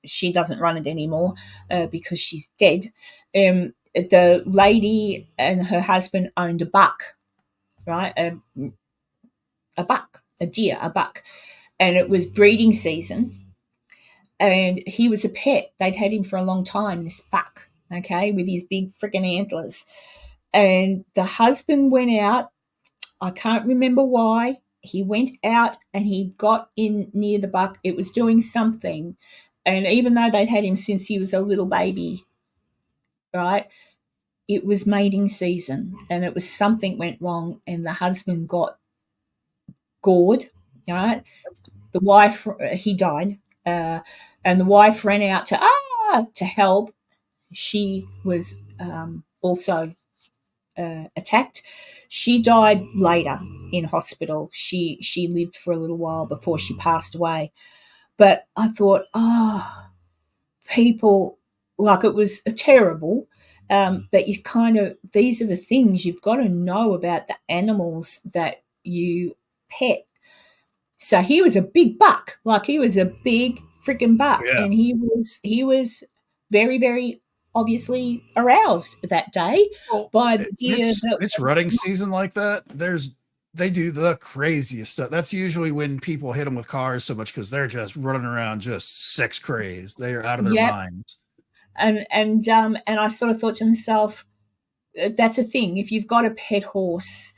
Speaker 1: she doesn't run it anymore because she's dead. The lady and her husband owned a buck, right? A buck, a deer, a buck. And it was breeding season. And he was a pet. They'd had him for a long time, this buck, okay, with his big freaking antlers. And the husband went out. I can't remember why. He went out and he got in near the buck. It was doing something. And even though they'd had him since he was a little baby, right, it was mating season, and it was something went wrong, and the husband got gored, right? The wife, he died, and the wife ran out to help. She was also attacked. She died later in hospital. She lived for a little while before she passed away. But I thought, people, like, it was terrible. But you these are the things you've got to know about the animals that you pet. So he was a big buck, like he was a big freaking buck, and he was very, very obviously aroused that day by the deer.
Speaker 2: It's rutting season like that. They do the craziest stuff. That's usually when people hit them with cars so much because they're just running around just sex crazed. They are out of their minds.
Speaker 1: And I sort of thought to myself, that's a thing. If you've got a pet horse,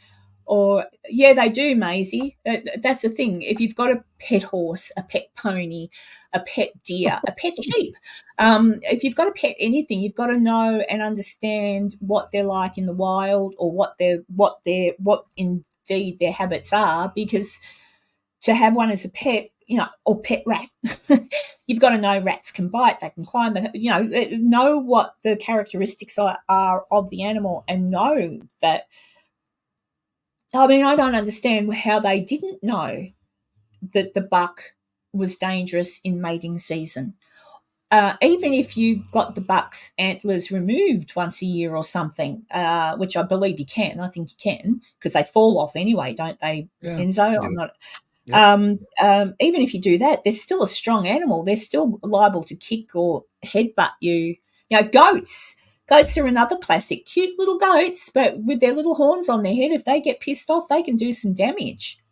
Speaker 1: or they do, Maisie. That's the thing. If you've got a pet horse, a pet pony, a pet deer, a pet sheep, if you've got a pet anything, you've got to know and understand what they're like in the wild, or what indeed their habits are. Because to have one as a pet, or pet rat, you've got to know rats can bite, they can climb, know what the characteristics are of the animal, and know that. I mean, I don't understand how they didn't know that the buck was dangerous in mating season. Even if you got the buck's antlers removed once a year or something, which I believe you can. I think you can, because they fall off anyway, don't they, Enzo? I'm not. Yep. Even if you do that, they're still a strong animal. They're still liable to kick or headbutt you. Goats. Goats are another classic. Cute little goats, but with their little horns on their head, if they get pissed off, they can do some damage.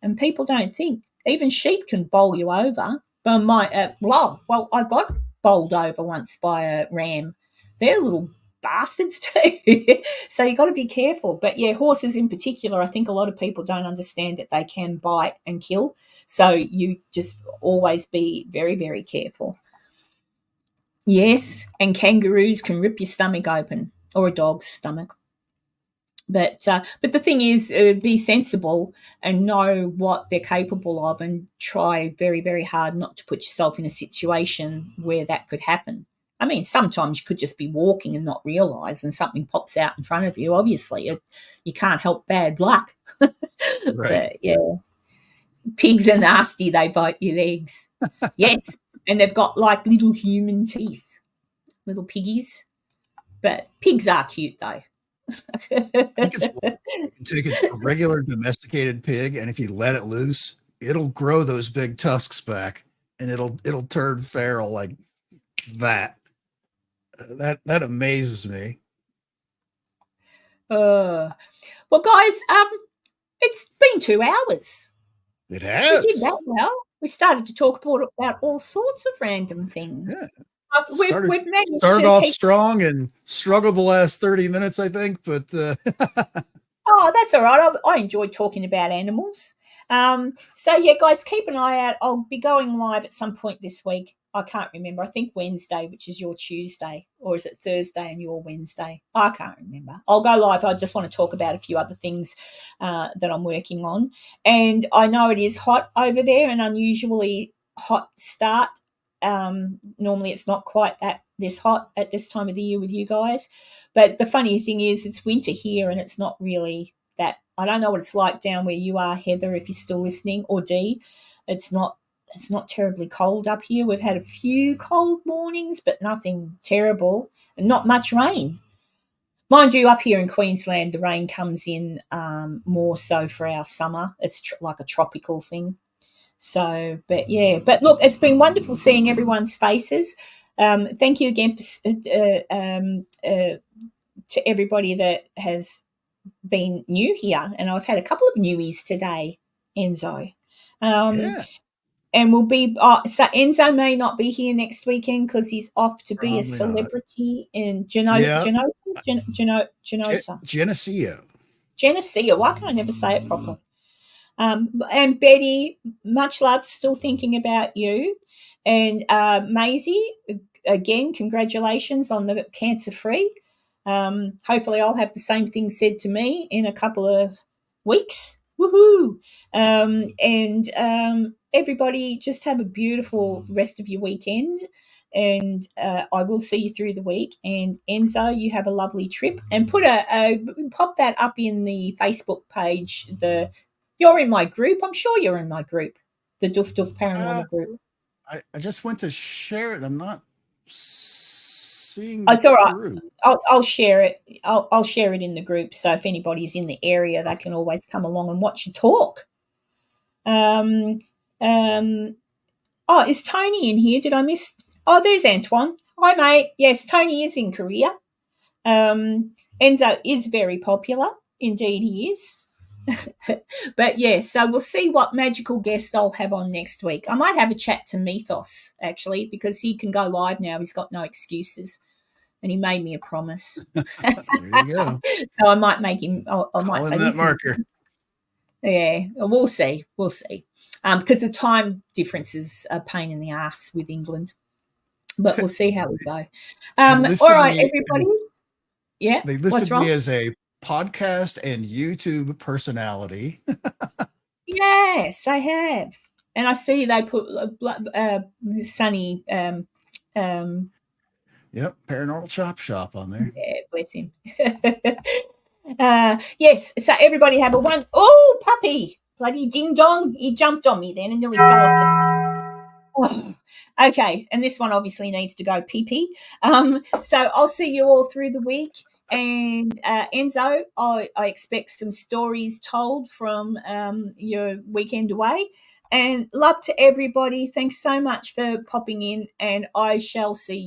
Speaker 1: And people don't think. Even sheep can bowl you over. But I got bowled over once by a ram. They're little bastards too. So you got to be careful. But horses in particular, I think a lot of people don't understand that they can bite and kill. So you just always be very, very careful. Yes, and kangaroos can rip your stomach open, or a dog's stomach. But the thing is, be sensible and know what they're capable of, and try very, very hard not to put yourself in a situation where that could happen. I mean, sometimes you could just be walking and not realise, and something pops out in front of you. Obviously, you can't help bad luck.
Speaker 2: Right.
Speaker 1: But, pigs are nasty. They bite your legs. Yes, and they've got like little human teeth, little piggies. But pigs are cute, though.
Speaker 2: I think it's you can take a regular domesticated pig, and if you let it loose, it'll grow those big tusks back, and it'll turn feral like that. That amazes me.
Speaker 1: Well, guys, it's been 2 hours.
Speaker 2: It has.
Speaker 1: We did that well. We started to talk about all sorts of random things.
Speaker 2: Yeah.
Speaker 1: We've managed
Speaker 2: started
Speaker 1: to
Speaker 2: off
Speaker 1: keep...
Speaker 2: strong and struggled the last 30 minutes, I think, but
Speaker 1: Oh, that's all right. I enjoy talking about animals. So yeah, guys, keep an eye out. I'll be going live at some point this week. I can't remember. I think Wednesday, which is your Tuesday, or is it Thursday and your Wednesday? I can't remember. I'll go live. I just want to talk about a few other things that I'm working on. And I know it is hot over there, an unusually hot start. Normally it's not quite this hot at this time of the year with you guys. But the funny thing is it's winter here and it's not really that. I don't know what it's like down where you are, Heather, if you're still listening, or Dee. It's not terribly cold up here. We've had a few cold mornings, but nothing terrible, and not much rain. Mind you, up here in Queensland, the rain comes in more so for our summer. It's like a tropical thing. So, but yeah. But look, it's been wonderful seeing everyone's faces. Thank you again to everybody that has been new here. And I've had a couple of newies today, Enzo.
Speaker 2: yeah.
Speaker 1: And we'll be so Enzo may not be here next weekend because he's off to be a celebrity in Geneseo. Why can I never say it properly? And Betty, much love. Still thinking about you. And Maisie, again, congratulations on the cancer-free. Hopefully I'll have the same thing said to me in a couple of weeks. Woohoo! And everybody, just have a beautiful rest of your weekend, and I will see you through the week. And Enzo, you have a lovely trip, and pop that up in the Facebook page. You're in my group. I'm sure you're in my group, the Doof Doof Paranormal group.
Speaker 2: I just went to share it. I'm not seeing.
Speaker 1: It's all right. I'll share it. I'll share it in the group. So if anybody's in the area, they can always come along and watch you talk. Is Tony in here? Did I miss? Oh, there's Antoine. Hi, mate. Yes, Tony is in Korea. Enzo is very popular. Indeed, he is. But yeah, so we'll see what magical guest I'll have on next week. I might have a chat to Mythos, actually, because he can go live now. He's got no excuses. And he made me a promise.
Speaker 2: There you go.
Speaker 1: So I might make him. I might say
Speaker 2: that marker.
Speaker 1: Yeah, we'll see. We'll see. Because the time difference is a pain in the ass with England. But we'll see how we go. All right, everybody. Yeah.
Speaker 2: They listed me as a podcast and YouTube personality.
Speaker 1: Yes, they have. And I see they put Sunny.
Speaker 2: Yep, Paranormal Chop Shop on there.
Speaker 1: Yeah, bless him. Yes, so everybody have a one. Oh, puppy, bloody ding dong! He jumped on me then and nearly fell off the. Oh, okay, and this one obviously needs to go pee pee. So I'll see you all through the week. And Enzo, I expect some stories told from your weekend away. And love to everybody. Thanks so much for popping in, and I shall see you.